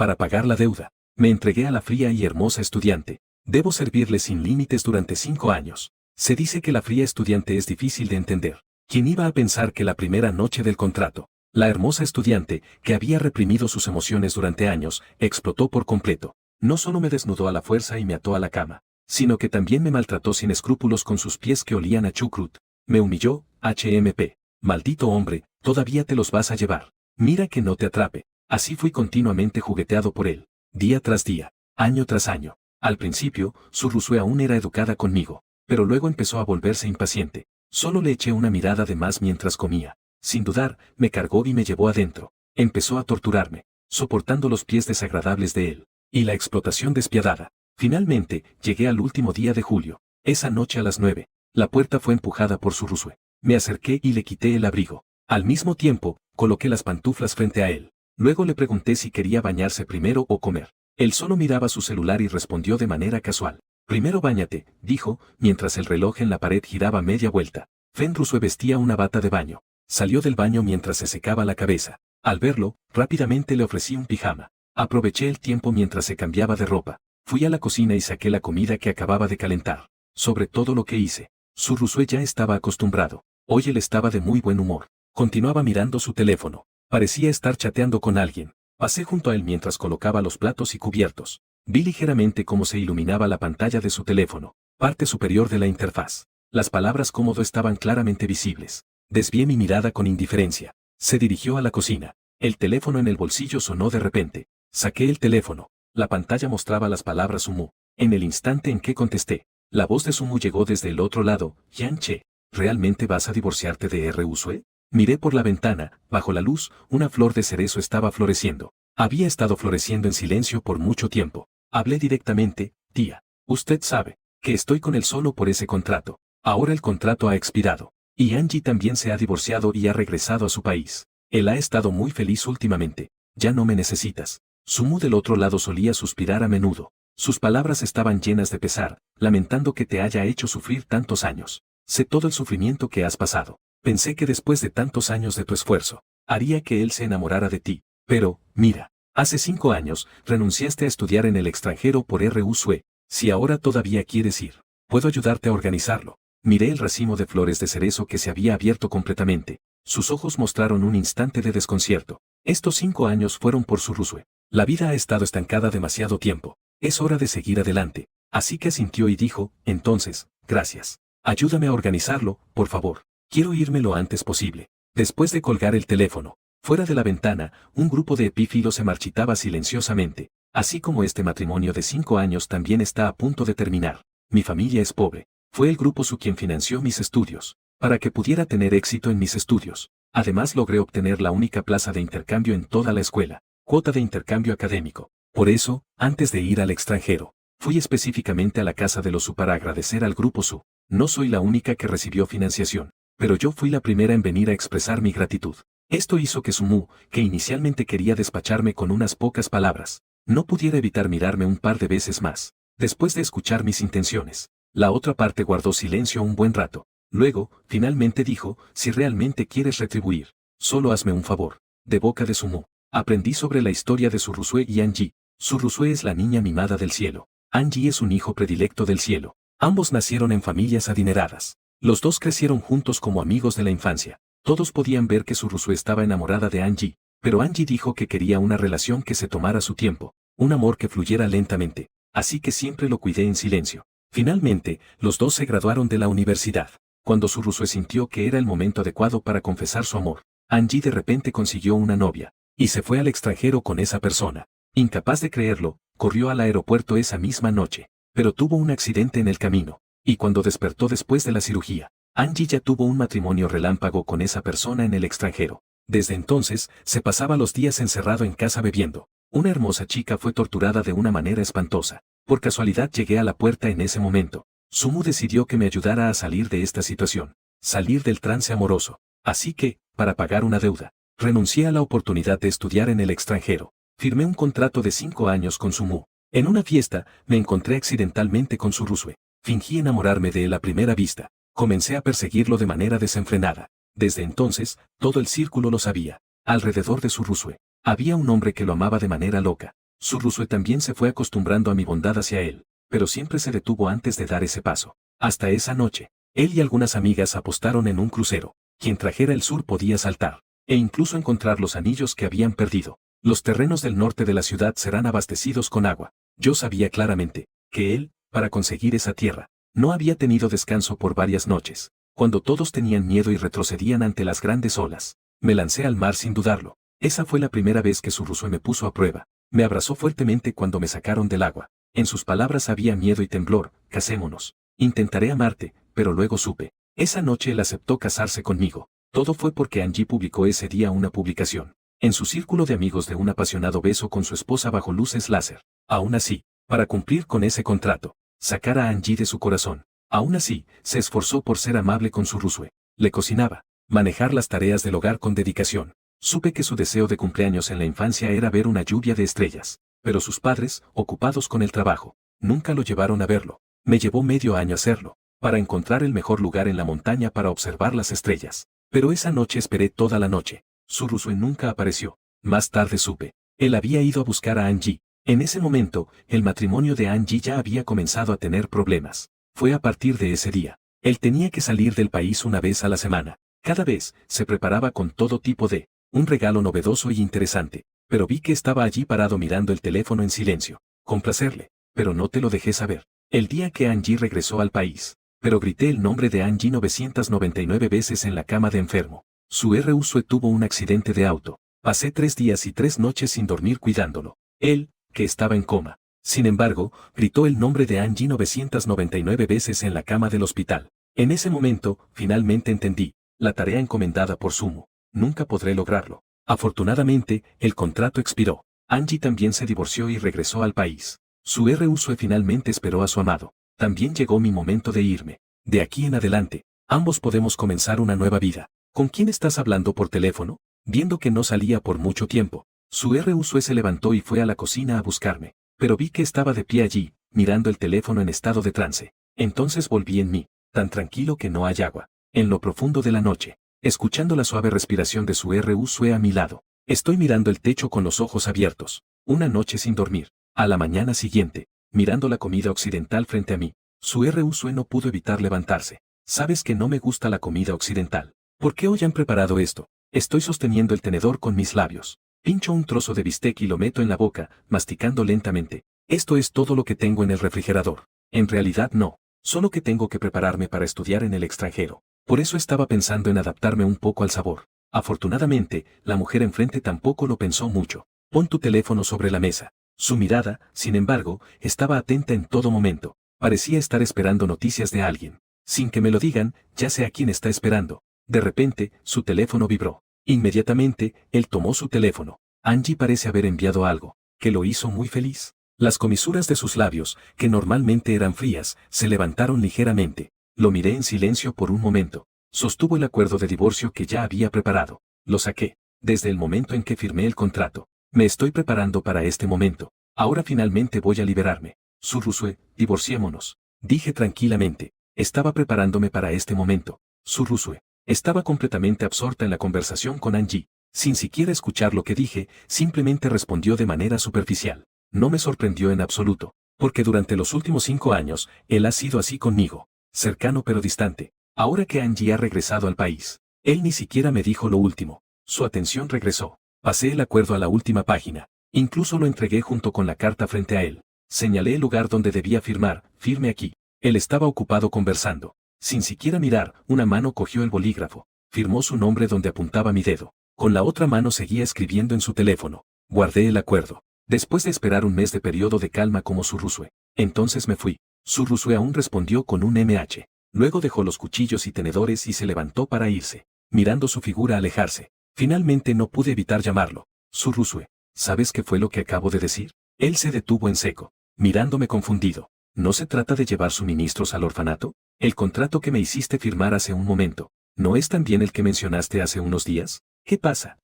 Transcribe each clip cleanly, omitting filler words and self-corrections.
para pagar la deuda. Me entregué a la fría y hermosa estudiante. Debo servirle sin límites durante 5 años. Se dice que la fría estudiante es difícil de entender. ¿Quién iba a pensar que la primera noche del contrato, la hermosa estudiante, que había reprimido sus emociones durante años, explotó por completo? No solo me desnudó a la fuerza y me ató a la cama, sino que también me maltrató sin escrúpulos con sus pies que olían a chucrut. Me humilló, HMP. Maldito hombre, todavía te los vas a llevar. Mira que no te atrape. Así fui continuamente jugueteado por él, día tras día, año tras año. Al principio, su Rusue aún era educada conmigo, pero luego empezó a volverse impaciente. Solo le eché una mirada de más mientras comía. Sin dudar, me cargó y me llevó adentro. Empezó a torturarme, soportando los pies desagradables de él, y la explotación despiadada. Finalmente, llegué al último día de julio. Esa noche a las 9, la puerta fue empujada por su Rusue. Me acerqué y le quité el abrigo. Al mismo tiempo, coloqué las pantuflas frente a él. Luego le pregunté si quería bañarse primero o comer. Él solo miraba su celular y respondió de manera casual. Primero báñate, dijo, mientras el reloj en la pared giraba media vuelta. Fen Rusue vestía una bata de baño. Salió del baño mientras se secaba la cabeza. Al verlo, rápidamente le ofrecí un pijama. Aproveché el tiempo mientras se cambiaba de ropa. Fui a la cocina y saqué la comida que acababa de calentar. Sobre todo lo que hice. Su Rusue ya estaba acostumbrado. Hoy él estaba de muy buen humor. Continuaba mirando su teléfono. Parecía estar chateando con alguien. Pasé junto a él mientras colocaba los platos y cubiertos. Vi ligeramente cómo se iluminaba la pantalla de su teléfono, parte superior de la interfaz. Las palabras cómodo estaban claramente visibles. Desvié mi mirada con indiferencia. Se dirigió a la cocina. El teléfono en el bolsillo sonó de repente. Saqué el teléfono. La pantalla mostraba las palabras Sumu. En el instante en que contesté, la voz de Sumu llegó desde el otro lado. Yan Che, ¿realmente vas a divorciarte de R. Usue? Miré por la ventana. Bajo la luz, una flor de cerezo estaba floreciendo. Había estado floreciendo en silencio por mucho tiempo. Hablé directamente. Tía, usted sabe que estoy con él solo por ese contrato. Ahora el contrato ha expirado. Y Angie también se ha divorciado y ha regresado a su país. Él ha estado muy feliz últimamente. Ya no me necesitas. Sumu del otro lado solía suspirar a menudo. Sus palabras estaban llenas de pesar, lamentando que te haya hecho sufrir tantos años. Sé todo el sufrimiento que has pasado. Pensé que después de tantos años de tu esfuerzo, haría que él se enamorara de ti. Pero, mira, hace 5 años, renunciaste a estudiar en el extranjero por R. Usue. Si ahora todavía quieres ir, puedo ayudarte a organizarlo. Miré el racimo de flores de cerezo que se había abierto completamente. Sus ojos mostraron un instante de desconcierto. Estos 5 años fueron por su Rusue. La vida ha estado estancada demasiado tiempo. Es hora de seguir adelante. Así que asintió y dijo, entonces, gracias. Ayúdame a organizarlo, por favor. Quiero irme lo antes posible. Después de colgar el teléfono, fuera de la ventana, un grupo de epífilos se marchitaba silenciosamente. Así como este matrimonio de 5 años también está a punto de terminar. Mi familia es pobre. Fue el grupo Su quien financió mis estudios, para que pudiera tener éxito en mis estudios. Además logré obtener la única plaza de intercambio en toda la escuela, cuota de intercambio académico. Por eso, antes de ir al extranjero, fui específicamente a la casa de los Su para agradecer al grupo Su. No soy la única que recibió financiación, pero yo fui la primera en venir a expresar mi gratitud. Esto hizo que Sumu, que inicialmente quería despacharme con unas pocas palabras, no pudiera evitar mirarme un par de veces más. Después de escuchar mis intenciones, la otra parte guardó silencio un buen rato. Luego, finalmente dijo, si realmente quieres retribuir, solo hazme un favor. De boca de Sumu, aprendí sobre la historia de su Rusue y Angie. Su Rusue es la niña mimada del cielo. Angie es un hijo predilecto del cielo. Ambos nacieron en familias adineradas. Los dos crecieron juntos como amigos de la infancia. Todos podían ver que su Rusue estaba enamorada de Angie, pero Angie dijo que quería una relación que se tomara su tiempo, un amor que fluyera lentamente, así que siempre lo cuidé en silencio. Finalmente, los dos se graduaron de la universidad. Cuando su Rusue sintió que era el momento adecuado para confesar su amor, Angie de repente consiguió una novia, y se fue al extranjero con esa persona. Incapaz de creerlo, corrió al aeropuerto esa misma noche, pero tuvo un accidente en el camino, y cuando despertó después de la cirugía, Angie ya tuvo un matrimonio relámpago con esa persona en el extranjero. Desde entonces, se pasaba los días encerrado en casa bebiendo. Una hermosa chica fue torturada de una manera espantosa. Por casualidad llegué a la puerta en ese momento. Sumu decidió que me ayudara a salir de esta situación, salir del trance amoroso. Así que, para pagar una deuda, renuncié a la oportunidad de estudiar en el extranjero. Firmé un contrato de 5 años con Sumu. En una fiesta, me encontré accidentalmente con su Rusue. Fingí enamorarme de él a primera vista. Comencé a perseguirlo de manera desenfrenada. Desde entonces, todo el círculo lo sabía. Alrededor de su Rusue, había un hombre que lo amaba de manera loca. Surrusue también se fue acostumbrando a mi bondad hacia él, pero siempre se detuvo antes de dar ese paso. Hasta esa noche, él y algunas amigas apostaron en un crucero. Quien trajera el sur podía saltar, e incluso encontrar los anillos que habían perdido. Los terrenos del norte de la ciudad serán abastecidos con agua. Yo sabía claramente que él, para conseguir esa tierra, no había tenido descanso por varias noches. Cuando todos tenían miedo y retrocedían ante las grandes olas, me lancé al mar sin dudarlo. Esa fue la primera vez que Surrusue me puso a prueba. Me abrazó fuertemente cuando me sacaron del agua. En sus palabras había miedo y temblor. Casémonos. Intentaré amarte, pero luego supe. Esa noche él aceptó casarse conmigo. Todo fue porque Angie publicó ese día una publicación en su círculo de amigos de un apasionado beso con su esposa bajo luces láser. Aún así, para cumplir con ese contrato, sacar a Angie de su corazón. Aún así, se esforzó por ser amable con Surrusue. Le cocinaba, manejar las tareas del hogar con dedicación. Supe que su deseo de cumpleaños en la infancia era ver una lluvia de estrellas, pero sus padres, ocupados con el trabajo, nunca lo llevaron a verlo. Me llevó medio año hacerlo, para encontrar el mejor lugar en la montaña para observar las estrellas. Pero esa noche esperé toda la noche. Surrusue nunca apareció. Más tarde supe. Él había ido a buscar a Angie. En ese momento, el matrimonio de Angie ya había comenzado a tener problemas. Fue a partir de ese día. Él tenía que salir del país una vez a la semana. Cada vez, se preparaba con todo tipo de un regalo novedoso y interesante. Pero vi que estaba allí parado mirando el teléfono en silencio. Complacerle. Pero no te lo dejé saber. El día que Angie regresó al país. Pero grité el nombre de Angie 999 veces en la cama de enfermo. Surrusue tuvo un accidente de auto. Pasé 3 días y 3 noches sin dormir cuidándolo. Él, que estaba en coma. Sin embargo, gritó el nombre de Angie 999 veces en la cama del hospital. En ese momento, finalmente entendí, la tarea encomendada por Sumo. Nunca podré lograrlo. Afortunadamente, el contrato expiró. Angie también se divorció y regresó al país. Surrusue finalmente esperó a su amado. También llegó mi momento de irme. De aquí en adelante, ambos podemos comenzar una nueva vida. ¿Con quién estás hablando por teléfono? Viendo que no salía por mucho tiempo, Surrusue se levantó y fue a la cocina a buscarme. Pero vi que estaba de pie allí, mirando el teléfono en estado de trance. Entonces volví en mí, tan tranquilo que no hay agua. En lo profundo de la noche, escuchando la suave respiración de Surrusue a mi lado. Estoy mirando el techo con los ojos abiertos. Una noche sin dormir. A la mañana siguiente, mirando la comida occidental frente a mí, Surrusue no pudo evitar levantarse. Sabes que no me gusta la comida occidental. ¿Por qué hoy han preparado esto? Estoy sosteniendo el tenedor con mis labios. Pincho un trozo de bistec y lo meto en la boca, masticando lentamente. Esto es todo lo que tengo en el refrigerador. En realidad no. Solo que tengo que prepararme para estudiar en el extranjero. Por eso estaba pensando en adaptarme un poco al sabor. Afortunadamente, la mujer enfrente tampoco lo pensó mucho. Pon tu teléfono sobre la mesa. Su mirada, sin embargo, estaba atenta en todo momento. Parecía estar esperando noticias de alguien. Sin que me lo digan, ya sé a quién está esperando. De repente, su teléfono vibró. Inmediatamente, él tomó su teléfono. Angie parece haber enviado algo, que lo hizo muy feliz. Las comisuras de sus labios, que normalmente eran frías, se levantaron ligeramente. Lo miré en silencio por un momento. Sostuvo el acuerdo de divorcio que ya había preparado. Lo saqué. Desde el momento en que firmé el contrato. Me estoy preparando para este momento. Ahora finalmente voy a liberarme. Surrusue, divorciémonos. Dije tranquilamente. Estaba preparándome para este momento. Surrusue. Estaba completamente absorta en la conversación con Angie. Sin siquiera escuchar lo que dije, simplemente respondió de manera superficial. No me sorprendió en absoluto, porque durante los últimos 5 años, él ha sido así conmigo. Cercano pero distante. Ahora que Angie ha regresado al país, él ni siquiera me dijo lo último. Su atención regresó. Pasé el acuerdo a la última página. Incluso lo entregué junto con la carta frente a él. Señalé el lugar donde debía firmar, firme aquí. Él estaba ocupado conversando. Sin siquiera mirar, una mano cogió el bolígrafo. Firmó su nombre donde apuntaba mi dedo. Con la otra mano seguía escribiendo en su teléfono. Guardé el acuerdo. Después de esperar un mes de periodo de calma como Surrusue. Entonces me fui. Surrusue aún respondió con un MH. Luego dejó los cuchillos y tenedores y se levantó para irse. Mirando su figura alejarse. Finalmente no pude evitar llamarlo. Surrusue, ¿sabes qué fue lo que acabo de decir? Él se detuvo en seco, mirándome confundido. ¿No se trata de llevar suministros al orfanato? El contrato que me hiciste firmar hace un momento, ¿no es también el que mencionaste hace unos días? ¿Qué pasa?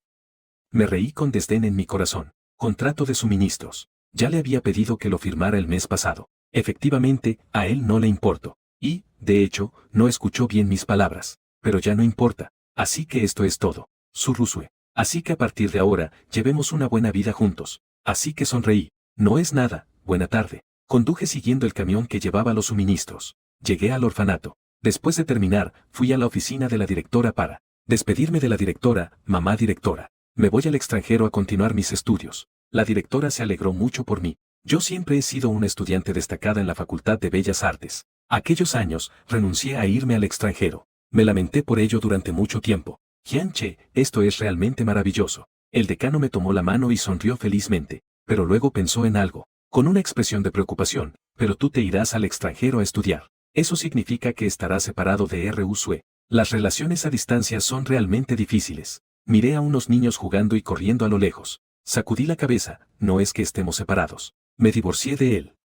Me reí con desdén en mi corazón. Contrato de suministros. Ya le había pedido que lo firmara el mes pasado. Efectivamente, a él no le importo. Y, de hecho, no escuchó bien mis palabras. Pero ya no importa. Así que esto es todo. Surrusue. Así que a partir de ahora, llevemos una buena vida juntos. Así que sonreí. No es nada, buena tarde. Conduje siguiendo el camión que llevaba los suministros. Llegué al orfanato. Después de terminar, fui a la oficina de la directora para despedirme de la directora, mamá directora. Me voy al extranjero a continuar mis estudios. La directora se alegró mucho por mí. Yo siempre he sido una estudiante destacada en la Facultad de Bellas Artes. Aquellos años, renuncié a irme al extranjero. Me lamenté por ello durante mucho tiempo. Jianche, esto es realmente maravilloso. El decano me tomó la mano y sonrió felizmente, pero luego pensó en algo, con una expresión de preocupación, pero tú te irás al extranjero a estudiar. Eso significa que estarás separado de R.U.S.U.E. Las relaciones a distancia son realmente difíciles. Miré a unos niños jugando y corriendo a lo lejos. Sacudí la cabeza, no es que estemos separados. Me divorcié de él.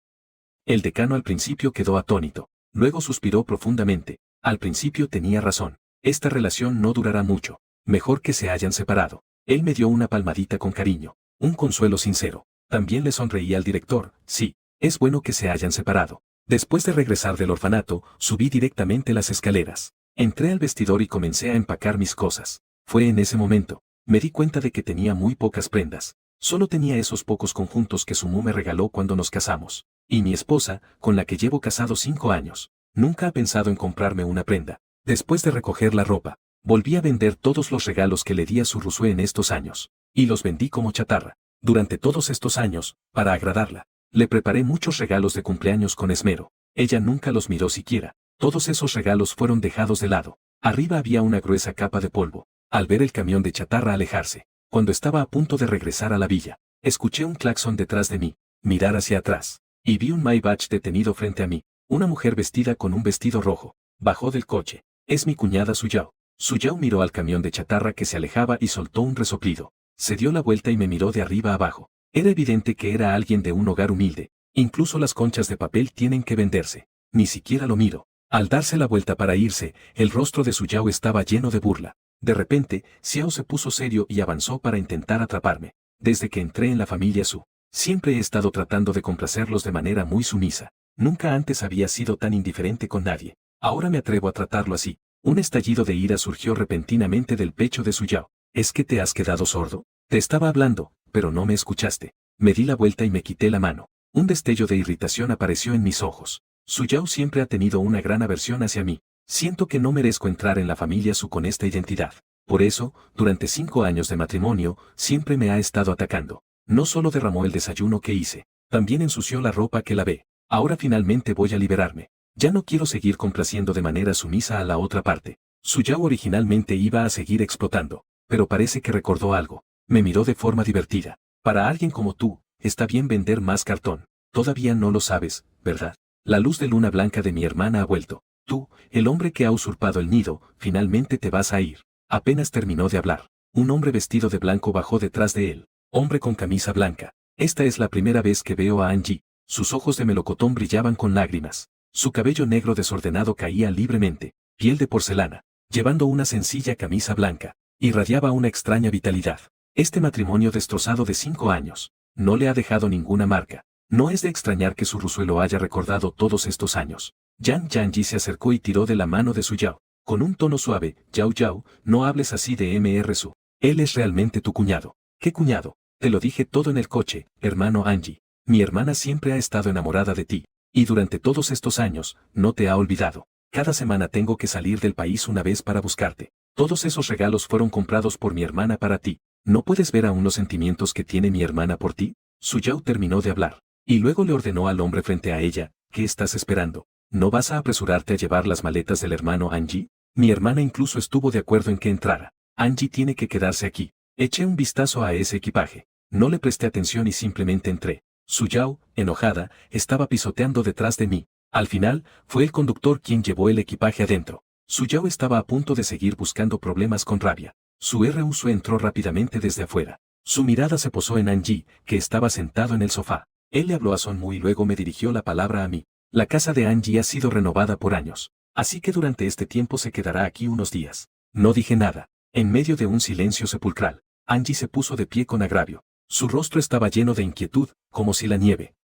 El decano al principio quedó atónito. Luego suspiró profundamente. Al principio tenía razón. Esta relación no durará mucho. Mejor que se hayan separado. Él me dio una palmadita con cariño. Un consuelo sincero. También le sonreí al director. Sí, es bueno que se hayan separado. Después de regresar del orfanato, subí directamente las escaleras. Entré al vestidor y comencé a empacar mis cosas. Fue en ese momento. Me di cuenta de que tenía muy pocas prendas. Solo tenía esos pocos conjuntos que Sumu me regaló cuando nos casamos. Y mi esposa, con la que llevo casado 5 años, nunca ha pensado en comprarme una prenda. Después de recoger la ropa, volví a vender todos los regalos que le di a Surusue en estos años. Y los vendí como chatarra. Durante todos estos años, para agradarla, le preparé muchos regalos de cumpleaños con esmero. Ella nunca los miró siquiera. Todos esos regalos fueron dejados de lado. Arriba había una gruesa capa de polvo. Al ver el camión de chatarra alejarse, cuando estaba a punto de regresar a la villa, escuché un claxon detrás de mí, mirar hacia atrás, y vi un Maybach detenido frente a mí. Una mujer vestida con un vestido rojo. Bajó del coche. Es mi cuñada Suyao. Suyao miró al camión de chatarra que se alejaba y soltó un resoplido. Se dio la vuelta y me miró de arriba abajo. Era evidente que era alguien de un hogar humilde. Incluso las conchas de papel tienen que venderse. Ni siquiera lo miro. Al darse la vuelta para irse, el rostro de Suyao estaba lleno de burla. De repente, Xiao se puso serio y avanzó para intentar atraparme. Desde que entré en la familia Su, siempre he estado tratando de complacerlos de manera muy sumisa. Nunca antes había sido tan indiferente con nadie. Ahora me atrevo a tratarlo así. Un estallido de ira surgió repentinamente del pecho de Suyao. ¿Es que te has quedado sordo? Te estaba hablando, pero no me escuchaste. Me di la vuelta y me quité la mano. Un destello de irritación apareció en mis ojos. Suyao siempre ha tenido una gran aversión hacia mí. Siento que no merezco entrar en la familia Su con esta identidad. Por eso, durante 5 años de matrimonio, siempre me ha estado atacando. No solo derramó el desayuno que hice, también ensució la ropa que lavé. Ahora finalmente voy a liberarme. Ya no quiero seguir complaciendo de manera sumisa a la otra parte. Suyao originalmente iba a seguir explotando, pero parece que recordó algo. Me miró de forma divertida. Para alguien como tú, está bien vender más cartón. Todavía no lo sabes, ¿verdad? La luz de luna blanca de mi hermana ha vuelto. Tú, el hombre que ha usurpado el nido, finalmente te vas a ir. Apenas terminó de hablar. Un hombre vestido de blanco bajó detrás de él. Hombre con camisa blanca. Esta es la primera vez que veo a Angie. Sus ojos de melocotón brillaban con lágrimas. Su cabello negro desordenado caía libremente. Piel de porcelana. Llevando una sencilla camisa blanca. Irradiaba una extraña vitalidad. Este matrimonio destrozado de 5 años. No le ha dejado ninguna marca. No es de extrañar que Surusue lo haya recordado todos estos años. Yang Yanji se acercó y tiró de la mano de Suyao. Con un tono suave, Yao Yao, no hables así de Mr. Su. Él es realmente tu cuñado. ¿Qué cuñado? Te lo dije todo en el coche, hermano Angie. Mi hermana siempre ha estado enamorada de ti. Y durante todos estos años, no te ha olvidado. Cada semana tengo que salir del país una vez para buscarte. Todos esos regalos fueron comprados por mi hermana para ti. ¿No puedes ver aún los sentimientos que tiene mi hermana por ti? Suyao terminó de hablar. Y luego le ordenó al hombre frente a ella, ¿qué estás esperando? ¿No vas a apresurarte a llevar las maletas del hermano Angie? Mi hermana incluso estuvo de acuerdo en que entrara. Angie tiene que quedarse aquí. Eché un vistazo a ese equipaje. No le presté atención y simplemente entré. Suyao, enojada, estaba pisoteando detrás de mí. Al final, fue el conductor quien llevó el equipaje adentro. Suyao estaba a punto de seguir buscando problemas con rabia. Su R.U.S.U. entró rápidamente desde afuera. Su mirada se posó en Angie, que estaba sentado en el sofá. Él le habló a Sonmu y luego me dirigió la palabra a mí. La casa de Angie ha sido renovada por años. Así que durante este tiempo se quedará aquí unos días. No dije nada. En medio de un silencio sepulcral, Angie se puso de pie con agravio. Su rostro estaba lleno de inquietud, como si la nieve.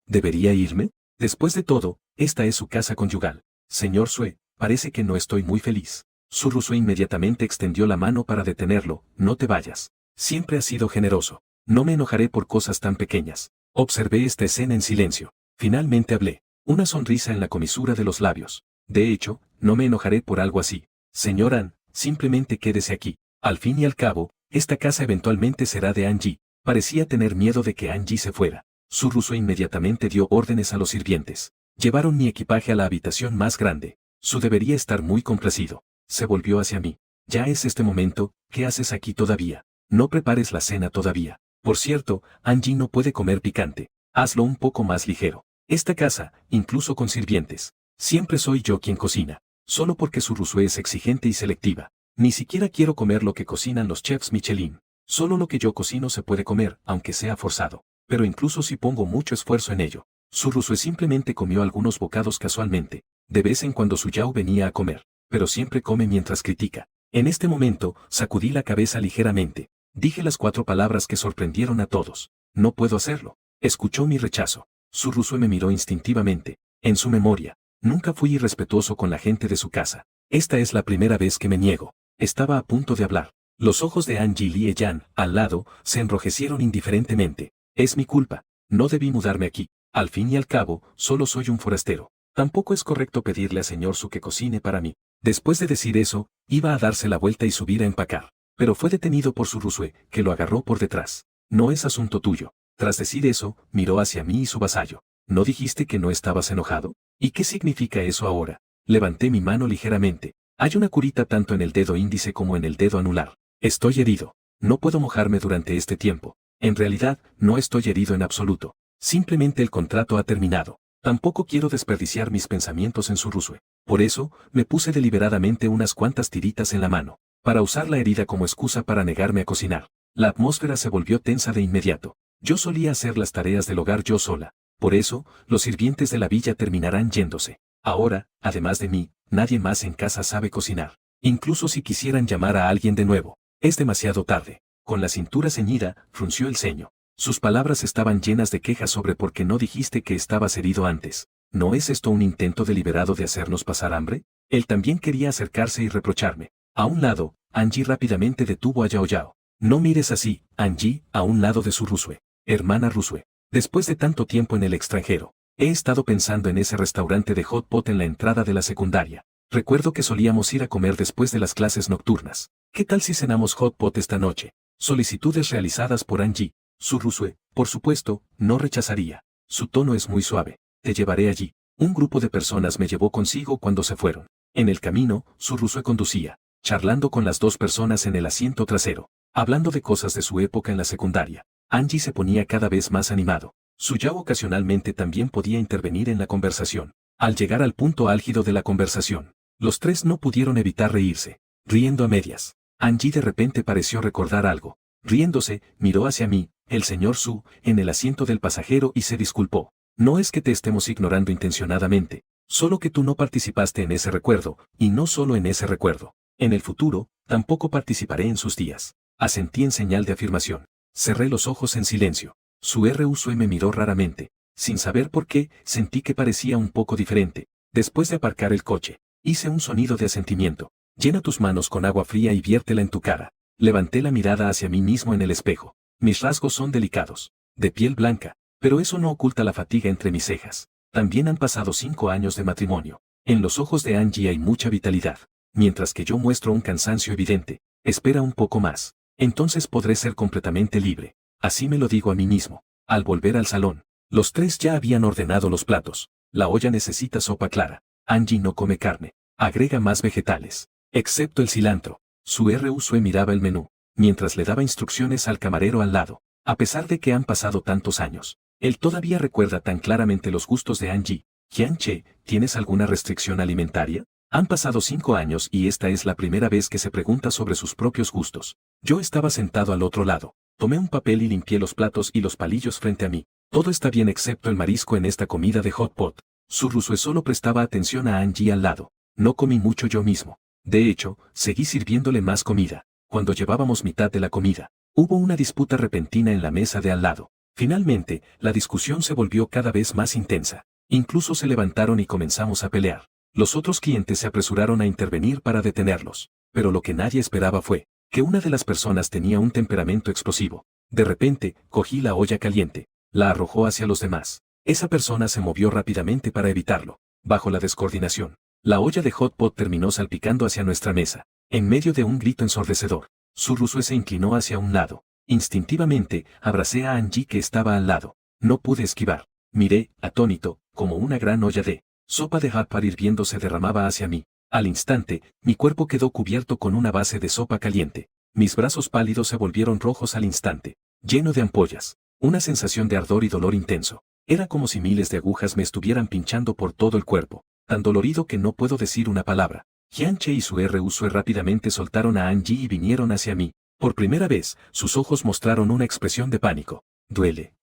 ¿Debería irme? Después de todo, esta es su casa conyugal. Señor Sue, parece que no estoy muy feliz. Surusue inmediatamente extendió la mano para detenerlo. No te vayas. Siempre has sido generoso. No me enojaré por cosas tan pequeñas. Observé esta escena en silencio. Finalmente hablé. Una sonrisa en la comisura de los labios. De hecho, no me enojaré por algo así. Señor An, simplemente quédese aquí. Al fin y al cabo, esta casa eventualmente será de Angie. Parecía tener miedo de que Angie se fuera. Su ruso inmediatamente dio órdenes a los sirvientes. Llevaron mi equipaje a la habitación más grande. Su debería estar muy complacido. Se volvió hacia mí. Ya es este momento, ¿qué haces aquí todavía? No prepares la cena todavía. Por cierto, Angie no puede comer picante. Hazlo un poco más ligero. Esta casa, incluso con sirvientes, siempre soy yo quien cocina. Solo porque su ruso es exigente y selectiva. Ni siquiera quiero comer lo que cocinan los chefs Michelin. Solo lo que yo cocino se puede comer, aunque sea forzado. Pero incluso si pongo mucho esfuerzo en ello. Su ruso simplemente comió algunos bocados casualmente. De vez en cuando su Yao venía a comer, pero siempre come mientras critica. En este momento, sacudí la cabeza ligeramente. Dije las 4 palabras que sorprendieron a todos. No puedo hacerlo. Escuchó mi rechazo. Su ruso me miró instintivamente. En su memoria, nunca fui irrespetuoso con la gente de su casa. Esta es la primera vez que me niego. Estaba a punto de hablar. Los ojos de Angie Lie-Yan, al lado, se enrojecieron indiferentemente. Es mi culpa. No debí mudarme aquí. Al fin y al cabo, solo soy un forastero. Tampoco es correcto pedirle a señor Su que cocine para mí. Después de decir eso, iba a darse la vuelta y subir a empacar. Pero fue detenido por su rusue, que lo agarró por detrás. No es asunto tuyo. Tras decir eso, miró hacia mí y su vasallo. ¿No dijiste que no estabas enojado? ¿Y qué significa eso ahora? Levanté mi mano ligeramente. Hay una curita tanto en el dedo índice como en el dedo anular. Estoy herido. No puedo mojarme durante este tiempo. En realidad, no estoy herido en absoluto. Simplemente el contrato ha terminado. Tampoco quiero desperdiciar mis pensamientos en su rusue. Por eso, me puse deliberadamente unas cuantas tiritas en la mano, para usar la herida como excusa para negarme a cocinar. La atmósfera se volvió tensa de inmediato. Yo solía hacer las tareas del hogar yo sola. Por eso, los sirvientes de la villa terminarán yéndose. Ahora, además de mí, nadie más en casa sabe cocinar. Incluso si quisieran llamar a alguien de nuevo. Es demasiado tarde. Con la cintura ceñida, frunció el ceño. Sus palabras estaban llenas de quejas sobre por qué no dijiste que estabas herido antes. ¿No es esto un intento deliberado de hacernos pasar hambre? Él también quería acercarse y reprocharme. A un lado, Angie rápidamente detuvo a Yao Yao. No mires así, Angie, a un lado de su rusue. Hermana rusue. Después de tanto tiempo en el extranjero, he estado pensando en ese restaurante de hot pot en la entrada de la secundaria. Recuerdo que solíamos ir a comer después de las clases nocturnas. ¿Qué tal si cenamos hot pot esta noche? Solicitudes realizadas por Angie. Su rusue, por supuesto, no rechazaría. Su tono es muy suave. Te llevaré allí. Un grupo de personas me llevó consigo cuando se fueron. En el camino, su rusue conducía, charlando con las 2 personas en el asiento trasero, hablando de cosas de su época en la secundaria. Angie se ponía cada vez más animado. Su Yao ocasionalmente también podía intervenir en la conversación. Al llegar al punto álgido de la conversación, los 3 no pudieron evitar reírse, riendo a medias. Angie de repente pareció recordar algo. Riéndose, miró hacia mí, el señor Su, en el asiento del pasajero y se disculpó. No es que te estemos ignorando intencionadamente, solo que tú no participaste en ese recuerdo, y no solo en ese recuerdo. En el futuro, tampoco participaré en sus días. Asentí en señal de afirmación. Cerré los ojos en silencio. Su RUSUE me miró raramente. Sin saber por qué, sentí que parecía un poco diferente. Después de aparcar el coche, hice un sonido de asentimiento. Llena tus manos con agua fría y viértela en tu cara. Levanté la mirada hacia mí mismo en el espejo. Mis rasgos son delicados, de piel blanca, pero eso no oculta la fatiga entre mis cejas. También han pasado 5 años de matrimonio. En los ojos de Angie hay mucha vitalidad, mientras que yo muestro un cansancio evidente. Espera un poco más. Entonces podré ser completamente libre. Así me lo digo a mí mismo. Al volver al salón, los 3 ya habían ordenado los platos. La olla necesita sopa clara. Angie no come carne. Agrega más vegetales, excepto el cilantro. Su RUSUE miraba el menú, mientras le daba instrucciones al camarero al lado. A pesar de que han pasado tantos años, él todavía recuerda tan claramente los gustos de Angie. Qian-che, ¿tienes alguna restricción alimentaria? Han pasado 5 años y esta es la primera vez que se pregunta sobre sus propios gustos. Yo estaba sentado al otro lado. Tomé un papel y limpié los platos y los palillos frente a mí. Todo está bien excepto el marisco en esta comida de hot pot. Su rusue solo prestaba atención a Angie al lado. No comí mucho yo mismo. De hecho, seguí sirviéndole más comida. Cuando llevábamos mitad de la comida, hubo una disputa repentina en la mesa de al lado. Finalmente, la discusión se volvió cada vez más intensa. Incluso se levantaron y comenzamos a pelear. Los otros clientes se apresuraron a intervenir para detenerlos. Pero lo que nadie esperaba fue que una de las personas tenía un temperamento explosivo. De repente, cogí la olla caliente. La arrojó hacia los demás. Esa persona se movió rápidamente para evitarlo. Bajo la descoordinación, la olla de hot pot terminó salpicando hacia nuestra mesa. En medio de un grito ensordecedor, Surusue se inclinó hacia un lado. Instintivamente, abracé a Angie que estaba al lado. No pude esquivar. Miré, atónito, como una gran olla de sopa de hot pot hirviendo se derramaba hacia mí. Al instante, mi cuerpo quedó cubierto con una base de sopa caliente. Mis brazos pálidos se volvieron rojos al instante, lleno de ampollas. Una sensación de ardor y dolor intenso. Era como si miles de agujas me estuvieran pinchando por todo el cuerpo, tan dolorido que no puedo decir una palabra. Hyunchae y Suerusue rápidamente soltaron a Angie y vinieron hacia mí. Por primera vez, sus ojos mostraron una expresión de pánico. Duele.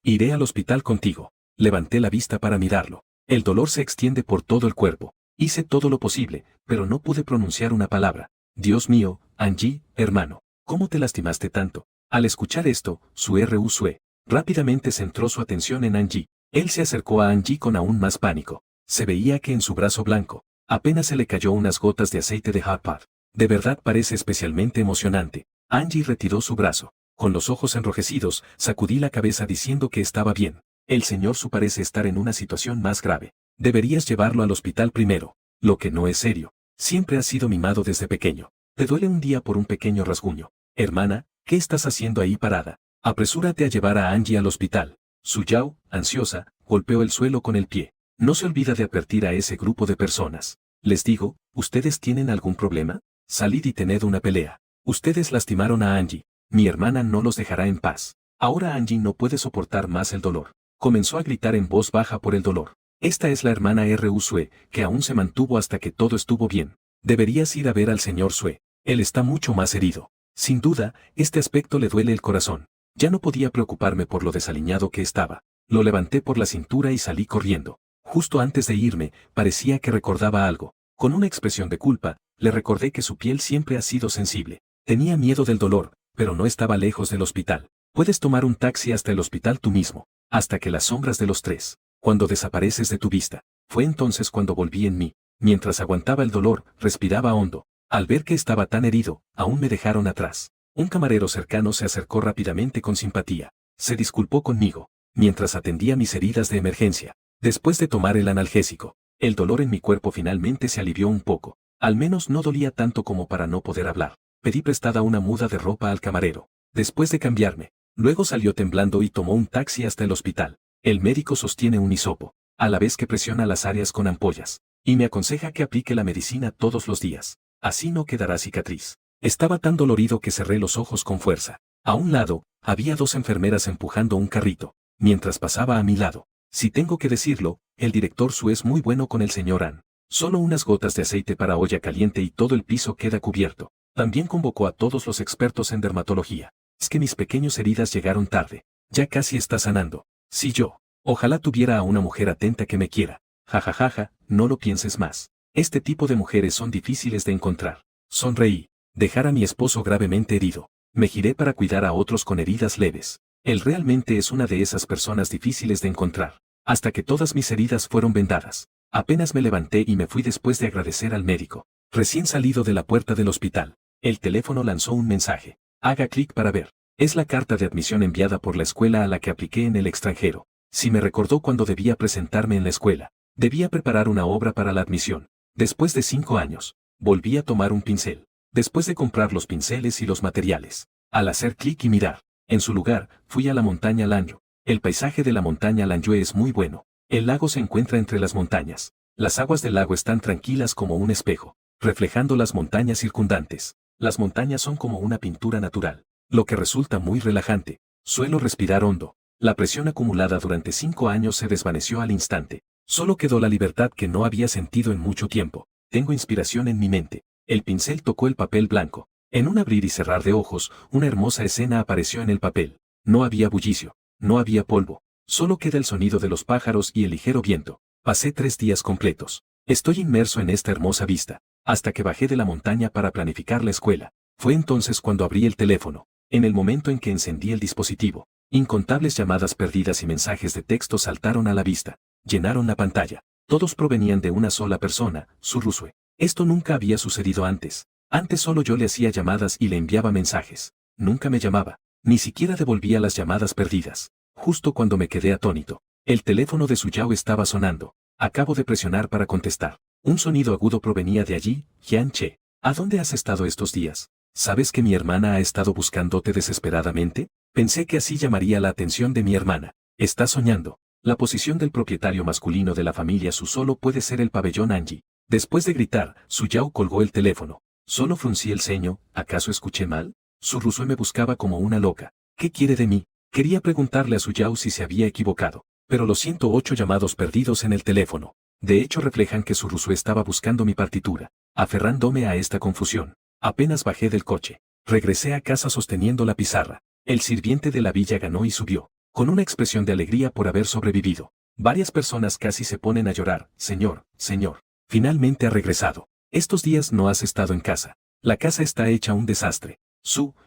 Iré al hospital contigo. Levanté la vista para mirarlo. El dolor se extiende por todo el cuerpo. Hice todo lo posible, pero no pude pronunciar una palabra. Dios mío, Angie, hermano, ¿cómo te lastimaste tanto? Al escuchar esto, Suerusue rápidamente centró su atención en Angie. Él se acercó a Angie con aún más pánico. Se veía que en su brazo blanco, apenas se le cayó unas gotas de aceite de hot pot. De verdad parece especialmente emocionante. Angie retiró su brazo. Con los ojos enrojecidos, sacudí la cabeza diciendo que estaba bien. El señor Su parece estar en una situación más grave. Deberías llevarlo al hospital primero. Lo que no es serio. Siempre has sido mimado desde pequeño. Te duele un día por un pequeño rasguño. Hermana, ¿qué estás haciendo ahí parada? Apresúrate a llevar a Angie al hospital. Suyao, ansiosa, golpeó el suelo con el pie. No se olvida de advertir a ese grupo de personas. Les digo, ¿ustedes tienen algún problema? Salid y tened una pelea. Ustedes lastimaron a Angie. Mi hermana no los dejará en paz. Ahora Angie no puede soportar más el dolor. Comenzó a gritar en voz baja por el dolor. Esta es la hermana Sue, que aún se mantuvo hasta que todo estuvo bien. Deberías ir a ver al señor Sue. Él está mucho más herido. Sin duda, este aspecto le duele el corazón. Ya no podía preocuparme por lo desaliñado que estaba. Lo levanté por la cintura y salí corriendo. Justo antes de irme, parecía que recordaba algo. Con una expresión de culpa, le recordé que su piel siempre ha sido sensible. Tenía miedo del dolor, pero no estaba lejos del hospital. Puedes tomar un taxi hasta el hospital tú mismo, hasta que las sombras de los tres, cuando desapareces de tu vista. Fue entonces cuando volví en mí. Mientras aguantaba el dolor, respiraba hondo. Al ver que estaba tan herido, aún me dejaron atrás. Un camarero cercano se acercó rápidamente con simpatía. Se disculpó conmigo, mientras atendía mis heridas de emergencia. Después de tomar el analgésico, el dolor en mi cuerpo finalmente se alivió un poco. Al menos no dolía tanto como para no poder hablar. Pedí prestada una muda de ropa al camarero. Después de cambiarme, luego salió temblando y tomó un taxi hasta el hospital. El médico sostiene un hisopo, a la vez que presiona las áreas con ampollas, y me aconseja que aplique la medicina todos los días. Así no quedará cicatriz. Estaba tan dolorido que cerré los ojos con fuerza. A un lado, había dos enfermeras empujando un carrito, mientras pasaba a mi lado. Si tengo que decirlo, el director Su es muy bueno con el señor An. Solo unas gotas de aceite para olla caliente y todo el piso queda cubierto. También convocó a todos los expertos en dermatología. Es que mis pequeñas heridas llegaron tarde. Ya casi está sanando. Si yo, ojalá tuviera a una mujer atenta que me quiera. Jajajaja, no lo pienses más. Este tipo de mujeres son difíciles de encontrar. Sonreí. Dejar a mi esposo gravemente herido. Me giré para cuidar a otros con heridas leves. Él realmente es una de esas personas difíciles de encontrar. Hasta que todas mis heridas fueron vendadas. Apenas me levanté y me fui después de agradecer al médico. Recién salido de la puerta del hospital, el teléfono lanzó un mensaje. Haga clic para ver. Es la carta de admisión enviada por la escuela a la que apliqué en el extranjero. Si me recordó cuando debía presentarme en la escuela. Debía preparar una obra para la admisión. Después de 5 años, volví a tomar un pincel. Después de comprar los pinceles y los materiales. Al hacer clic y mirar, en su lugar, fui a la montaña Lanyu. El paisaje de la montaña Lanyu es muy bueno. El lago se encuentra entre las montañas. Las aguas del lago están tranquilas como un espejo, reflejando las montañas circundantes. Las montañas son como una pintura natural, lo que resulta muy relajante. Suelo respirar hondo. La presión acumulada durante 5 años se desvaneció al instante. Solo quedó la libertad que no había sentido en mucho tiempo. Tengo inspiración en mi mente. El pincel tocó el papel blanco. En un abrir y cerrar de ojos, una hermosa escena apareció en el papel. No había bullicio, no había polvo. Solo queda el sonido de los pájaros y el ligero viento. Pasé 3 días completos. Estoy inmerso en esta hermosa vista, hasta que bajé de la montaña para planificar la escuela. Fue entonces cuando abrí el teléfono. En el momento en que encendí el dispositivo, incontables llamadas perdidas y mensajes de texto saltaron a la vista. Llenaron la pantalla. Todos provenían de una sola persona, Surusue. Esto nunca había sucedido antes. Antes solo yo le hacía llamadas y le enviaba mensajes. Nunca me llamaba. Ni siquiera devolvía las llamadas perdidas. justo cuando me quedé atónito. El teléfono de Suyao estaba sonando. Acabo de presionar para contestar. Un sonido agudo provenía de allí. Jian Che, ¿a dónde has estado estos días? ¿Sabes que mi hermana ha estado buscándote desesperadamente? Pensé que así llamaría la atención de mi hermana. Estás soñando. La posición del propietario masculino de la familia Su solo puede ser el pabellón Anji. Después de gritar, Suyao colgó el teléfono. Solo fruncí el ceño. ¿Acaso escuché mal? Su Rusue me buscaba como una loca. ¿Qué quiere de mí? Quería preguntarle a Suyao si se había equivocado. Pero los 108 llamados perdidos en el teléfono, de hecho reflejan que Su Rusue estaba buscando mi partitura, aferrándome a esta confusión. Apenas bajé del coche. Regresé a casa sosteniendo la pizarra. El sirviente de la villa ganó y subió, con una expresión de alegría por haber sobrevivido. Varias personas casi se ponen a llorar. Señor, señor, finalmente ha regresado. Estos días no has estado en casa. La casa está hecha un desastre.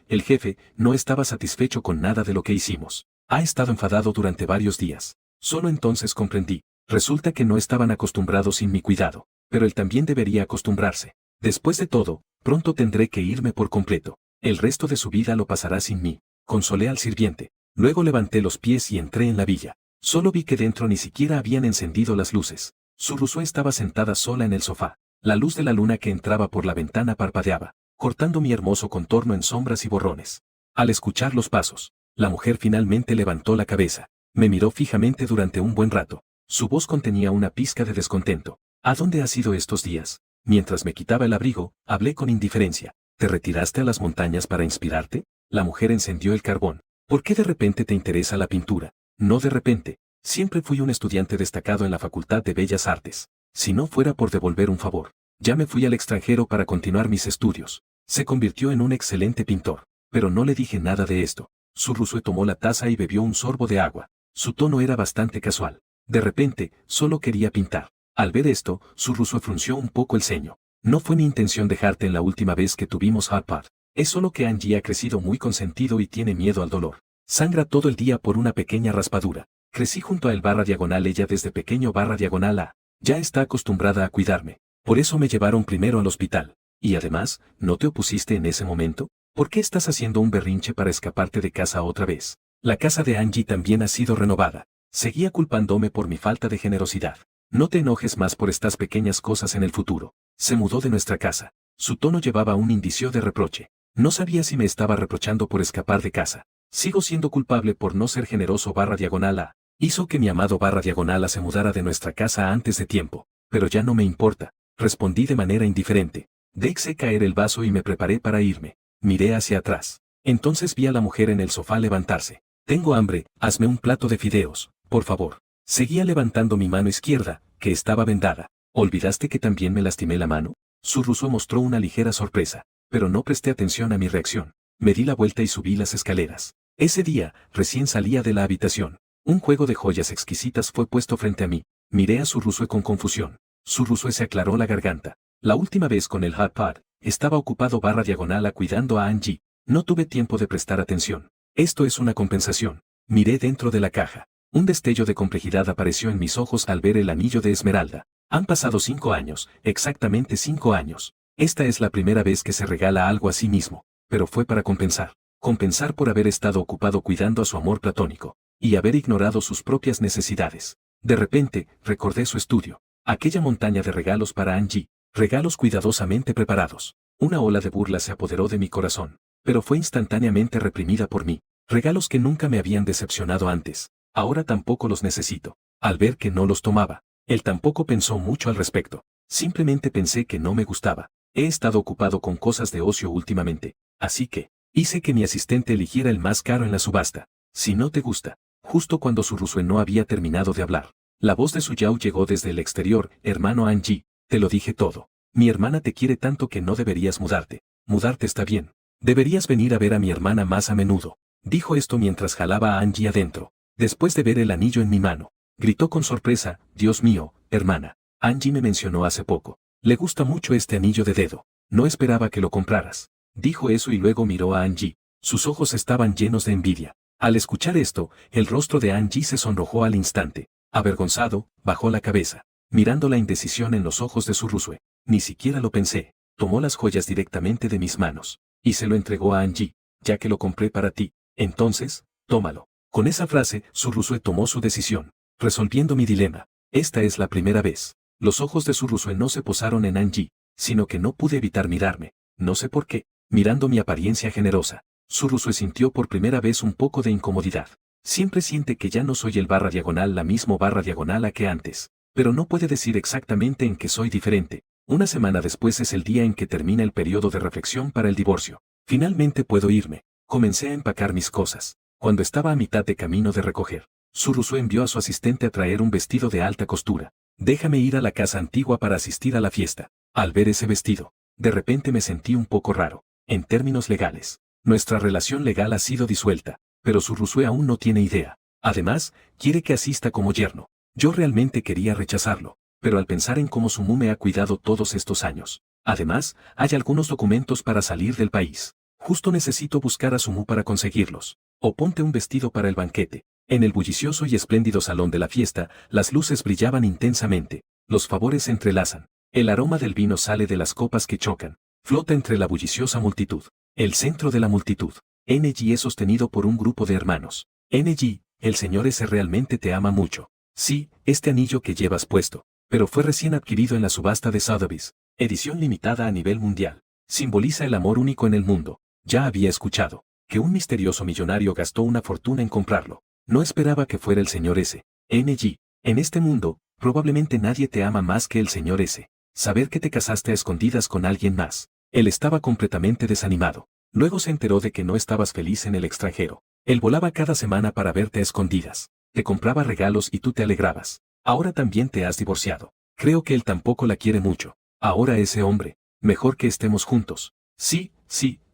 El jefe, no estaba satisfecho con nada de lo que hicimos. Ha estado enfadado durante varios días. Solo entonces comprendí. Resulta que no estaban acostumbrados sin mi cuidado, pero él también debería acostumbrarse. Después de todo, pronto tendré que irme por completo. El resto de su vida lo pasará sin mí. Consolé al sirviente. Luego levanté los pies y entré en la villa. Solo vi que dentro ni siquiera habían encendido las luces. Su Rusue estaba sentada sola en el sofá. La luz de la luna que entraba por la ventana parpadeaba, cortando mi hermoso contorno en sombras y borrones. Al escuchar los pasos, la mujer finalmente levantó la cabeza. Me miró fijamente durante un buen rato. Su voz contenía una pizca de descontento. ¿A dónde has ido estos días? Mientras me quitaba el abrigo, hablé con indiferencia. ¿Te retiraste a las montañas para inspirarte? La mujer encendió el carbón. ¿Por qué de repente te interesa la pintura? No de repente. Siempre fui un estudiante destacado en la Facultad de Bellas Artes. Si no fuera por devolver un favor, ya me fui al extranjero para continuar mis estudios. Se convirtió en un excelente pintor. Pero no le dije nada de esto. Su Rusue tomó la taza y bebió un sorbo de agua. Su tono era bastante casual. De repente, solo quería pintar. Al ver esto, Su Rusue frunció un poco el ceño. No fue mi intención dejarte en la última vez que tuvimos hot pot. Es solo que Angie ha crecido muy consentido y tiene miedo al dolor. Sangra todo el día por una pequeña raspadura. Crecí junto a él / ella desde pequeño / a. Ya está acostumbrada a cuidarme. Por eso me llevaron primero al hospital. Y además, ¿no te opusiste en ese momento? ¿Por qué estás haciendo un berrinche para escaparte de casa otra vez? La casa de Angie también ha sido renovada. Seguía culpándome por mi falta de generosidad. No te enojes más por estas pequeñas cosas en el futuro. Se mudó de nuestra casa. Su tono llevaba un indicio de reproche. No sabía si me estaba reprochando por escapar de casa. Sigo siendo culpable por no ser generoso / a. Hizo que mi amado / a se mudara de nuestra casa antes de tiempo. Pero ya no me importa. Respondí de manera indiferente. Dejé caer el vaso y me preparé para irme. Miré hacia atrás. Entonces vi a la mujer en el sofá levantarse. Tengo hambre, hazme un plato de fideos, por favor. Seguía levantando mi mano izquierda, que estaba vendada. ¿Olvidaste que también me lastimé la mano? Su Rusue mostró una ligera sorpresa, pero no presté atención a mi reacción. Me di la vuelta y subí las escaleras. Ese día, recién salía de la habitación. Un juego de joyas exquisitas fue puesto frente a mí. Miré a Su Rusue con confusión. Su Rusue se aclaró la garganta. La última vez con el hot pot, estaba ocupado / a cuidando a Angie. No tuve tiempo de prestar atención. Esto es una compensación. Miré dentro de la caja. Un destello de complejidad apareció en mis ojos al ver el anillo de esmeralda. Han pasado 5 años, exactamente 5 años. Esta es la primera vez que se regala algo a sí mismo, pero fue para compensar. Compensar por haber estado ocupado cuidando a su amor platónico, y haber ignorado sus propias necesidades. De repente, recordé su estudio. Aquella montaña de regalos para Angie. Regalos cuidadosamente preparados. Una ola de burla se apoderó de mi corazón, pero fue instantáneamente reprimida por mí. Regalos que nunca me habían decepcionado antes. Ahora tampoco los necesito. Al ver que no los tomaba, él tampoco pensó mucho al respecto. Simplemente pensé que no me gustaba. He estado ocupado con cosas de ocio últimamente, así que hice que mi asistente eligiera el más caro en la subasta. Si no te gusta. Justo cuando Su Rusue no había terminado de hablar, la voz de Suyao llegó desde el exterior. Hermano Angie, te lo dije todo. Mi hermana te quiere tanto que no deberías mudarte. Mudarte está bien. Deberías venir a ver a mi hermana más a menudo. Dijo esto mientras jalaba a Angie adentro. Después de ver el anillo en mi mano, gritó con sorpresa, Dios mío, hermana. Angie me mencionó hace poco. Le gusta mucho este anillo de dedo. No esperaba que lo compraras. Dijo eso y luego miró a Angie. Sus ojos estaban llenos de envidia. Al escuchar esto, el rostro de Angie se sonrojó al instante. Avergonzado, bajó la cabeza, mirando la indecisión en los ojos de Su Rusue. Ni siquiera lo pensé. Tomó las joyas directamente de mis manos y se lo entregó a Angie. Ya que lo compré para ti, entonces, tómalo. Con esa frase, Surrusue tomó su decisión, resolviendo mi dilema. Esta es la primera vez. Los ojos de Surrusue no se posaron en Angie, sino que no pude evitar mirarme, no sé por qué, mirando mi apariencia generosa. Surrusue sintió por primera vez un poco de incomodidad. Siempre siente que ya no soy el barra diagonal la mismo barra diagonal a que antes, pero no puede decir exactamente en qué soy diferente. Una semana después es el día en que termina el periodo de reflexión para el divorcio. Finalmente puedo irme. Comencé a empacar mis cosas. Cuando estaba a mitad de camino de recoger, Surrusue envió a su asistente a traer un vestido de alta costura. Déjame ir a la casa antigua para asistir a la fiesta. Al ver ese vestido, de repente me sentí un poco raro. En términos legales, nuestra relación legal ha sido disuelta, pero Surrusue aún no tiene idea. Además, quiere que asista como yerno. Yo realmente quería rechazarlo, pero al pensar en cómo Sumu me ha cuidado todos estos años. Además, hay algunos documentos para salir del país. Justo necesito buscar a Sumu para conseguirlos. O ponte un vestido para el banquete. En el bullicioso y espléndido salón de la fiesta, las luces brillaban intensamente. Los favores se entrelazan. El aroma del vino sale de las copas que chocan. Flota entre la bulliciosa multitud. El centro de la multitud. NG es sostenido por un grupo de hermanos. NG, el señor S realmente te ama mucho. Sí, este anillo que llevas puesto, pero fue recién adquirido en la subasta de Sotheby's. Edición limitada a nivel mundial. Simboliza el amor único en el mundo. Ya había escuchado que un misterioso millonario gastó una fortuna en comprarlo. No esperaba que fuera el señor S. NG. En este mundo, probablemente nadie te ama más que el señor S. Saber que te casaste a escondidas con alguien más. Él estaba completamente desanimado. Luego se enteró de que no estabas feliz en el extranjero. Él volaba cada semana para verte a escondidas. Te compraba regalos y tú te alegrabas. Ahora también te has divorciado. Creo que él tampoco la quiere mucho. Ahora ese hombre. Mejor que estemos juntos. Sí,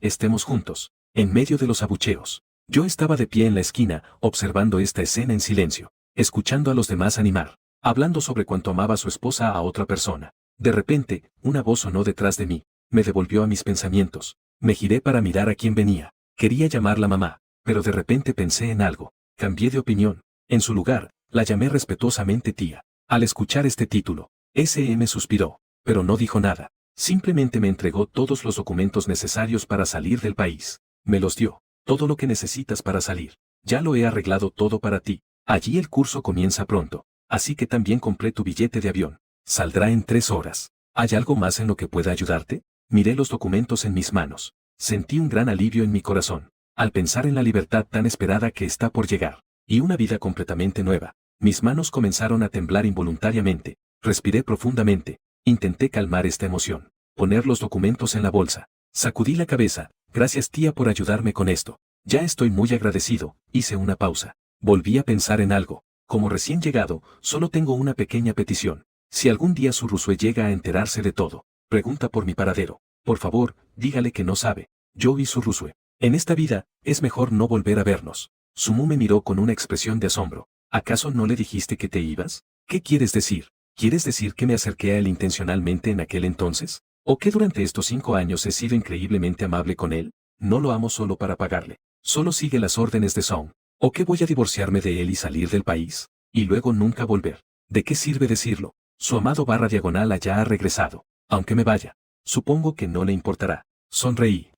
estemos juntos. En medio de los abucheos. Yo estaba de pie en la esquina, observando esta escena en silencio, escuchando a los demás animar, hablando sobre cuánto amaba a su esposa a otra persona. De repente, una voz sonó detrás de mí, me devolvió a mis pensamientos. Me giré para mirar a quién venía. Quería llamarla mamá, pero de repente pensé en algo. Cambié de opinión. En su lugar, la llamé respetuosamente tía. Al escuchar este título, SM suspiró, pero no dijo nada. Simplemente me entregó todos los documentos necesarios para salir del país. Me los dio. Todo lo que necesitas para salir. Ya lo he arreglado todo para ti. Allí el curso comienza pronto. Así que también compré tu billete de avión. Saldrá en 3 horas. ¿Hay algo más en lo que pueda ayudarte? Miré los documentos en mis manos. Sentí un gran alivio en mi corazón. Al pensar en la libertad tan esperada que está por llegar. Y una vida completamente nueva. Mis manos comenzaron a temblar involuntariamente. Respiré profundamente. Intenté calmar esta emoción. Poner los documentos en la bolsa. Sacudí la cabeza. Gracias tía por ayudarme con esto. Ya estoy muy agradecido. Hice una pausa. Volví a pensar en algo. Como recién llegado, solo tengo una pequeña petición. Si algún día Surrusue llega a enterarse de todo, pregunta por mi paradero. Por favor, dígale que no sabe. Yo y Surrusue. En esta vida, es mejor no volver a vernos. Sumu me miró con una expresión de asombro. ¿Acaso no le dijiste que te ibas? ¿Qué quieres decir? ¿Quieres decir que me acerqué a él intencionalmente en aquel entonces? ¿O que durante estos 5 años he sido increíblemente amable con él? No lo amo solo para pagarle. Solo sigue las órdenes de Song. ¿O que voy a divorciarme de él y salir del país? Y luego nunca volver. ¿De qué sirve decirlo? Su amado barra diagonal allá ha regresado. Aunque me vaya. Supongo que no le importará. Sonreí.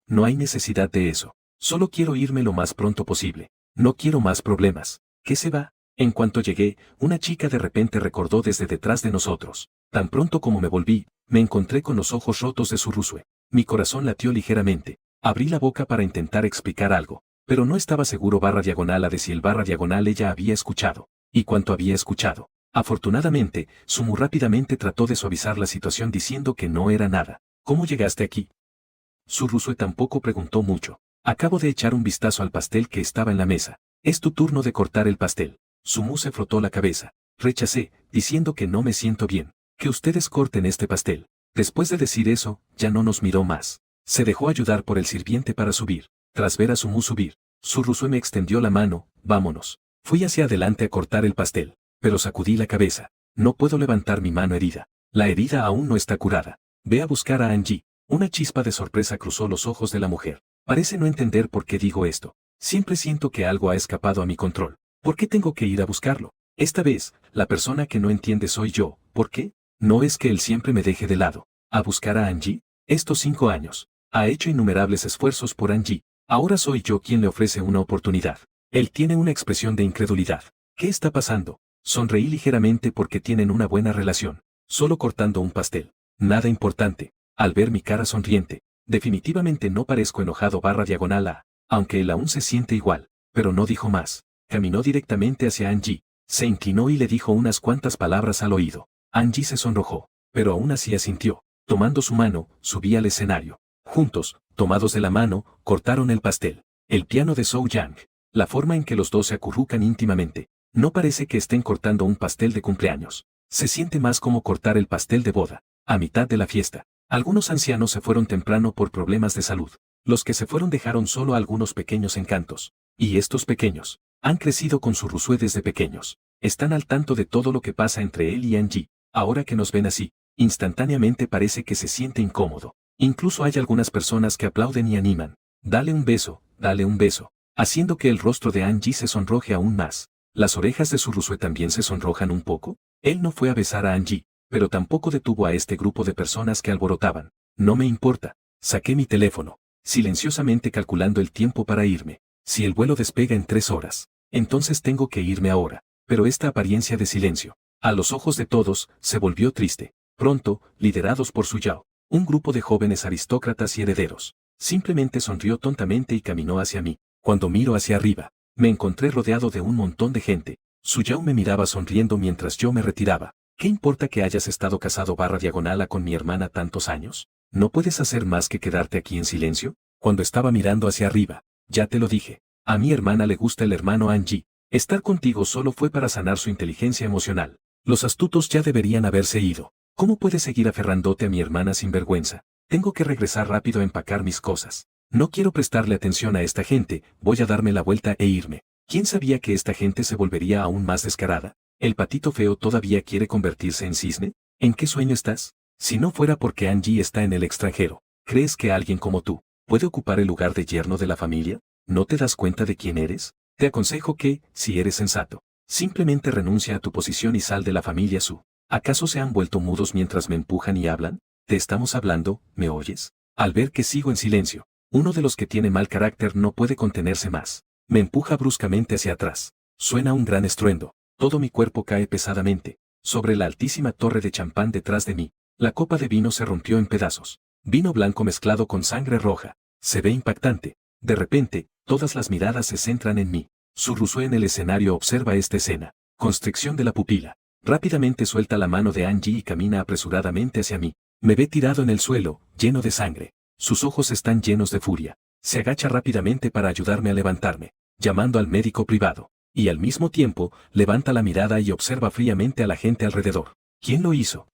No hay necesidad de eso. Solo quiero irme lo más pronto posible. No quiero más problemas. ¿Qué se va? En cuanto llegué, una chica de repente recordó desde detrás de nosotros. Tan pronto como me volví, me encontré con los ojos rotos de Surrusue. Mi corazón latió ligeramente. Abrí la boca para intentar explicar algo, pero no estaba seguro barra diagonal a de si el barra diagonal ella había escuchado. ¿Y cuánto había escuchado? Afortunadamente, Sumu rápidamente trató de suavizar la situación diciendo que no era nada. ¿Cómo llegaste aquí? Surrusue tampoco preguntó mucho. Acabo de echar un vistazo al pastel que estaba en la mesa. Es tu turno de cortar el pastel. Sumu se frotó la cabeza. Rechacé, diciendo que no me siento bien. Que ustedes corten este pastel. Después de decir eso, ya no nos miró más. Se dejó ayudar por el sirviente para subir. Tras ver a Sumu subir, Surrusue me extendió la mano. Vámonos. Fui hacia adelante a cortar el pastel, pero sacudí la cabeza. No puedo levantar mi mano herida. La herida aún no está curada. Ve a buscar a Angie. Una chispa de sorpresa cruzó los ojos de la mujer. Parece no entender por qué digo esto. Siempre siento que algo ha escapado a mi control. ¿Por qué tengo que ir a buscarlo? Esta vez, la persona que no entiende soy yo. ¿Por qué? No es que él siempre me deje de lado. ¿A buscar a Angie? Estos 5 años. Ha hecho innumerables esfuerzos por Angie. Ahora soy yo quien le ofrece una oportunidad. Él tiene una expresión de incredulidad. ¿Qué está pasando? Sonreí ligeramente porque tienen una buena relación. Solo cortando un pastel. Nada importante. Al ver mi cara sonriente, definitivamente no parezco enojado /A, aunque él aún se siente igual, pero no dijo más. Caminó directamente hacia Angie, se inclinó y le dijo unas cuantas palabras al oído. Angie se sonrojó, pero aún así asintió. Tomando su mano, subí al escenario. Juntos, tomados de la mano, cortaron el pastel. El piano de So Yang. La forma en que los dos se acurrucan íntimamente. No parece que estén cortando un pastel de cumpleaños. Se siente más como cortar el pastel de boda, a mitad de la fiesta. Algunos ancianos se fueron temprano por problemas de salud. Los que se fueron dejaron solo algunos pequeños encantos. Y estos pequeños han crecido con su Rusue desde pequeños. Están al tanto de todo lo que pasa entre él y Angie. Ahora que nos ven así, instantáneamente parece que se siente incómodo. Incluso hay algunas personas que aplauden y animan. Dale un beso, haciendo que el rostro de Angie se sonroje aún más. Las orejas de su Rusue también se sonrojan un poco. Él no fue a besar a Angie, pero tampoco detuvo a este grupo de personas que alborotaban. No me importa. Saqué mi teléfono, silenciosamente calculando el tiempo para irme. Si el vuelo despega en 3 horas, entonces tengo que irme ahora. Pero esta apariencia de silencio, a los ojos de todos, se volvió triste. Pronto, liderados por Su Yao, un grupo de jóvenes aristócratas y herederos, simplemente sonrió tontamente y caminó hacia mí. Cuando miro hacia arriba, me encontré rodeado de un montón de gente. Su Yao me miraba sonriendo mientras yo me retiraba. ¿Qué importa que hayas estado casado /A con mi hermana tantos años? ¿No puedes hacer más que quedarte aquí en silencio? Cuando estaba mirando hacia arriba, ya te lo dije. A mi hermana le gusta el hermano Angie. Estar contigo solo fue para sanar su inteligencia emocional. Los astutos ya deberían haberse ido. ¿Cómo puedes seguir aferrándote a mi hermana sin vergüenza? Tengo que regresar rápido a empacar mis cosas. No quiero prestarle atención a esta gente, voy a darme la vuelta e irme. ¿Quién sabía que esta gente se volvería aún más descarada? ¿El patito feo todavía quiere convertirse en cisne? ¿En qué sueño estás? Si no fuera porque Angie está en el extranjero, ¿crees que alguien como tú puede ocupar el lugar de yerno de la familia? ¿No te das cuenta de quién eres? Te aconsejo que, si eres sensato, simplemente renuncia a tu posición y sal de la familia Su. ¿Acaso se han vuelto mudos mientras me empujan y hablan? Te estamos hablando, ¿me oyes? Al ver que sigo en silencio, uno de los que tiene mal carácter no puede contenerse más. Me empuja bruscamente hacia atrás. Suena un gran estruendo. Todo mi cuerpo cae pesadamente. Sobre la altísima torre de champán detrás de mí, la copa de vino se rompió en pedazos. Vino blanco mezclado con sangre roja. Se ve impactante. De repente, todas las miradas se centran en mí. Su Rusue en el escenario observa esta escena. Constricción de la pupila. Rápidamente suelta la mano de Angie y camina apresuradamente hacia mí. Me ve tirado en el suelo, lleno de sangre. Sus ojos están llenos de furia. Se agacha rápidamente para ayudarme a levantarme, llamando al médico privado. Y al mismo tiempo, levanta la mirada y observa fríamente a la gente alrededor. ¿Quién lo hizo?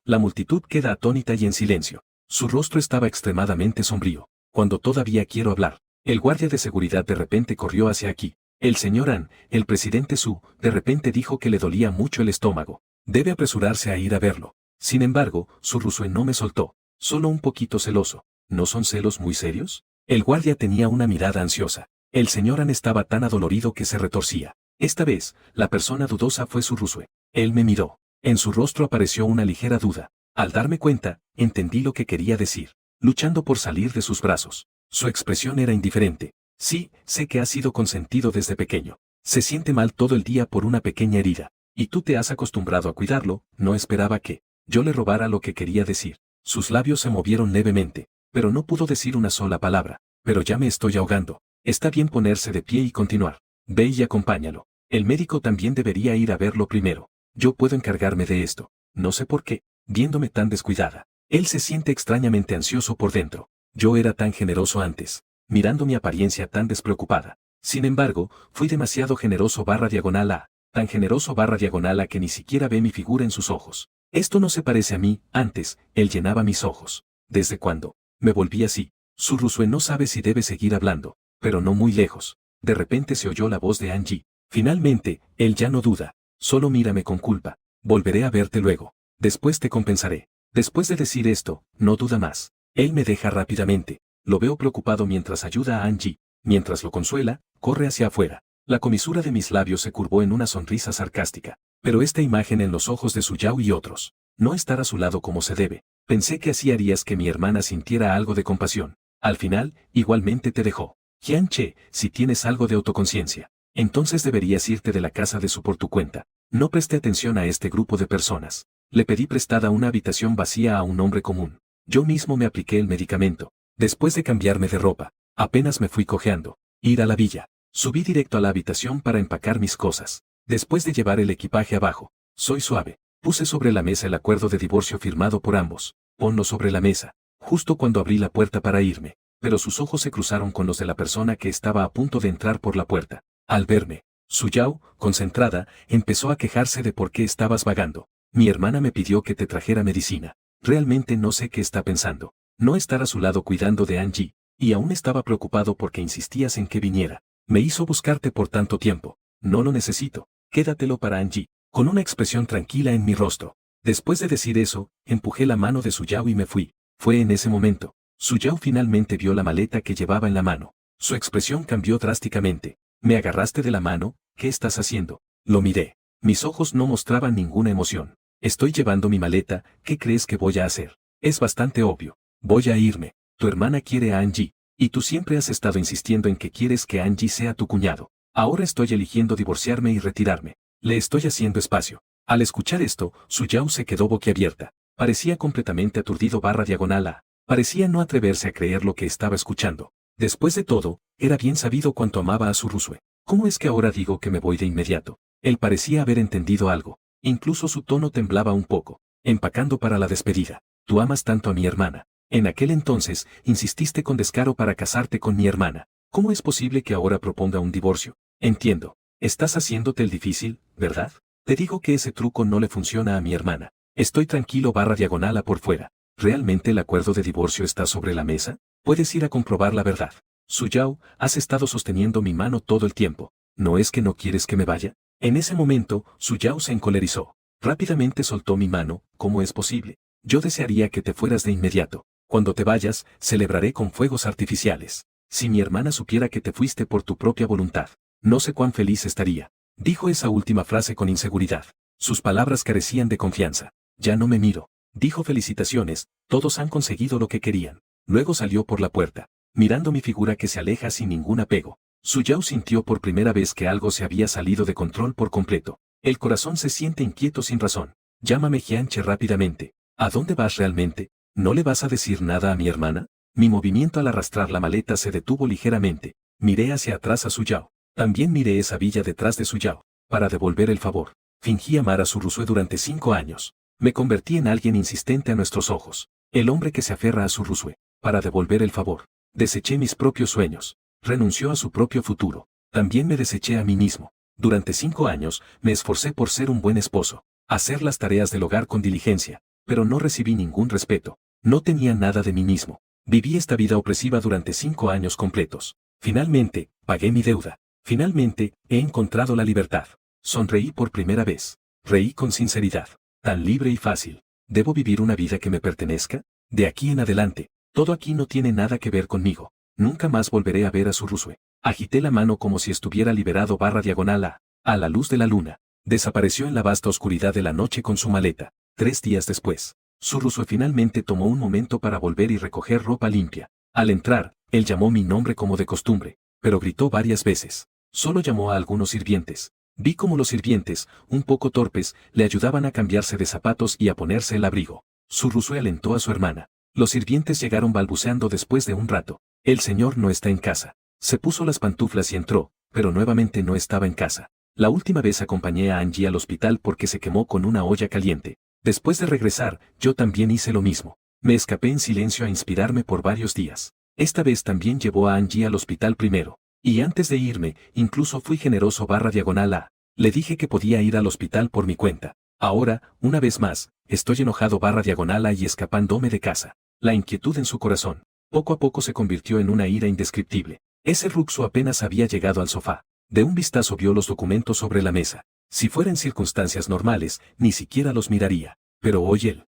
La multitud queda atónita y en silencio. Su rostro estaba extremadamente sombrío. Cuando todavía quiero hablar, el guardia de seguridad de repente corrió hacia aquí. El señor An, el presidente Su, de repente dijo que le dolía mucho el estómago. Debe apresurarse a ir a verlo. Sin embargo, Su Rusue no me soltó. Solo un poquito celoso. ¿No son celos muy serios? El guardia tenía una mirada ansiosa. El señor An estaba tan adolorido que se retorcía. Esta vez, la persona dudosa fue Su Rusue. Él me miró. En su rostro apareció una ligera duda. Al darme cuenta, entendí lo que quería decir. Luchando por salir de sus brazos. Su expresión era indiferente. Sí, sé que has sido consentido desde pequeño. Se siente mal todo el día por una pequeña herida. Y tú te has acostumbrado a cuidarlo, no esperaba que yo le robara lo que quería decir. Sus labios se movieron levemente, pero no pudo decir una sola palabra. Pero ya me estoy ahogando. Está bien ponerse de pie y continuar. Ve y acompáñalo. El médico también debería ir a verlo primero. Yo puedo encargarme de esto. No sé por qué, viéndome tan descuidada. Él se siente extrañamente ansioso por dentro. Yo era tan generoso antes, mirando mi apariencia tan despreocupada. Sin embargo, fui demasiado generoso /A, tan generoso /A que ni siquiera ve mi figura en sus ojos. Esto no se parece a mí. Antes, él llenaba mis ojos. ¿Desde cuándo? Me volví así. Su Rusue no sabe si debe seguir hablando, pero no muy lejos. De repente se oyó la voz de Angie. Finalmente, él ya no duda. Solo mírame con culpa. Volveré a verte luego. Después te compensaré. Después de decir esto, no duda más. Él me deja rápidamente. Lo veo preocupado mientras ayuda a Angie. Mientras lo consuela, corre hacia afuera. La comisura de mis labios se curvó en una sonrisa sarcástica. Pero esta imagen en los ojos de Su Yao y otros. No estar a su lado como se debe. Pensé que así harías que mi hermana sintiera algo de compasión. Al final, igualmente te dejó. Jian-che, si tienes algo de autoconciencia, entonces deberías irte de la casa de Su por tu cuenta. No presté atención a este grupo de personas. Le pedí prestada una habitación vacía a un hombre común. Yo mismo me apliqué el medicamento. Después de cambiarme de ropa, apenas me fui cojeando. Ir a la villa. Subí directo a la habitación para empacar mis cosas. Después de llevar el equipaje abajo, soy suave. Puse sobre la mesa el acuerdo de divorcio firmado por ambos. Ponlo sobre la mesa. Justo cuando abrí la puerta para irme, pero sus ojos se cruzaron con los de la persona que estaba a punto de entrar por la puerta. Al verme, Su Yao, concentrada, empezó a quejarse de por qué estabas vagando. Mi hermana me pidió que te trajera medicina. Realmente no sé qué está pensando. No estar a su lado cuidando de Angie, y aún estaba preocupado porque insistías en que viniera. Me hizo buscarte por tanto tiempo. No lo necesito. Quédatelo para Angie. Con una expresión tranquila en mi rostro. Después de decir eso, empujé la mano de Su Yao y me fui. Fue en ese momento. Su Yao finalmente vio la maleta que llevaba en la mano. Su expresión cambió drásticamente. Me agarraste de la mano, ¿qué estás haciendo? Lo miré. Mis ojos no mostraban ninguna emoción. Estoy llevando mi maleta, ¿qué crees que voy a hacer? Es bastante obvio. Voy a irme. Tu hermana quiere a Angie, y tú siempre has estado insistiendo en que quieres que Angie sea tu cuñado. Ahora estoy eligiendo divorciarme y retirarme. Le estoy haciendo espacio. Al escuchar esto, Su Yao se quedó boquiabierta. Parecía completamente aturdido /diagonal. Parecía no atreverse a creer lo que estaba escuchando. Después de todo, era bien sabido cuánto amaba a su Rusue. ¿Cómo es que ahora digo que me voy de inmediato? Él parecía haber entendido algo. Incluso su tono temblaba un poco. Empacando para la despedida. Tú amas tanto a mi hermana. En aquel entonces, insististe con descaro para casarte con mi hermana. ¿Cómo es posible que ahora proponga un divorcio? Entiendo. Estás haciéndote el difícil, ¿verdad? Te digo que ese truco no le funciona a mi hermana. Estoy tranquilo /diagonal por fuera. ¿Realmente el acuerdo de divorcio está sobre la mesa? Puedes ir a comprobar la verdad. Su Yao, has estado sosteniendo mi mano todo el tiempo. ¿No es que no quieres que me vaya? En ese momento, Su Yao se encolerizó. Rápidamente soltó mi mano. ¿Cómo es posible? Yo desearía que te fueras de inmediato. Cuando te vayas, celebraré con fuegos artificiales. Si mi hermana supiera que te fuiste por tu propia voluntad, no sé cuán feliz estaría. Dijo esa última frase con inseguridad. Sus palabras carecían de confianza. Ya no me miro. Dijo felicitaciones, todos han conseguido lo que querían. Luego salió por la puerta, mirando mi figura que se aleja sin ningún apego. Su Yao sintió por primera vez que algo se había salido de control por completo. El corazón se siente inquieto sin razón. Llámame Jian-che rápidamente. ¿A dónde vas realmente? ¿No le vas a decir nada a mi hermana? Mi movimiento al arrastrar la maleta se detuvo ligeramente. Miré hacia atrás a Su Yao. También miré esa villa detrás de Su Yao. Para devolver el favor. Fingí amar a su Rusue durante 5 años. Me convertí en alguien insistente a nuestros ojos. El hombre que se aferra a su Rusue. Para devolver el favor. Deseché mis propios sueños. Renunció a su propio futuro. También me deseché a mí mismo. Durante 5 años, me esforcé por ser un buen esposo. Hacer las tareas del hogar con diligencia. Pero no recibí ningún respeto. No tenía nada de mí mismo. Viví esta vida opresiva durante 5 años completos. Finalmente, pagué mi deuda. Finalmente, he encontrado la libertad. Sonreí por primera vez. Reí con sinceridad. Tan libre y fácil. ¿Debo vivir una vida que me pertenezca? De aquí en adelante, todo aquí no tiene nada que ver conmigo. Nunca más volveré a ver a su Rusue. Agité la mano como si estuviera liberado /diagonal a la luz de la luna. Desapareció en la vasta oscuridad de la noche con su maleta. 3 días después, su Rusue finalmente tomó un momento para volver y recoger ropa limpia. Al entrar, él llamó mi nombre como de costumbre, pero gritó varias veces. Solo llamó a algunos sirvientes. Vi cómo los sirvientes, un poco torpes, le ayudaban a cambiarse de zapatos y a ponerse el abrigo. Su Rusue alentó a su hermana. Los sirvientes llegaron balbuceando después de un rato. El señor no está en casa. Se puso las pantuflas y entró, pero nuevamente no estaba en casa. La última vez acompañé a Angie al hospital porque se quemó con una olla caliente. Después de regresar, yo también hice lo mismo. Me escapé en silencio a inspirarme por varios días. Esta vez también llevó a Angie al hospital primero. Y antes de irme, incluso fui generoso /diagonal. Le dije que podía ir al hospital por mi cuenta. Ahora, una vez más, estoy enojado /diagonal y escapándome de casa. La inquietud en su corazón, poco a poco se convirtió en una ira indescriptible. Ese Ruxo apenas había llegado al sofá. De un vistazo vio los documentos sobre la mesa. Si fueran circunstancias normales, ni siquiera los miraría. Pero hoy él,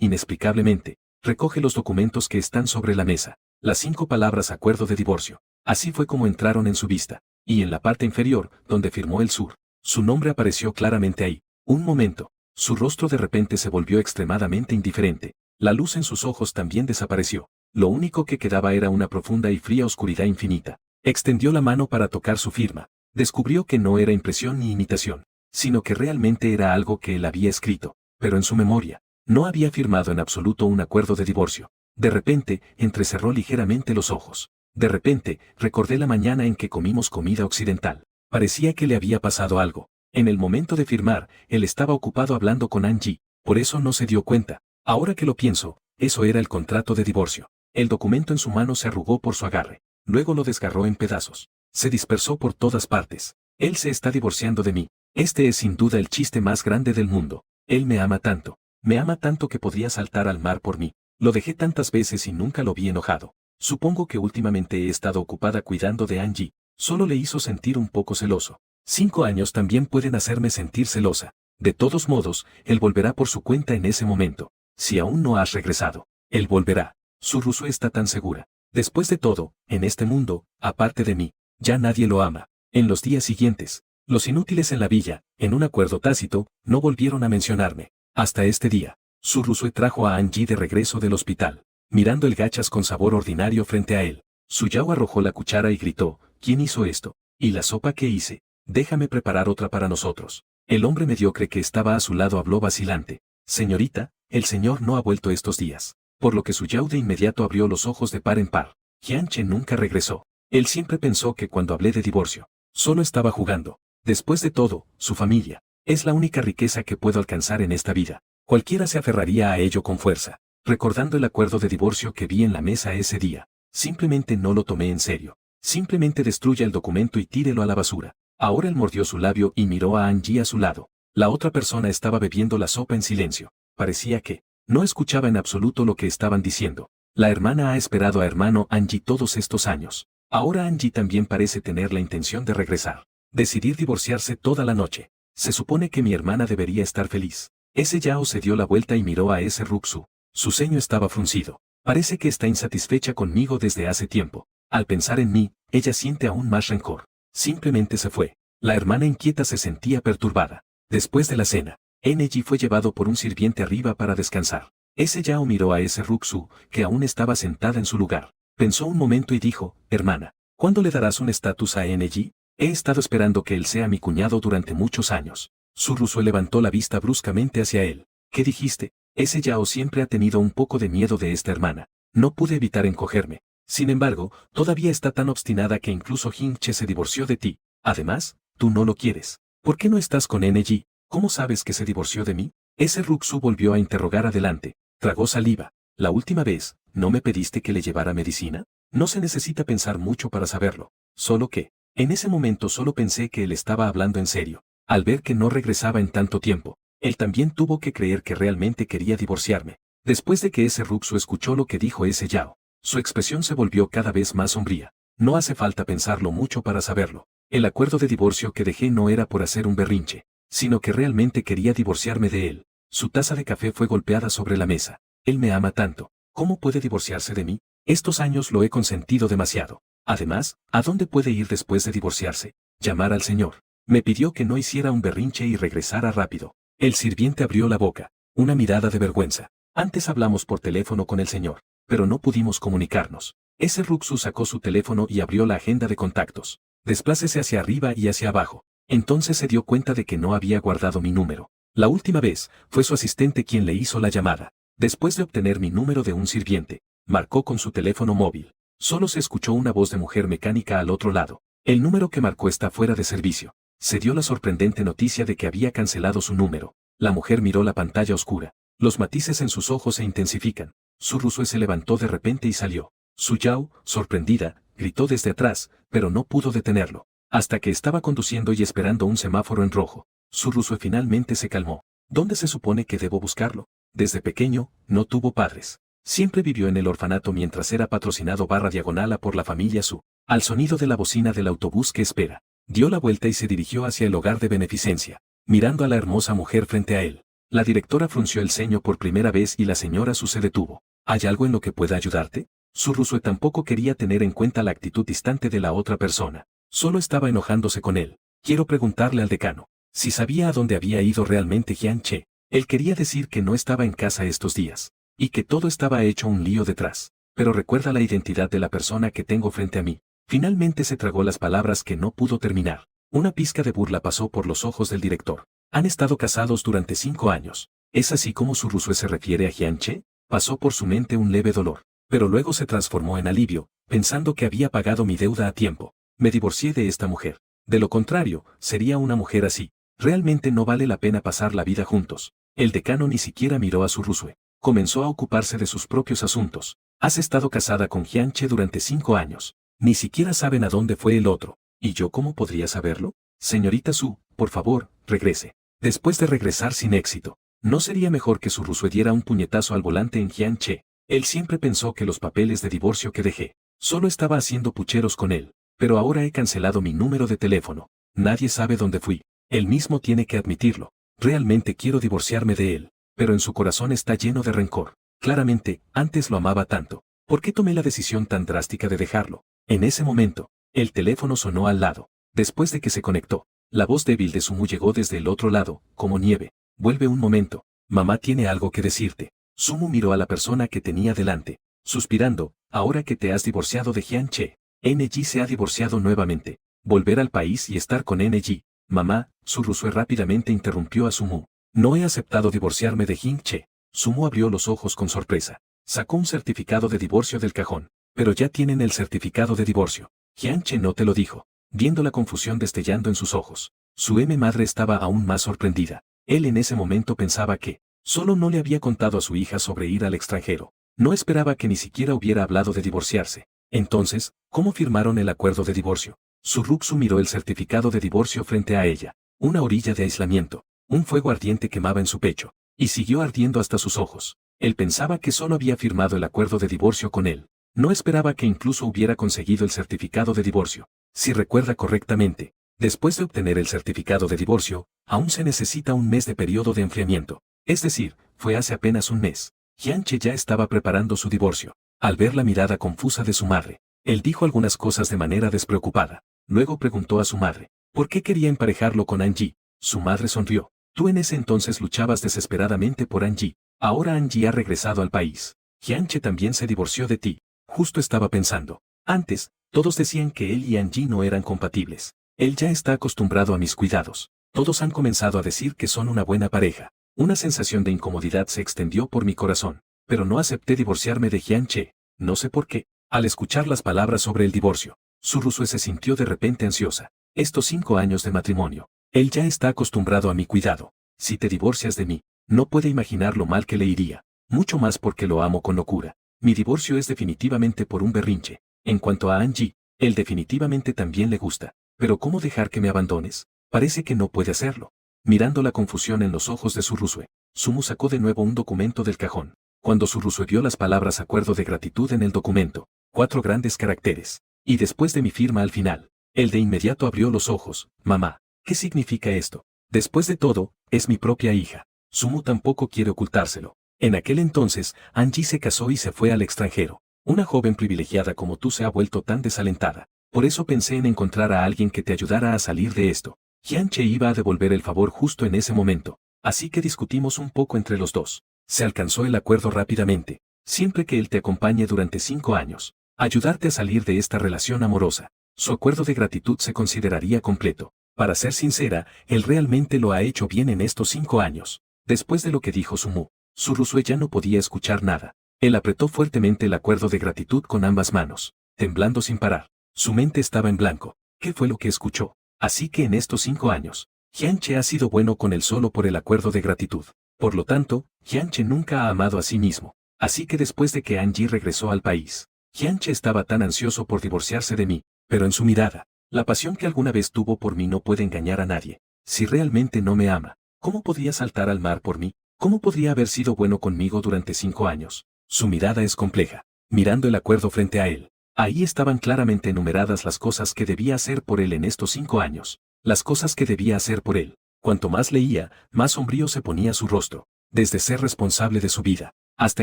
inexplicablemente, recoge los documentos que están sobre la mesa. Las 5 palabras acuerdo de divorcio. Así fue como entraron en su vista. Y en la parte inferior, donde firmó el sur, su nombre apareció claramente ahí. Un momento. Su rostro de repente se volvió extremadamente indiferente. La luz en sus ojos también desapareció. Lo único que quedaba era una profunda y fría oscuridad infinita. Extendió la mano para tocar su firma. Descubrió que no era impresión ni imitación, sino que realmente era algo que él había escrito, pero en su memoria. No había firmado en absoluto un acuerdo de divorcio. De repente, entrecerró ligeramente los ojos. De repente, recordé la mañana en que comimos comida occidental. Parecía que le había pasado algo. En el momento de firmar, él estaba ocupado hablando con Angie, por eso no se dio cuenta. Ahora que lo pienso, eso era el contrato de divorcio. El documento en su mano se arrugó por su agarre. Luego lo desgarró en pedazos. Se dispersó por todas partes. Él se está divorciando de mí. Este es sin duda el chiste más grande del mundo. Él me ama tanto. Me ama tanto que podría saltar al mar por mí. Lo dejé tantas veces y nunca lo vi enojado. Supongo que últimamente he estado ocupada cuidando de Angie. Solo le hizo sentir un poco celoso. 5 años también pueden hacerme sentir celosa. De todos modos, él volverá por su cuenta en ese momento. Si aún no has regresado, él volverá. Su Russo está tan segura. Después de todo, en este mundo, aparte de mí, ya nadie lo ama. En los días siguientes, los inútiles en la villa, en un acuerdo tácito, no volvieron a mencionarme. Hasta este día, Su Russo trajo a Angie de regreso del hospital, mirando el gachas con sabor ordinario frente a él. Su Yao arrojó la cuchara y gritó, ¿quién hizo esto? ¿Y la sopa que hice? Déjame preparar otra para nosotros. El hombre mediocre que estaba a su lado habló vacilante. Señorita, el señor no ha vuelto estos días. Por lo que Su Yao de inmediato abrió los ojos de par en par. Jianche nunca regresó. Él siempre pensó que cuando hablé de divorcio, solo estaba jugando. Después de todo, su familia, es la única riqueza que puedo alcanzar en esta vida. Cualquiera se aferraría a ello con fuerza. Recordando el acuerdo de divorcio que vi en la mesa ese día, simplemente no lo tomé en serio. Simplemente destruya el documento y tírelo a la basura. Ahora él mordió su labio y miró a Angie a su lado. La otra persona estaba bebiendo la sopa en silencio. Parecía que no escuchaba en absoluto lo que estaban diciendo. La hermana ha esperado a hermano Angie todos estos años. Ahora Angie también parece tener la intención de regresar. Decidir divorciarse toda la noche. Se supone que mi hermana debería estar feliz. Ese Yao se dio la vuelta y miró a ese Ruxu. Su ceño estaba fruncido. Parece que está insatisfecha conmigo desde hace tiempo. Al pensar en mí, ella siente aún más rencor. Simplemente se fue. La hermana inquieta se sentía perturbada. Después de la cena, Neji fue llevado por un sirviente arriba para descansar. Ese Yao miró a ese Ruxu, que aún estaba sentada en su lugar. Pensó un momento y dijo, hermana, ¿cuándo le darás un estatus a Neji? He estado esperando que él sea mi cuñado durante muchos años. Su Ruso levantó la vista bruscamente hacia él. ¿Qué dijiste? Ese Yao siempre ha tenido un poco de miedo de esta hermana. No pude evitar encogerme. Sin embargo, todavía está tan obstinada que incluso Jinche se divorció de ti. Además, tú no lo quieres. ¿Por qué no estás con Neji? ¿Cómo sabes que se divorció de mí? Ese Ruxu volvió a interrogar adelante. Tragó saliva. La última vez, ¿no me pediste que le llevara medicina? No se necesita pensar mucho para saberlo. Solo que, en ese momento solo pensé que él estaba hablando en serio. Al ver que no regresaba en tanto tiempo, él también tuvo que creer que realmente quería divorciarme. Después de que ese Ruxu escuchó lo que dijo ese Yao, su expresión se volvió cada vez más sombría. No hace falta pensarlo mucho para saberlo. El acuerdo de divorcio que dejé no era por hacer un berrinche, sino que realmente quería divorciarme de él. Su taza de café fue golpeada sobre la mesa. Él me ama tanto. ¿Cómo puede divorciarse de mí? Estos años lo he consentido demasiado. Además, ¿a dónde puede ir después de divorciarse? Llamar al señor. Me pidió que no hiciera un berrinche y regresara rápido. El sirviente abrió la boca. Una mirada de vergüenza. Antes hablamos por teléfono con el señor, pero no pudimos comunicarnos. Ese Ruxu sacó su teléfono y abrió la agenda de contactos. Desplácese hacia arriba y hacia abajo. Entonces se dio cuenta de que no había guardado mi número. La última vez, fue su asistente quien le hizo la llamada. Después de obtener mi número de un sirviente, marcó con su teléfono móvil. Solo se escuchó una voz de mujer mecánica al otro lado. El número que marcó está fuera de servicio. Se dio la sorprendente noticia de que había cancelado su número. La mujer miró la pantalla oscura. Los matices en sus ojos se intensifican. Su Rusue se levantó de repente y salió. Su Yao, sorprendida, gritó desde atrás, pero no pudo detenerlo. Hasta que estaba conduciendo y esperando un semáforo en rojo. Su Rusue finalmente se calmó. ¿Dónde se supone que debo buscarlo? Desde pequeño, no tuvo padres. Siempre vivió en el orfanato mientras era patrocinado /diagonal por la familia Su. Al sonido de la bocina del autobús que espera, dio la vuelta y se dirigió hacia el hogar de beneficencia, mirando a la hermosa mujer frente a él. La directora frunció el ceño por primera vez y la señora Su se detuvo. ¿Hay algo en lo que pueda ayudarte? Su Rusue tampoco quería tener en cuenta la actitud distante de la otra persona. Solo estaba enojándose con él. Quiero preguntarle al decano si sabía a dónde había ido realmente Jianche. Él quería decir que no estaba en casa estos días, y que todo estaba hecho un lío detrás. Pero recuerda la identidad de la persona que tengo frente a mí. Finalmente se tragó las palabras que no pudo terminar. Una pizca de burla pasó por los ojos del director. Han estado casados durante 5 años. ¿Es así como su Rusue se refiere a Hyun-chae? Pasó por su mente un leve dolor, pero luego se transformó en alivio, pensando que había pagado mi deuda a tiempo. Me divorcié de esta mujer. De lo contrario, sería una mujer así. Realmente no vale la pena pasar la vida juntos. El decano ni siquiera miró a su Rusue. Comenzó a ocuparse de sus propios asuntos. Has estado casada con Hyun-chae durante 5 años. Ni siquiera saben a dónde fue el otro. ¿Y yo cómo podría saberlo? Señorita Su, por favor, regrese. Después de regresar sin éxito, ¿no sería mejor que su Rusue diera un puñetazo al volante en Hyun-chae? Él siempre pensó que los papeles de divorcio que dejé, solo estaba haciendo pucheros con él, pero ahora he cancelado mi número de teléfono. Nadie sabe dónde fui. Él mismo tiene que admitirlo. Realmente quiero divorciarme de él, pero en su corazón está lleno de rencor. Claramente, antes lo amaba tanto. ¿Por qué tomé la decisión tan drástica de dejarlo? En ese momento, el teléfono sonó al lado. Después de que se conectó, la voz débil de Sumu llegó desde el otro lado, como nieve. Vuelve un momento. Mamá tiene algo que decirte. Sumu miró a la persona que tenía delante, suspirando. Ahora que te has divorciado de Hyun-chae, NG se ha divorciado nuevamente. Volver al país y estar con NG. Mamá, su Rusue rápidamente interrumpió a Sumu. No he aceptado divorciarme de Hyun-chae. Sumu abrió los ojos con sorpresa. Sacó un certificado de divorcio del cajón. Pero ya tienen el certificado de divorcio. Hyun-chae no te lo dijo. Viendo la confusión destellando en sus ojos, su madre estaba aún más sorprendida. Él en ese momento pensaba que solo no le había contado a su hija sobre ir al extranjero. No esperaba que ni siquiera hubiera hablado de divorciarse. Entonces, ¿cómo firmaron el acuerdo de divorcio? Su Ruksu miró el certificado de divorcio frente a ella. Una orilla de aislamiento. Un fuego ardiente quemaba en su pecho. Y siguió ardiendo hasta sus ojos. Él pensaba que solo había firmado el acuerdo de divorcio con él. No esperaba que incluso hubiera conseguido el certificado de divorcio. Si recuerda correctamente, después de obtener el certificado de divorcio, aún se necesita un mes de periodo de enfriamiento. Es decir, fue hace apenas un mes. Hyun-chae ya estaba preparando su divorcio. Al ver la mirada confusa de su madre, él dijo algunas cosas de manera despreocupada. Luego preguntó a su madre, ¿por qué quería emparejarlo con Angie? Su madre sonrió. Tú en ese entonces luchabas desesperadamente por Angie. Ahora Angie ha regresado al país. Hyun-chae también se divorció de ti. Justo estaba pensando. Antes, todos decían que él y Angie no eran compatibles. Él ya está acostumbrado a mis cuidados. Todos han comenzado a decir que son una buena pareja. Una sensación de incomodidad se extendió por mi corazón. Pero no acepté divorciarme de Hyun-chae. No sé por qué. Al escuchar las palabras sobre el divorcio, su Rusue se sintió de repente ansiosa. Estos 5 años de matrimonio. Él ya está acostumbrado a mi cuidado. Si te divorcias de mí, no puede imaginar lo mal que le iría. Mucho más porque lo amo con locura. Mi divorcio es definitivamente por un berrinche. En cuanto a Angie, él definitivamente también le gusta. Pero ¿cómo dejar que me abandones? Parece que no puede hacerlo. Mirando la confusión en los ojos de su Rusue, Sumu sacó de nuevo un documento del cajón. Cuando su Rusue vio las palabras acuerdo de gratitud en el documento, 4 grandes caracteres, y después de mi firma al final, él de inmediato abrió los ojos. Mamá, ¿qué significa esto? Después de todo, es mi propia hija. Sumu tampoco quiere ocultárselo. En aquel entonces, Angie se casó y se fue al extranjero. Una joven privilegiada como tú se ha vuelto tan desalentada. Por eso pensé en encontrar a alguien que te ayudara a salir de esto. Hyun-chae iba a devolver el favor justo en ese momento. Así que discutimos un poco entre los dos. Se alcanzó el acuerdo rápidamente. Siempre que él te acompañe durante 5 años. Ayudarte a salir de esta relación amorosa. Su acuerdo de gratitud se consideraría completo. Para ser sincera, él realmente lo ha hecho bien en estos 5 años. Después de lo que dijo Sumu, su Rusue ya no podía escuchar nada. Él apretó fuertemente el acuerdo de gratitud con ambas manos, temblando sin parar. Su mente estaba en blanco. ¿Qué fue lo que escuchó? Así que en estos 5 años, Hyun-chae ha sido bueno con él solo por el acuerdo de gratitud. Por lo tanto, Hyun-chae nunca ha amado a sí mismo. Así que después de que Angie regresó al país, Hyun-chae estaba tan ansioso por divorciarse de mí, pero en su mirada, la pasión que alguna vez tuvo por mí no puede engañar a nadie. Si realmente no me ama, ¿cómo podría saltar al mar por mí? ¿Cómo podría haber sido bueno conmigo durante 5 años? Su mirada es compleja. Mirando el acuerdo frente a él, ahí estaban claramente enumeradas las cosas que debía hacer por él en estos 5 años. Las cosas que debía hacer por él. Cuanto más leía, más sombrío se ponía su rostro. Desde ser responsable de su vida, hasta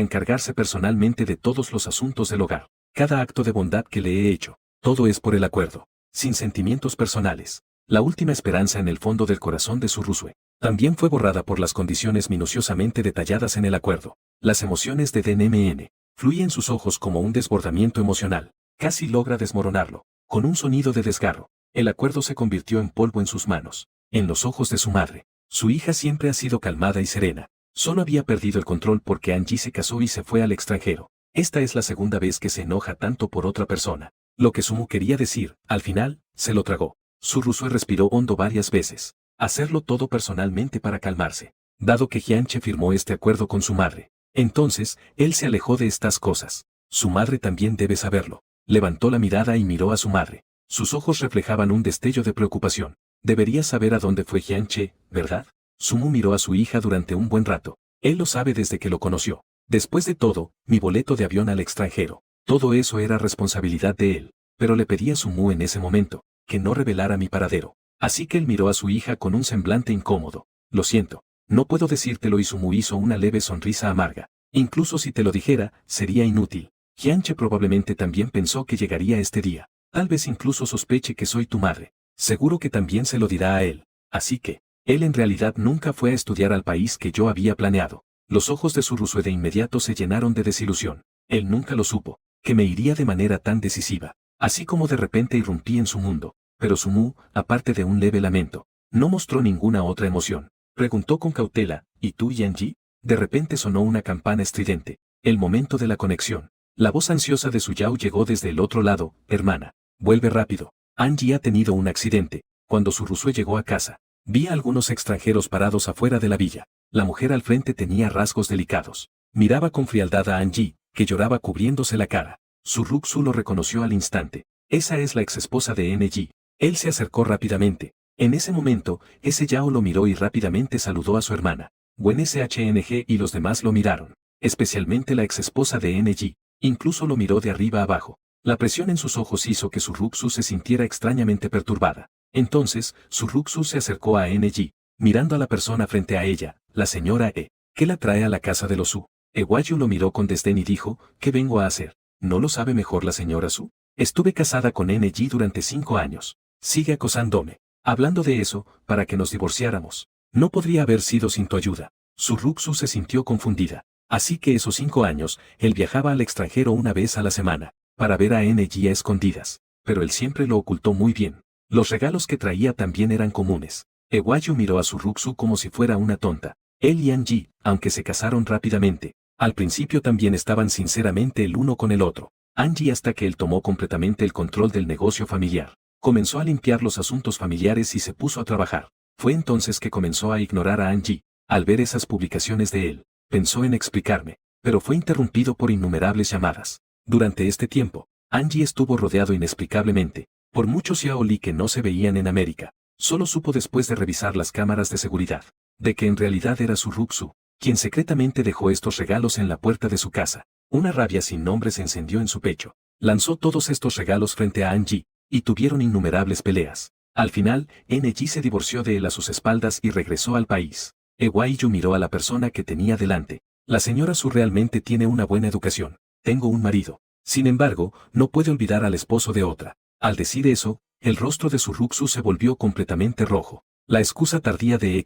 encargarse personalmente de todos los asuntos del hogar. Cada acto de bondad que le he hecho, todo es por el acuerdo. Sin sentimientos personales. La última esperanza en el fondo del corazón de su Rusue también fue borrada por las condiciones minuciosamente detalladas en el acuerdo. Las emociones de DNMN fluyen en sus ojos como un desbordamiento emocional. Casi logra desmoronarlo. Con un sonido de desgarro, el acuerdo se convirtió en polvo en sus manos, en los ojos de su madre. Su hija siempre ha sido calmada y serena. Solo había perdido el control porque Angie se casó y se fue al extranjero. Esta es la segunda vez que se enoja tanto por otra persona. Lo que Sumu quería decir, al final, se lo tragó. Su Rusue respiró hondo varias veces. Hacerlo todo personalmente para calmarse. Dado que Hyunche firmó este acuerdo con su madre, entonces, él se alejó de estas cosas. Su madre también debe saberlo. Levantó la mirada y miró a su madre. Sus ojos reflejaban un destello de preocupación. Debería saber a dónde fue Hyunche, ¿verdad? Sumu miró a su hija durante un buen rato. Él lo sabe desde que lo conoció. Después de todo, mi boleto de avión al extranjero. Todo eso era responsabilidad de él. Pero le pedí a Sumu en ese momento que no revelara mi paradero. Así que él miró a su hija con un semblante incómodo. Lo siento. No puedo decírtelo y Sumu hizo una leve sonrisa amarga. Incluso si te lo dijera, sería inútil. Hyunche probablemente también pensó que llegaría este día. Tal vez incluso sospeche que soy tu madre. Seguro que también se lo dirá a él. Así que, él en realidad nunca fue a estudiar al país que yo había planeado. Los ojos de su Rusue de inmediato se llenaron de desilusión. Él nunca lo supo, que me iría de manera tan decisiva. Así como de repente irrumpí en su mundo. Pero Sumu, aparte de un leve lamento, no mostró ninguna otra emoción. Preguntó con cautela, ¿y tú, Yanji? De repente sonó una campana estridente. El momento de la conexión. La voz ansiosa de Su Yao llegó desde el otro lado. Hermana, vuelve rápido. Angie ha tenido un accidente. Cuando Su Rusue llegó a casa, vi a algunos extranjeros parados afuera de la villa. La mujer al frente tenía rasgos delicados. Miraba con frialdad a Angie, que lloraba cubriéndose la cara. Su Ruxu lo reconoció al instante. Esa es la exesposa de NG. Él se acercó rápidamente. En ese momento, ese Yao lo miró y rápidamente saludó a su hermana. Buen SHNG y los demás lo miraron. Especialmente la exesposa de NG. Incluso lo miró de arriba abajo. La presión en sus ojos hizo que su Ruxu se sintiera extrañamente perturbada. Entonces, su Ruxu se acercó a NG, mirando a la persona frente a ella, la señora E, que la trae a la casa de los Su. Ewayu lo miró con desdén y dijo, ¿qué vengo a hacer? ¿No lo sabe mejor la señora Su? Estuve casada con NG durante 5 años. Sigue acosándome. Hablando de eso, para que nos divorciáramos. No podría haber sido sin tu ayuda. Su Ruxu se sintió confundida. Así que esos 5 años, él viajaba al extranjero una vez a la semana, para ver a NG a escondidas. Pero él siempre lo ocultó muy bien. Los regalos que traía también eran comunes. Ewayu miró a su Ruxu como si fuera una tonta. Él y Angie, aunque se casaron rápidamente, al principio también estaban sinceramente el uno con el otro. Angie hasta que él tomó completamente el control del negocio familiar. Comenzó a limpiar los asuntos familiares y se puso a trabajar. Fue entonces que comenzó a ignorar a Angie. Al ver esas publicaciones de él, pensó en explicarme, pero fue interrumpido por innumerables llamadas. Durante este tiempo, Angie estuvo rodeado inexplicablemente por muchos yaoli que no se veían en América. Solo supo después de revisar las cámaras de seguridad, de que en realidad era su Ruxu, quien secretamente dejó estos regalos en la puerta de su casa. Una rabia sin nombre se encendió en su pecho. Lanzó todos estos regalos frente a Angie, y tuvieron innumerables peleas. Al final, NG se divorció de él a sus espaldas y regresó al país. Ewayu miró a la persona que tenía delante. La señora Su realmente tiene una buena educación. Tengo un marido. Sin embargo, no puede olvidar al esposo de otra. Al decir eso, el rostro de su Ruxu se volvió completamente rojo. La excusa tardía de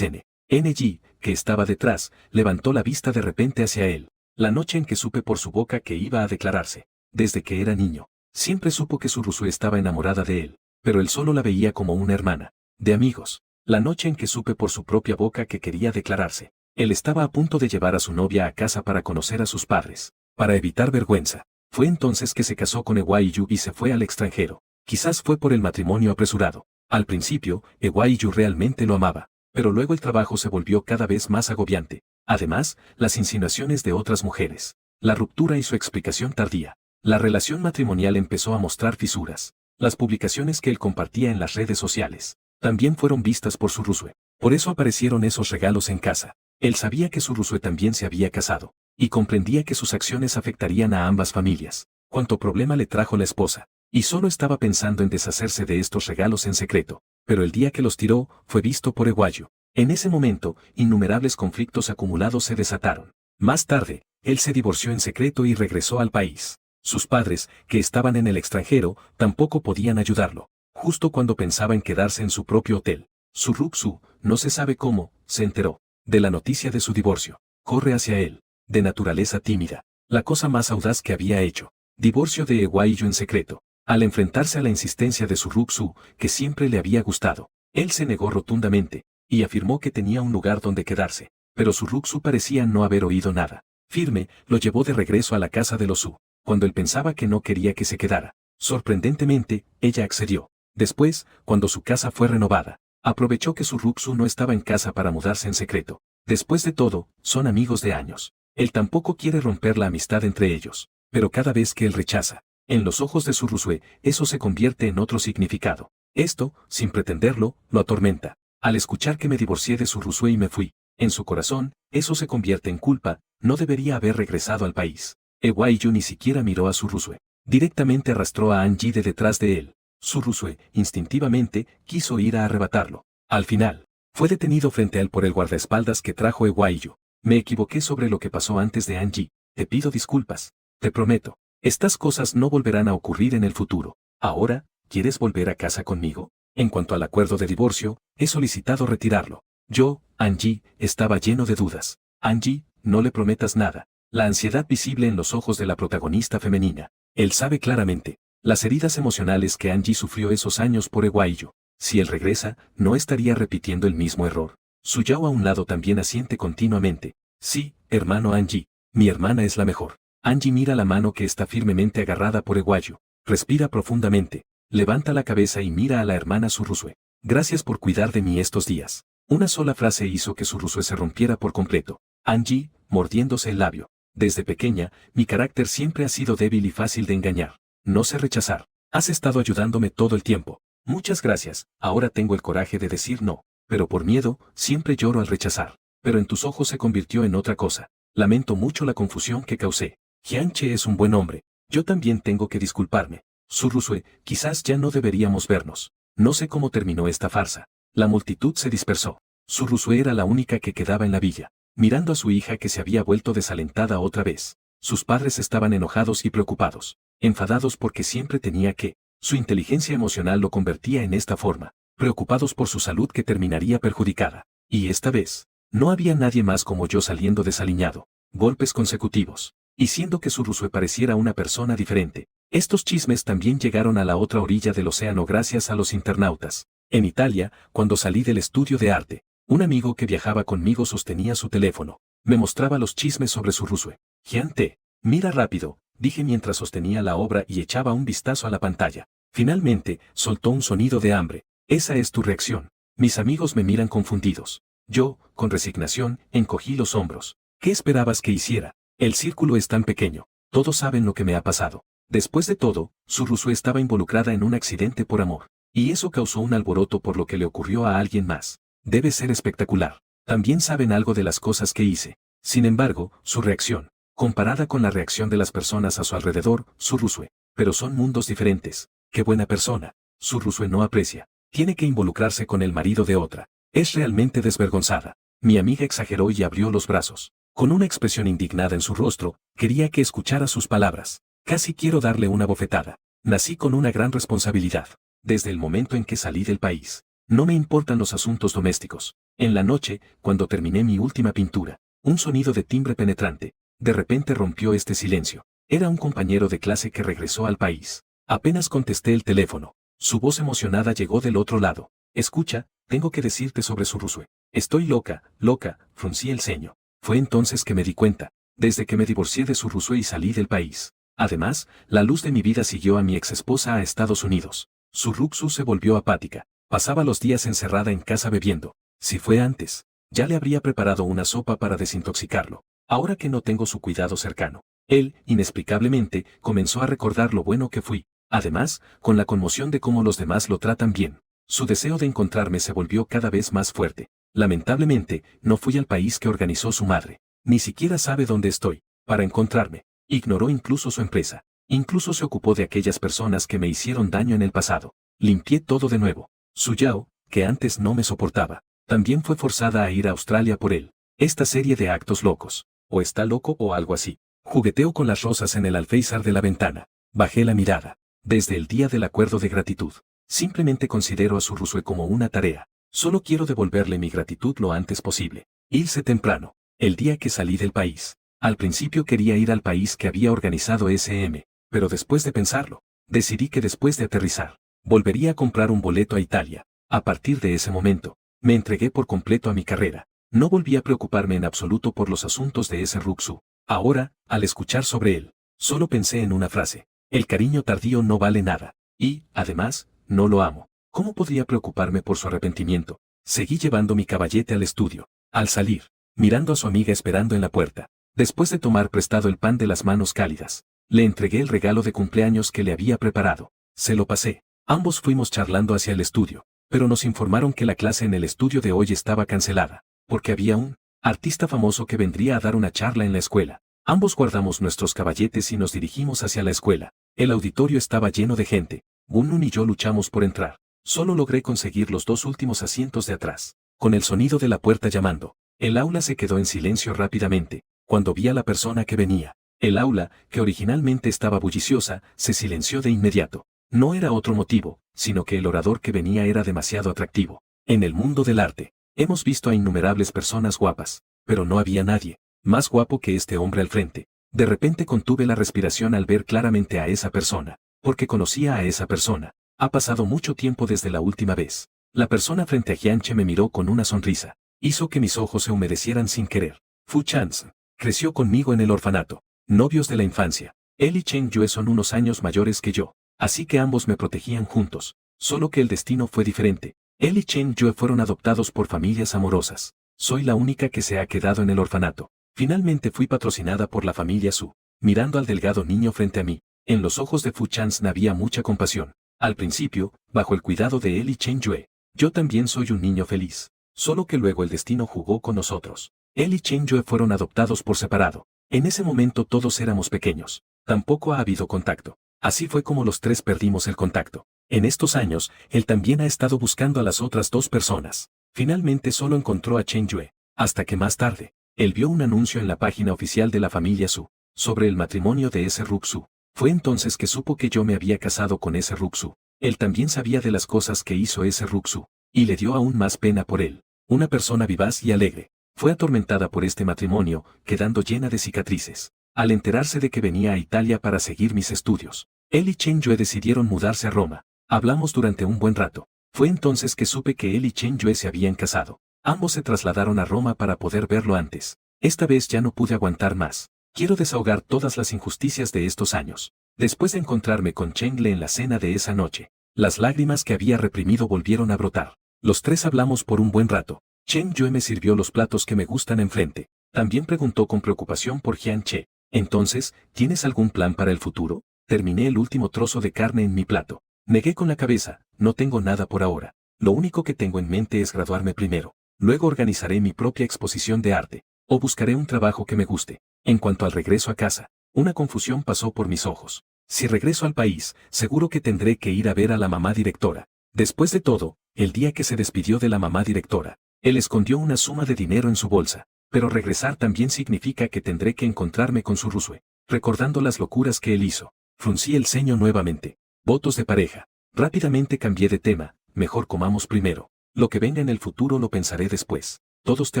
NG, que estaba detrás, levantó la vista de repente hacia él. La noche en que supe por su boca que iba a declararse. Desde que era niño, siempre supo que su Ruxu estaba enamorada de él, pero él solo la veía como una hermana, de amigos. La noche en que supe por su propia boca que quería declararse, él estaba a punto de llevar a su novia a casa para conocer a sus padres, para evitar vergüenza. Fue entonces que se casó con Ewayu y se fue al extranjero. Quizás fue por el matrimonio apresurado. Al principio, Ewayu realmente lo amaba, pero luego el trabajo se volvió cada vez más agobiante. Además, las insinuaciones de otras mujeres, la ruptura y su explicación tardía. La relación matrimonial empezó a mostrar fisuras. Las publicaciones que él compartía en las redes sociales también fueron vistas por su Rusue. Por eso aparecieron esos regalos en casa. Él sabía que su Rusue también se había casado, y comprendía que sus acciones afectarían a ambas familias. Cuánto problema le trajo la esposa. Y solo estaba pensando en deshacerse de estos regalos en secreto, pero el día que los tiró, fue visto por Ewayu. En ese momento, innumerables conflictos acumulados se desataron. Más tarde, él se divorció en secreto y regresó al país. Sus padres, que estaban en el extranjero, tampoco podían ayudarlo. Justo cuando pensaba en quedarse en su propio hotel, su Ruxu, no se sabe cómo, se enteró de la noticia de su divorcio. Corre hacia él, de naturaleza tímida, la cosa más audaz que había hecho. Divorcio de Ewayu en secreto. Al enfrentarse a la insistencia de su Ruxu, que siempre le había gustado, él se negó rotundamente, y afirmó que tenía un lugar donde quedarse, pero su Ruxu parecía no haber oído nada. Firme, lo llevó de regreso a la casa de los Su, cuando él pensaba que no quería que se quedara. Sorprendentemente, ella accedió. Después, cuando su casa fue renovada, aprovechó que su Ruxu no estaba en casa para mudarse en secreto. Después de todo, son amigos de años. Él tampoco quiere romper la amistad entre ellos, pero cada vez que él rechaza, en los ojos de su Rusue, eso se convierte en otro significado. Esto, sin pretenderlo, lo atormenta. Al escuchar que me divorcié de su Rusue y me fui, en su corazón, eso se convierte en culpa, no debería haber regresado al país. Ewaiyu ni siquiera miró a su Rusue. Directamente arrastró a Anji de detrás de él. Su Rusue, instintivamente, quiso ir a arrebatarlo. Al final, fue detenido frente a él por el guardaespaldas que trajo Ewaiyu. Me equivoqué sobre lo que pasó antes de Anji. Te pido disculpas. Te prometo. Estas cosas no volverán a ocurrir en el futuro. Ahora, ¿quieres volver a casa conmigo? En cuanto al acuerdo de divorcio, he solicitado retirarlo. Yo, Anji, estaba lleno de dudas. Anji, no le prometas nada. La ansiedad visible en los ojos de la protagonista femenina. Él sabe claramente las heridas emocionales que Anji sufrió esos años por Ewaiyu. Si él regresa, no estaría repitiendo el mismo error. Suyao a un lado también asiente continuamente. Sí, hermano Anji, mi hermana es la mejor. Anji mira la mano que está firmemente agarrada por Ewaiyu. Respira profundamente. Levanta la cabeza y mira a la hermana Surusue. Gracias por cuidar de mí estos días. Una sola frase hizo que Surusue se rompiera por completo. Anji, mordiéndose el labio. Desde pequeña, mi carácter siempre ha sido débil y fácil de engañar. No sé rechazar. Has estado ayudándome todo el tiempo. Muchas gracias. Ahora tengo el coraje de decir no. Pero por miedo, siempre lloro al rechazar. Pero en tus ojos se convirtió en otra cosa. Lamento mucho la confusión que causé. Jianche es un buen hombre. Yo también tengo que disculparme. Surusue, quizás ya no deberíamos vernos. No sé cómo terminó esta farsa. La multitud se dispersó. Surusue era la única que quedaba en la villa, mirando a su hija que se había vuelto desalentada otra vez. Sus padres estaban enojados y preocupados. Enfadados porque siempre tenía que. Su inteligencia emocional lo convertía en esta forma. Preocupados por su salud que terminaría perjudicada. Y esta vez, no había nadie más como yo saliendo desaliñado. Golpes consecutivos. Y siendo que Surusue pareciera una persona diferente. Estos chismes también llegaron a la otra orilla del océano gracias a los internautas. En Italia, cuando salí del estudio de arte, un amigo que viajaba conmigo sostenía su teléfono. Me mostraba los chismes sobre Surusue. Jiante, mira rápido, dije mientras sostenía la obra y echaba un vistazo a la pantalla. Finalmente, soltó un sonido de hambre. Esa es tu reacción. Mis amigos me miran confundidos. Yo, con resignación, encogí los hombros. ¿Qué esperabas que hiciera? El círculo es tan pequeño. Todos saben lo que me ha pasado. Después de todo, Surusue estaba involucrada en un accidente por amor. Y eso causó un alboroto por lo que le ocurrió a alguien más. Debe ser espectacular. También saben algo de las cosas que hice. Sin embargo, su reacción, comparada con la reacción de las personas a su alrededor, Surusue. Pero son mundos diferentes. Qué buena persona. Surusue no aprecia. Tiene que involucrarse con el marido de otra. Es realmente desvergonzada. Mi amiga exageró y abrió los brazos. Con una expresión indignada en su rostro, quería que escuchara sus palabras. Casi quiero darle una bofetada. Nací con una gran responsabilidad. Desde el momento en que salí del país. No me importan los asuntos domésticos. En la noche, cuando terminé mi última pintura, un sonido de timbre penetrante. De repente rompió este silencio. Era un compañero de clase que regresó al país. Apenas contesté el teléfono. Su voz emocionada llegó del otro lado. Escucha, tengo que decirte sobre Surusue. Estoy loca, fruncí el ceño. Fue entonces que me di cuenta. Desde que me divorcié de Surusue y salí del país. Además, la luz de mi vida siguió a mi exesposa a Estados Unidos. Su Ruxu se volvió apática. Pasaba los días encerrada en casa bebiendo. Si fue antes, ya le habría preparado una sopa para desintoxicarlo. Ahora que no tengo su cuidado cercano. Él, inexplicablemente, comenzó a recordar lo bueno que fui. Además, con la conmoción de cómo los demás lo tratan bien. Su deseo de encontrarme se volvió cada vez más fuerte. Lamentablemente, no fui al país que organizó su madre. Ni siquiera sabe dónde estoy, para encontrarme. Ignoró incluso su empresa. Incluso se ocupó de aquellas personas que me hicieron daño en el pasado. Limpié todo de nuevo. Suyao, que antes no me soportaba, también fue forzada a ir a Australia por él. Esta serie de actos locos. O está loco o algo así. Jugueteo con las rosas en el alféizar de la ventana. Bajé la mirada. Desde el día del acuerdo de gratitud. Simplemente considero a Surusue como una tarea. Solo quiero devolverle mi gratitud lo antes posible. Irse temprano. El día que salí del país. Al principio quería ir al país que había organizado SM, pero después de pensarlo, Decidí que después de aterrizar, volvería a comprar un boleto a Italia. A partir de ese momento, me entregué por completo a mi carrera. No volví a preocuparme en absoluto por los asuntos de ese Ruxu. Ahora, al escuchar sobre él, solo pensé en una frase. El cariño tardío no vale nada. Y, además, no lo amo. ¿Cómo podría preocuparme por su arrepentimiento? Seguí llevando mi caballete al estudio. Al salir, mirando a su amiga esperando en la puerta, después de tomar prestado el pan de las manos cálidas, le entregué el regalo de cumpleaños que le había preparado. Se lo pasé. Ambos fuimos charlando hacia el estudio, pero nos informaron que la clase en el estudio de hoy estaba cancelada, porque había un artista famoso que vendría a dar una charla en la escuela. Ambos guardamos nuestros caballetes y nos dirigimos hacia la escuela. El auditorio estaba lleno de gente. Bunun y yo luchamos por entrar. Solo logré conseguir los dos últimos asientos de atrás. Con el sonido de la puerta llamando, el aula se quedó en silencio rápidamente, cuando vi a la persona que venía. El aula, que originalmente estaba bulliciosa, se silenció de inmediato. No era otro motivo, sino que el orador que venía era demasiado atractivo. En el mundo del arte, hemos visto a innumerables personas guapas, pero no había nadie más guapo que este hombre al frente. De repente contuve la respiración al ver claramente a esa persona, porque conocía a esa persona. Ha pasado mucho tiempo desde la última vez. La persona frente a Jianche me miró con una sonrisa. Hizo que mis ojos se humedecieran sin querer. Fu Chance creció conmigo en el orfanato. Novios de la infancia. Él y Chen Yue son unos años mayores que yo, así que ambos me protegían juntos. Solo que el destino fue diferente. Él y Chen Yue fueron adoptados por familias amorosas. Soy la única que se ha quedado en el orfanato. Finalmente fui patrocinada por la familia Su. Mirando al delgado niño frente a mí, en los ojos de Fu Chance había mucha compasión. Al principio, bajo el cuidado de él y Chen Yue, yo también soy un niño feliz. Solo que luego el destino jugó con nosotros. Él y Chen Yue fueron adoptados por separado. En ese momento todos éramos pequeños. Tampoco ha habido contacto. Así fue como los tres perdimos el contacto. En estos años, él también ha estado buscando a las otras dos personas. Finalmente solo encontró a Chen Yue. Hasta que más tarde, él vio un anuncio en la página oficial de la familia Su, sobre el matrimonio de ese Ruxu. Fue entonces que supo que yo me había casado con ese Ruxu. Él también sabía de las cosas que hizo ese Ruxu, y le dio aún más pena por él. Una persona vivaz y alegre. Fue atormentada por este matrimonio, quedando llena de cicatrices. Al enterarse de que venía a Italia para seguir mis estudios, él y Chen Yue decidieron mudarse a Roma. Hablamos durante un buen rato. Fue entonces que supe que él y Chen Yue se habían casado. Ambos se trasladaron a Roma para poder verlo antes. Esta vez ya no pude aguantar más. Quiero desahogar todas las injusticias de estos años. Después de encontrarme con Chen Le en la cena de esa noche, las lágrimas que había reprimido volvieron a brotar. Los tres hablamos por un buen rato. Chen Yue me sirvió los platos que me gustan enfrente. También preguntó con preocupación por Jian Che. Entonces, ¿tienes algún plan para el futuro? Terminé el último trozo de carne en mi plato. Negué con la cabeza, no tengo nada por ahora. Lo único que tengo en mente es graduarme primero. Luego organizaré mi propia exposición de arte, o buscaré un trabajo que me guste. En cuanto al regreso a casa, una confusión pasó por mis ojos. Si regreso al país, seguro que tendré que ir a ver a la mamá directora. Después de todo, el día que se despidió de la mamá directora, él escondió una suma de dinero en su bolsa, pero regresar también significa que tendré que encontrarme con su Rusue. Recordando las locuras que él hizo, fruncí el ceño nuevamente. Votos de pareja. Rápidamente cambié de tema, mejor comamos primero. Lo que venga en el futuro lo pensaré después. Todos te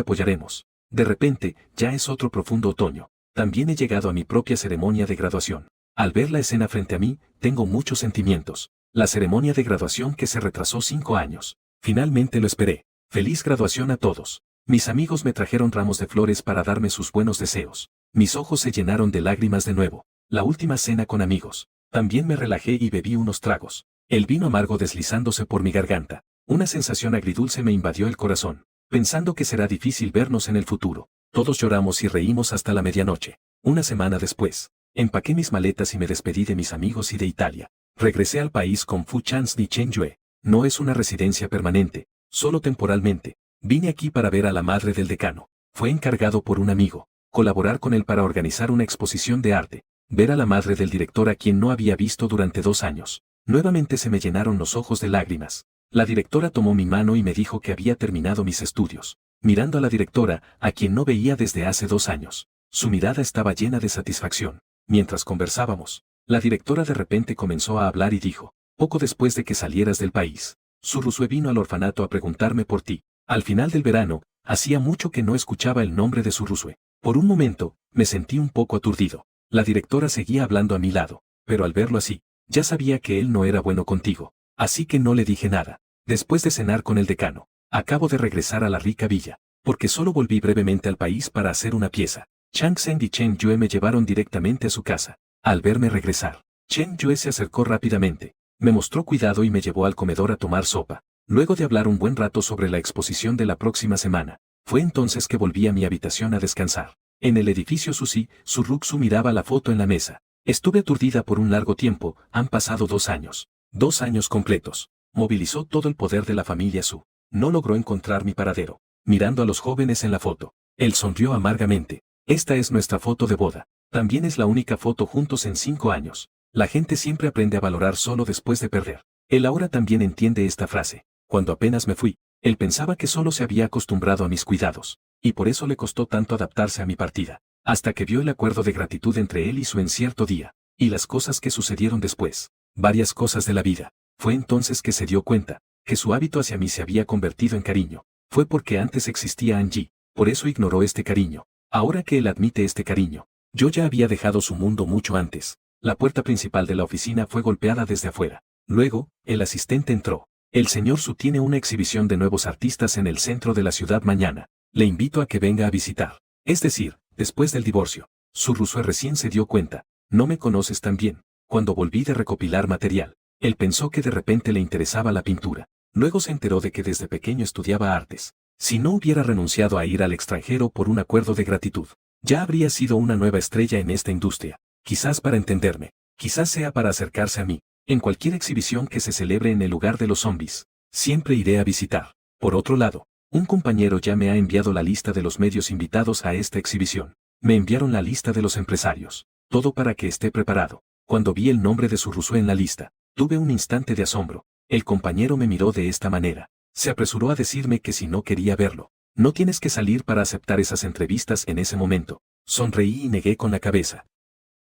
apoyaremos. De repente, ya es otro profundo otoño. También he llegado a mi propia ceremonia de graduación. Al ver la escena frente a mí, tengo muchos sentimientos. La ceremonia de graduación que se retrasó 5 años. Finalmente lo esperé. Feliz graduación a todos. Mis amigos me trajeron ramos de flores para darme sus buenos deseos. Mis ojos se llenaron de lágrimas de nuevo. La última cena con amigos. También me relajé y bebí unos tragos. El vino amargo deslizándose por mi garganta. Una sensación agridulce me invadió el corazón, pensando que será difícil vernos en el futuro. Todos lloramos y reímos hasta la medianoche. Una semana después, empaqué mis maletas y me despedí de mis amigos y de Italia. Regresé al país con Fu Chance ni Chen Yue. No es una residencia permanente, solo temporalmente. Vine aquí para ver a la madre del decano. Fue encargado por un amigo, colaborar con él para organizar una exposición de arte, ver a la madre del director a quien no había visto durante 2 años. Nuevamente se me llenaron los ojos de lágrimas. La directora tomó mi mano y me dijo que había terminado mis estudios. Mirando a la directora, a quien no veía desde hace 2 años. Su mirada estaba llena de satisfacción. Mientras conversábamos, la directora de repente comenzó a hablar y dijo, poco después de que salieras del país, Su Rusue vino al orfanato a preguntarme por ti. Al final del verano, hacía mucho que no escuchaba el nombre de Su Rusue. Por un momento, me sentí un poco aturdido. La directora seguía hablando a mi lado, pero al verlo así, Ya sabía que él no era bueno contigo, así que no le dije nada. Después de cenar con el decano, acabo de regresar a la rica villa, porque solo volví brevemente al país para hacer una pieza. Chang Zheng y Chen Yue me llevaron directamente a su casa. Al verme regresar, Chen Yue se acercó rápidamente, me mostró cuidado y me llevó al comedor a tomar sopa. Luego de hablar un buen rato sobre la exposición de la próxima semana, fue entonces que volví a mi habitación a descansar. En el edificio Susi, Su Ruxu miraba la foto en la mesa. Estuve aturdida por un largo tiempo, han pasado 2 años. 2 años completos. Movilizó todo el poder de la familia Su. No logró encontrar mi paradero. Mirando a los jóvenes en la foto, él sonrió amargamente. Esta es nuestra foto de boda. También es la única foto juntos en 5 años. La gente siempre aprende a valorar solo después de perder. Él ahora también entiende esta frase. Cuando apenas me fui, él pensaba que solo se había acostumbrado a mis cuidados, y por eso le costó tanto adaptarse a mi partida, hasta que vio el acuerdo de gratitud entre él y Su en cierto día, y las cosas que sucedieron después, varias cosas de la vida. Fue entonces que se dio cuenta, que su hábito hacia mí se había convertido en cariño. Fue porque antes existía Angie, por eso ignoró este cariño. Ahora que él admite este cariño, yo ya había dejado su mundo mucho antes. La puerta principal de la oficina fue golpeada desde afuera. Luego, el asistente entró. El señor Su tiene una exhibición de nuevos artistas en el centro de la ciudad mañana. Le invito a que venga a visitar. Es decir, después del divorcio. Su Rusue recién se dio cuenta. No me conoces tan bien. Cuando volví de recopilar material, él pensó que de repente le interesaba la pintura. Luego se enteró de que desde pequeño estudiaba artes. Si no hubiera renunciado a ir al extranjero por un acuerdo de gratitud, ya habría sido una nueva estrella en esta industria. Quizás para entenderme, quizás sea para acercarse a mí. En cualquier exhibición que se celebre en el lugar de los zombies, siempre iré a visitar. Por otro lado, un compañero ya me ha enviado la lista de los medios invitados a esta exhibición. Me enviaron la lista de los empresarios. Todo para que esté preparado. Cuando vi el nombre de Su Rusue en la lista, tuve un instante de asombro. El compañero me miró de esta manera. Se apresuró a decirme que si no quería verlo, no tienes que salir para aceptar esas entrevistas en ese momento. Sonreí y negué con la cabeza.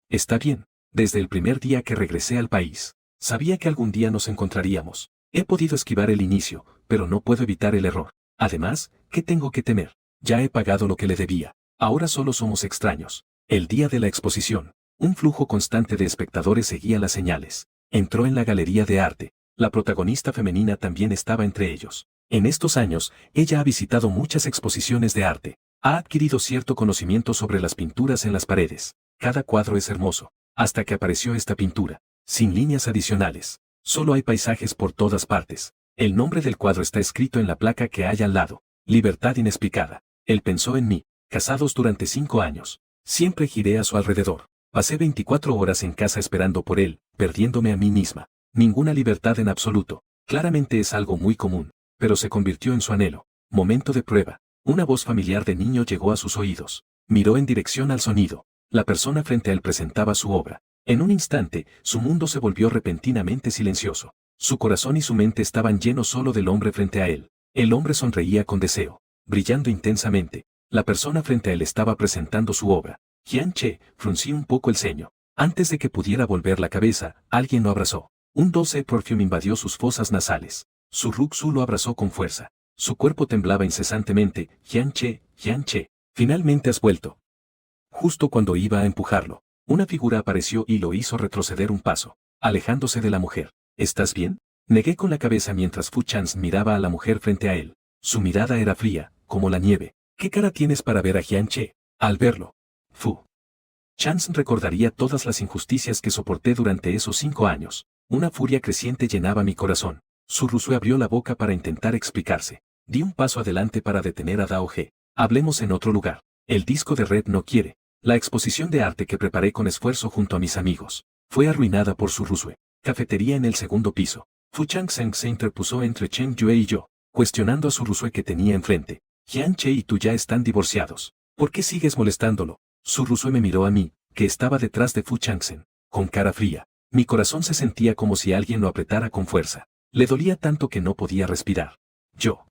Está bien. Desde el primer día que regresé al país, sabía que algún día nos encontraríamos. He podido esquivar el inicio, pero no puedo evitar el error. Además, ¿qué tengo que temer? Ya he pagado lo que le debía. Ahora solo somos extraños. El día de la exposición, un flujo constante de espectadores seguía las señales. Entró en la galería de arte. La protagonista femenina también estaba entre ellos. En estos años, ella ha visitado muchas exposiciones de arte. Ha adquirido cierto conocimiento sobre las pinturas en las paredes. Cada cuadro es hermoso. Hasta que apareció esta pintura. Sin líneas adicionales. Solo hay paisajes por todas partes. El nombre del cuadro está escrito en la placa que hay al lado. Libertad inexplicada. Él pensó en mí. Casados durante 5 años. Siempre giré a su alrededor. Pasé 24 horas en casa esperando por él, perdiéndome a mí misma. Ninguna libertad en absoluto. Claramente es algo muy común, pero se convirtió en su anhelo. Momento de prueba. Una voz familiar de niño llegó a sus oídos. Miró en dirección al sonido. La persona frente a él presentaba su obra. En un instante, su mundo se volvió repentinamente silencioso. Su corazón y su mente estaban llenos solo del hombre frente a él. El hombre sonreía con deseo, brillando intensamente. La persona frente a él estaba presentando su obra. Jian Che frunció un poco el ceño. Antes de que pudiera volver la cabeza, alguien lo abrazó. Un dulce perfume invadió sus fosas nasales. Su Ruxu lo abrazó con fuerza. Su cuerpo temblaba incesantemente. Jian Che, finalmente has vuelto. Justo cuando iba a empujarlo, una figura apareció y lo hizo retroceder un paso, alejándose de la mujer. ¿Estás bien? Negué con la cabeza mientras Fu Chance miraba a la mujer frente a él. Su mirada era fría, como la nieve. ¿Qué cara tienes para ver a Jian Che? Al verlo, Fu Chance recordaría todas las injusticias que soporté durante esos 5 años. Una furia creciente llenaba mi corazón. Su Rusue abrió la boca para intentar explicarse. Di un paso adelante para detener a Dao He. Hablemos en otro lugar. El disco de Red no quiere. La exposición de arte que preparé con esfuerzo junto a mis amigos fue arruinada por Su Rusue. Cafetería en el segundo piso. Fu Changsheng se interpuso entre Chen Yue y yo, cuestionando a Su Rusue que tenía enfrente. Jian Che y tú ya están divorciados. ¿Por qué sigues molestándolo? Su Rusue me miró a mí, que estaba detrás de Fu Changsheng, con cara fría. Mi corazón se sentía como si alguien lo apretara con fuerza. Le dolía tanto que no podía respirar. Yo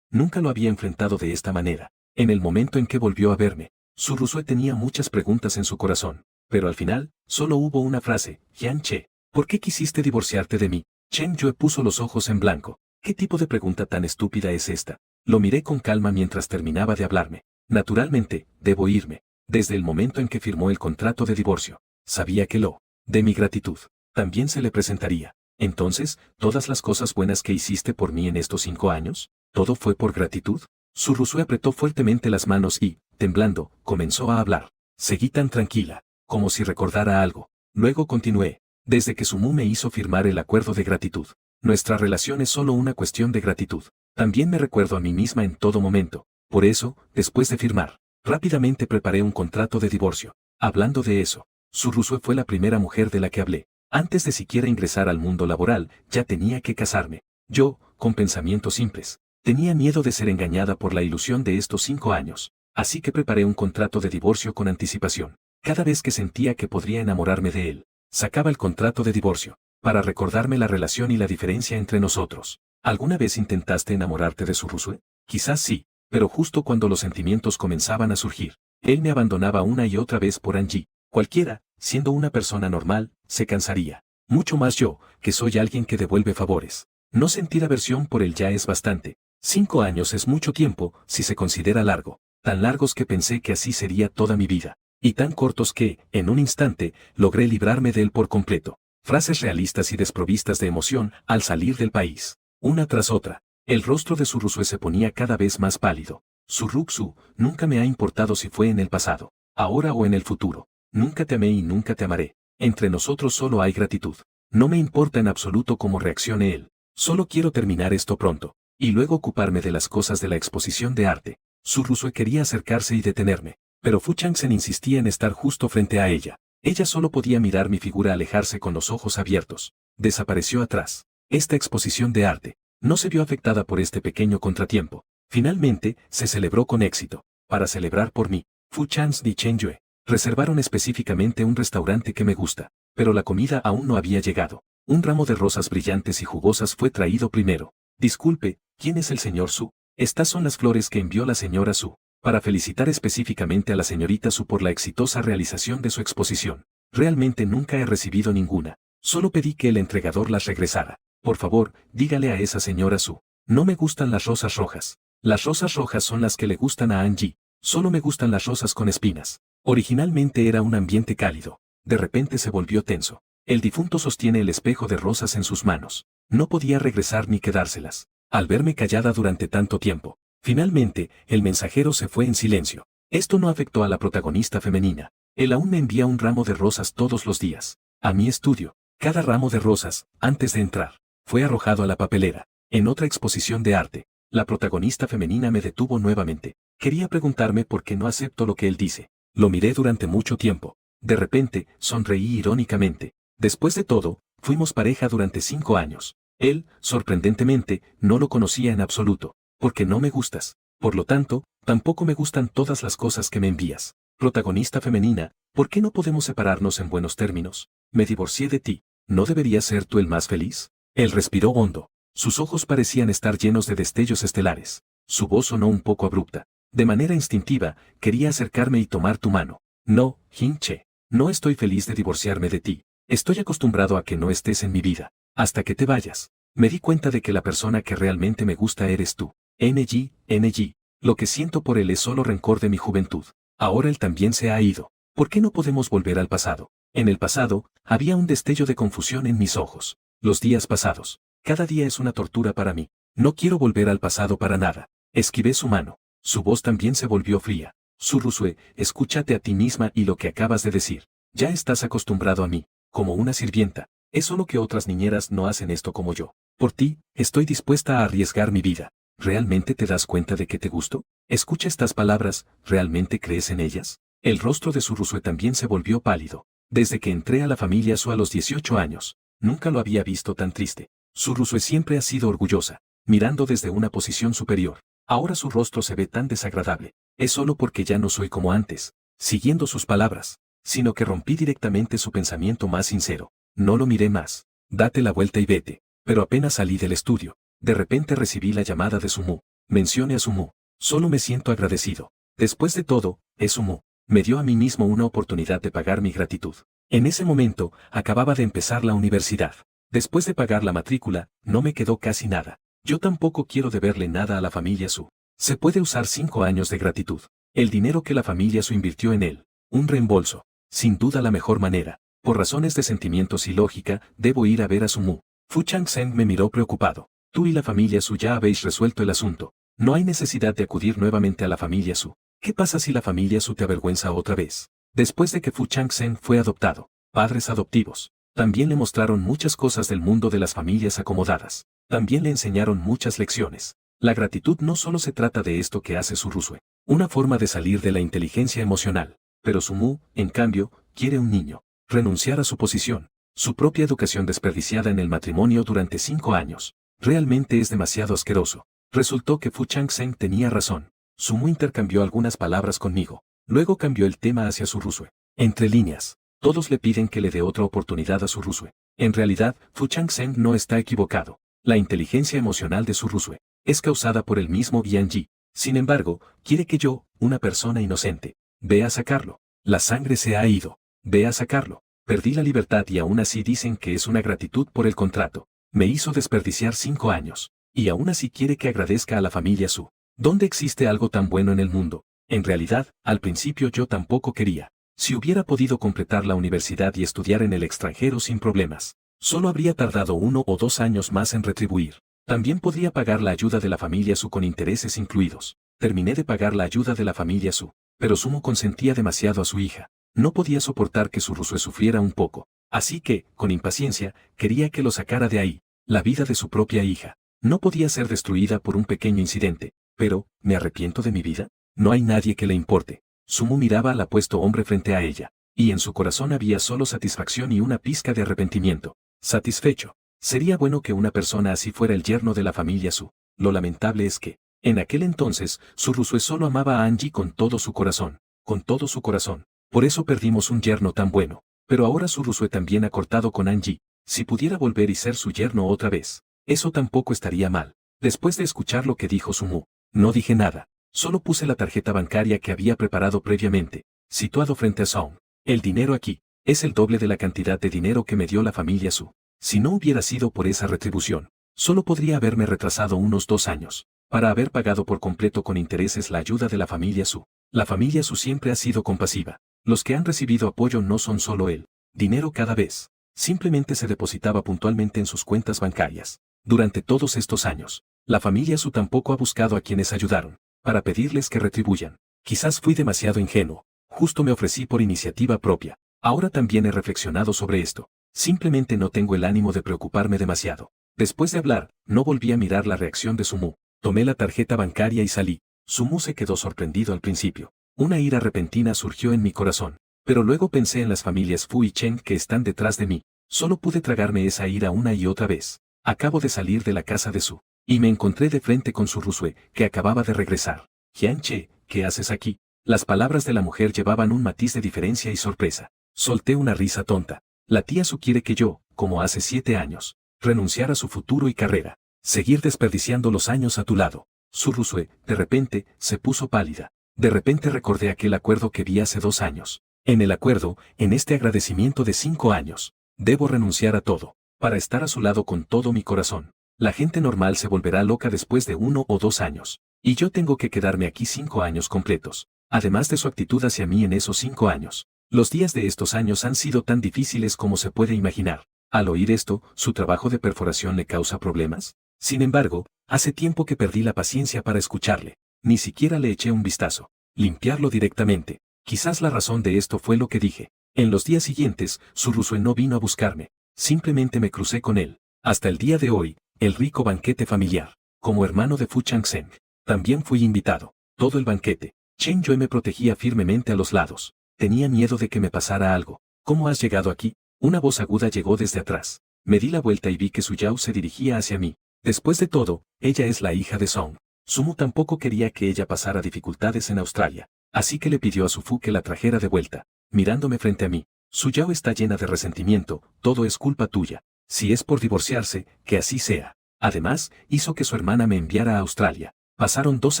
nunca lo había enfrentado de esta manera. En el momento en que volvió a verme, Su Rusue tenía muchas preguntas en su corazón, pero al final, solo hubo una frase. Jian Che, ¿por qué quisiste divorciarte de mí? Chen Yue puso los ojos en blanco. ¿Qué tipo de pregunta tan estúpida es esta? Lo miré con calma mientras terminaba de hablarme. Naturalmente, debo irme. Desde el momento en que firmó el contrato de divorcio, sabía que lo de mi gratitud también se le presentaría. Entonces, ¿todas las cosas buenas que hiciste por mí en estos 5 años, todo fue por gratitud? Su Rusue apretó fuertemente las manos y, temblando, comenzó a hablar. Seguí tan tranquila, como si recordara algo. Luego continué. Desde que Sumu me hizo firmar el acuerdo de gratitud. Nuestra relación es solo una cuestión de gratitud. También me recuerdo a mí misma en todo momento. Por eso, después de firmar, rápidamente preparé un contrato de divorcio. Hablando de eso, Su Rusue fue la primera mujer de la que hablé. Antes de siquiera ingresar al mundo laboral, ya tenía que casarme. Yo, con pensamientos simples, tenía miedo de ser engañada por la ilusión de estos 5 años. Así que preparé un contrato de divorcio con anticipación. Cada vez que sentía que podría enamorarme de él, sacaba el contrato de divorcio, para recordarme la relación y la diferencia entre nosotros. ¿Alguna vez intentaste enamorarte de Su Rusue? Quizás sí, pero justo cuando los sentimientos comenzaban a surgir, él me abandonaba una y otra vez por Angie. Cualquiera, siendo una persona normal, se cansaría. Mucho más yo, que soy alguien que devuelve favores. No sentir aversión por él ya es bastante. 5 años es mucho tiempo, si se considera largo. Tan largos que pensé que así sería toda mi vida. Y tan cortos que, en un instante, logré librarme de él por completo. Frases realistas y desprovistas de emoción al salir del país. Una tras otra. El rostro de Su Rusue se ponía cada vez más pálido. Su Ruxu, nunca me ha importado si fue en el pasado, ahora o en el futuro. Nunca te amé y nunca te amaré. Entre nosotros solo hay gratitud. No me importa en absoluto cómo reaccione él. Solo quiero terminar esto pronto. Y luego ocuparme de las cosas de la exposición de arte. Su Rusue quería acercarse y detenerme. Pero Fu Changsen insistía en estar justo frente a ella. Ella solo podía mirar mi figura alejarse con los ojos abiertos. Desapareció atrás. Esta exposición de arte no se vio afectada por este pequeño contratiempo. Finalmente, se celebró con éxito. Para celebrar por mí, Fu Chang's y Chen Yue reservaron específicamente un restaurante que me gusta, pero la comida aún no había llegado. Un ramo de rosas brillantes y jugosas fue traído primero. Disculpe, ¿quién es el señor Su? Estas son las flores que envió la señora Su, para felicitar específicamente a la señorita Su por la exitosa realización de su exposición. Realmente nunca he recibido ninguna. Solo pedí que el entregador las regresara. Por favor, dígale a esa señora Su. No me gustan las rosas rojas. Las rosas rojas son las que le gustan a Angie. Solo me gustan las rosas con espinas. Originalmente era un ambiente cálido. De repente se volvió tenso. El difunto sostiene el espejo de rosas en sus manos. No podía regresar ni quedárselas. Al verme callada durante tanto tiempo, finalmente, el mensajero se fue en silencio. Esto no afectó a la protagonista femenina. Él aún me envía un ramo de rosas todos los días. A mi estudio, cada ramo de rosas, antes de entrar, fue arrojado a la papelera. En otra exposición de arte, la protagonista femenina me detuvo nuevamente. Quería preguntarme por qué no acepto lo que él dice. Lo miré durante mucho tiempo. De repente, sonreí irónicamente. Después de todo, fuimos pareja durante 5 años. Él, sorprendentemente, no lo conocía en absoluto. Porque no me gustas. Por lo tanto, tampoco me gustan todas las cosas que me envías. Protagonista femenina, ¿por qué no podemos separarnos en buenos términos? Me divorcié de ti. ¿No deberías ser tú el más feliz? Él respiró hondo. Sus ojos parecían estar llenos de destellos estelares. Su voz sonó un poco abrupta. De manera instintiva, quería acercarme y tomar tu mano. No, Hinche. No estoy feliz de divorciarme de ti. Estoy acostumbrado a que no estés en mi vida. Hasta que te vayas. Me di cuenta de que la persona que realmente me gusta eres tú. NG. Lo que siento por él es solo rencor de mi juventud. Ahora él también se ha ido. ¿Por qué no podemos volver al pasado? En el pasado, había un destello de confusión en mis ojos. Los días pasados. Cada día es una tortura para mí. No quiero volver al pasado para nada. Esquivé su mano. Su voz también se volvió fría. Su Rusue, escúchate a ti misma y lo que acabas de decir. Ya estás acostumbrado a mí, como una sirvienta. Es solo que otras niñeras no hacen esto como yo. Por ti, estoy dispuesta a arriesgar mi vida. ¿Realmente te das cuenta de que te gusto? Escucha estas palabras, ¿realmente crees en ellas? El rostro de Su Rusue también se volvió pálido. Desde que entré a la familia Su a los 18 años, nunca lo había visto tan triste. Su Rusue siempre ha sido orgullosa, mirando desde una posición superior. Ahora su rostro se ve tan desagradable. Es solo porque ya no soy como antes, siguiendo sus palabras, sino que rompí directamente su pensamiento más sincero. No lo miré más. Date la vuelta y vete. Pero apenas salí del estudio, de repente recibí la llamada de Sumu. Mencione a Sumu. Solo me siento agradecido. Después de todo, es Sumu. Me dio a mí mismo una oportunidad de pagar mi gratitud. En ese momento, acababa de empezar la universidad. Después de pagar la matrícula, no me quedó casi nada. Yo tampoco quiero deberle nada a la familia Su. Se puede usar 5 años de gratitud. El dinero que la familia Su invirtió en él. Un reembolso. Sin duda la mejor manera. Por razones de sentimientos y lógica, debo ir a ver a Sumu. Fu Changsheng me miró preocupado. Tú y la familia Su ya habéis resuelto el asunto. No hay necesidad de acudir nuevamente a la familia Su. ¿Qué pasa si la familia Su te avergüenza otra vez? Después de que Fu Changsheng fue adoptado, padres adoptivos también le mostraron muchas cosas del mundo de las familias acomodadas. También le enseñaron muchas lecciones. La gratitud no solo se trata de esto que hace Su Rusue, una forma de salir de la inteligencia emocional. Pero Sumu, en cambio, quiere un niño. Renunciar a su posición, su propia educación desperdiciada en el matrimonio durante 5 años. Realmente es demasiado asqueroso. Resultó que Fu Changsheng tenía razón. Sumu intercambió algunas palabras conmigo. Luego cambió el tema hacia Su Rusue. Entre líneas, todos le piden que le dé otra oportunidad a Su Rusue. En realidad, Fu Changsheng no está equivocado. La inteligencia emocional de Su Rusue es causada por el mismo Bianji. Sin embargo, quiere que yo, una persona inocente, ve a sacarlo. La sangre se ha ido. Ve a sacarlo. Perdí la libertad y aún así dicen que es una gratitud por el contrato. Me hizo desperdiciar 5 años. Y aún así quiere que agradezca a la familia Su. ¿Dónde existe algo tan bueno en el mundo? En realidad, al principio yo tampoco quería. Si hubiera podido completar la universidad y estudiar en el extranjero sin problemas, solo habría tardado 1 o 2 años más en retribuir. También podría pagar la ayuda de la familia Su con intereses incluidos. Terminé de pagar la ayuda de la familia Su, pero Sumo consentía demasiado a su hija. No podía soportar que Su Rusue sufriera un poco. Así que, con impaciencia, quería que lo sacara de ahí. La vida de su propia hija no podía ser destruida por un pequeño incidente. Pero, ¿me arrepiento de mi vida? No hay nadie que le importe. Sumu miraba al apuesto hombre frente a ella, y en su corazón había solo satisfacción y una pizca de arrepentimiento. Satisfecho. Sería bueno que una persona así fuera el yerno de la familia Su. Lo lamentable es que, en aquel entonces, Su Rusue solo amaba a Angie con todo su corazón. Con todo su corazón. Por eso perdimos un yerno tan bueno. Pero ahora Su Rusue también ha cortado con Angie. Si pudiera volver y ser su yerno otra vez, eso tampoco estaría mal. Después de escuchar lo que dijo Sumu, no dije nada. Solo puse la tarjeta bancaria que había preparado previamente, situado frente a Song. El dinero aquí es el doble de la cantidad de dinero que me dio la familia Su. Si no hubiera sido por esa retribución, solo podría haberme retrasado unos 2 años, para haber pagado por completo con intereses la ayuda de la familia Su. La familia Su siempre ha sido compasiva. Los que han recibido apoyo no son solo el dinero cada vez. Simplemente se depositaba puntualmente en sus cuentas bancarias. Durante todos estos años, la familia Su tampoco ha buscado a quienes ayudaron, para pedirles que retribuyan. Quizás fui demasiado ingenuo. Justo me ofrecí por iniciativa propia. Ahora también he reflexionado sobre esto. Simplemente no tengo el ánimo de preocuparme demasiado. Después de hablar, no volví a mirar la reacción de Sumu. Tomé la tarjeta bancaria y salí. Sumu se quedó sorprendido al principio. Una ira repentina surgió en mi corazón. Pero luego pensé en las familias Fu y Chen que están detrás de mí. Solo pude tragarme esa ira una y otra vez. Acabo de salir de la casa de Su. Y me encontré de frente con Su Rusue, que acababa de regresar. Jian Che, ¿qué haces aquí? Las palabras de la mujer llevaban un matiz de diferencia y sorpresa. Solté una risa tonta. La tía Su quiere que yo, como hace 7 años, renunciar a su futuro y carrera. Seguir desperdiciando los años a tu lado. Su Rusue, de repente, se puso pálida. De repente recordé aquel acuerdo que vi hace 2 años. En el acuerdo, en este agradecimiento de 5 años, debo renunciar a todo, para estar a su lado con todo mi corazón. La gente normal se volverá loca después de 1 o 2 años. Y yo tengo que quedarme aquí 5 años completos. Además de su actitud hacia mí en esos 5 años. Los días de estos años han sido tan difíciles como se puede imaginar. Al oír esto, ¿su trabajo de perforación le causa problemas? Sin embargo, hace tiempo que perdí la paciencia para escucharle. Ni siquiera le eché un vistazo. Limpiarlo directamente. Quizás la razón de esto fue lo que dije. En los días siguientes, Su Rusue no vino a buscarme. Simplemente me crucé con él. Hasta el día de hoy, el rico banquete familiar. Como hermano de Fu Changsheng, también fui invitado. Todo el banquete. Chen Yue me protegía firmemente a los lados. Tenía miedo de que me pasara algo. ¿Cómo has llegado aquí? Una voz aguda llegó desde atrás. Me di la vuelta y vi que Su Yao se dirigía hacia mí. Después de todo, ella es la hija de Song. Sumu tampoco quería que ella pasara dificultades en Australia. Así que le pidió a Su Fu que la trajera de vuelta. Mirándome frente a mí. Su Yao está llena de resentimiento. Todo es culpa tuya. Si es por divorciarse, que así sea. Además, hizo que su hermana me enviara a Australia. Pasaron 2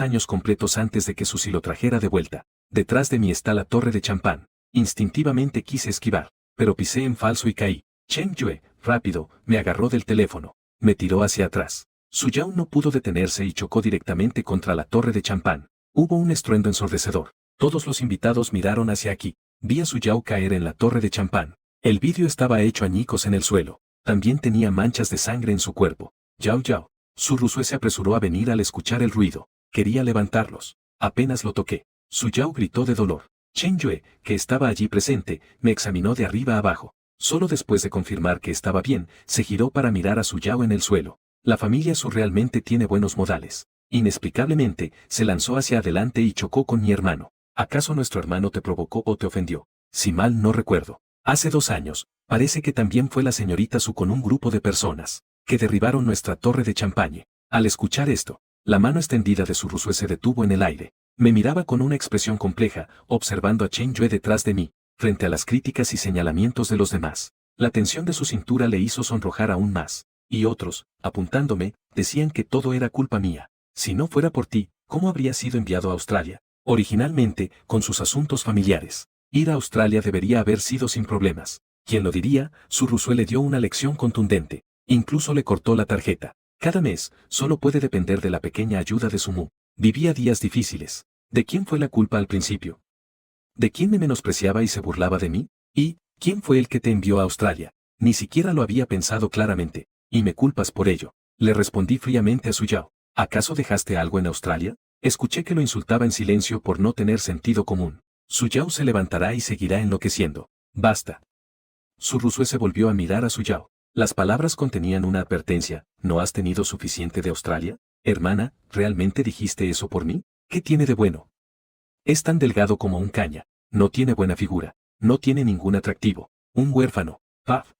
años completos antes de que Susi lo trajera de vuelta. Detrás de mí está la torre de champán. Instintivamente quise esquivar, pero pisé en falso y caí. Chen Yue, rápido, me agarró del teléfono. Me tiró hacia atrás. Su Yao no pudo detenerse y chocó directamente contra la torre de champán. Hubo un estruendo ensordecedor. Todos los invitados miraron hacia aquí. Vi a Su Yao caer en la torre de champán. El vidrio estaba hecho añicos en el suelo. También tenía manchas de sangre en su cuerpo. Yao Yao. Su Rusue se apresuró a venir al escuchar el ruido. Quería levantarlos. Apenas lo toqué. Su Yao gritó de dolor. Chen Yue, que estaba allí presente, me examinó de arriba a abajo. Solo después de confirmar que estaba bien, se giró para mirar a Su Yao en el suelo. La familia Su realmente tiene buenos modales. Inexplicablemente, se lanzó hacia adelante y chocó con mi hermano. ¿Acaso nuestro hermano te provocó o te ofendió? Si mal no recuerdo. Hace 2 años, parece que también fue la señorita Su con un grupo de personas, que derribaron nuestra torre de champaña. Al escuchar esto, la mano extendida de Su Rusue se detuvo en el aire. Me miraba con una expresión compleja, observando a Chen Yue detrás de mí, frente a las críticas y señalamientos de los demás. La tensión de su cintura le hizo sonrojar aún más. Y otros, apuntándome, decían que todo era culpa mía. Si no fuera por ti, ¿cómo habría sido enviado a Australia? Originalmente, con sus asuntos familiares. Ir a Australia debería haber sido sin problemas. ¿Quién lo diría? Su Rusue le dio una lección contundente. Incluso le cortó la tarjeta. Cada mes, solo puede depender de la pequeña ayuda de Su Mu. Vivía días difíciles. ¿De quién fue la culpa al principio? ¿De quién me menospreciaba y se burlaba de mí? ¿Y quién fue el que te envió a Australia? Ni siquiera lo había pensado claramente. Y me culpas por ello. Le respondí fríamente a Su Yao. ¿Acaso dejaste algo en Australia? Escuché que lo insultaba en silencio por no tener sentido común. Su Yao se levantará y seguirá enloqueciendo. Basta. Su Rusue se volvió a mirar a Su Yao. Las palabras contenían una advertencia. ¿No has tenido suficiente de Australia? Hermana, ¿realmente dijiste eso por mí? ¿Qué tiene de bueno? Es tan delgado como un caña. No tiene buena figura. No tiene ningún atractivo. Un huérfano. Paf.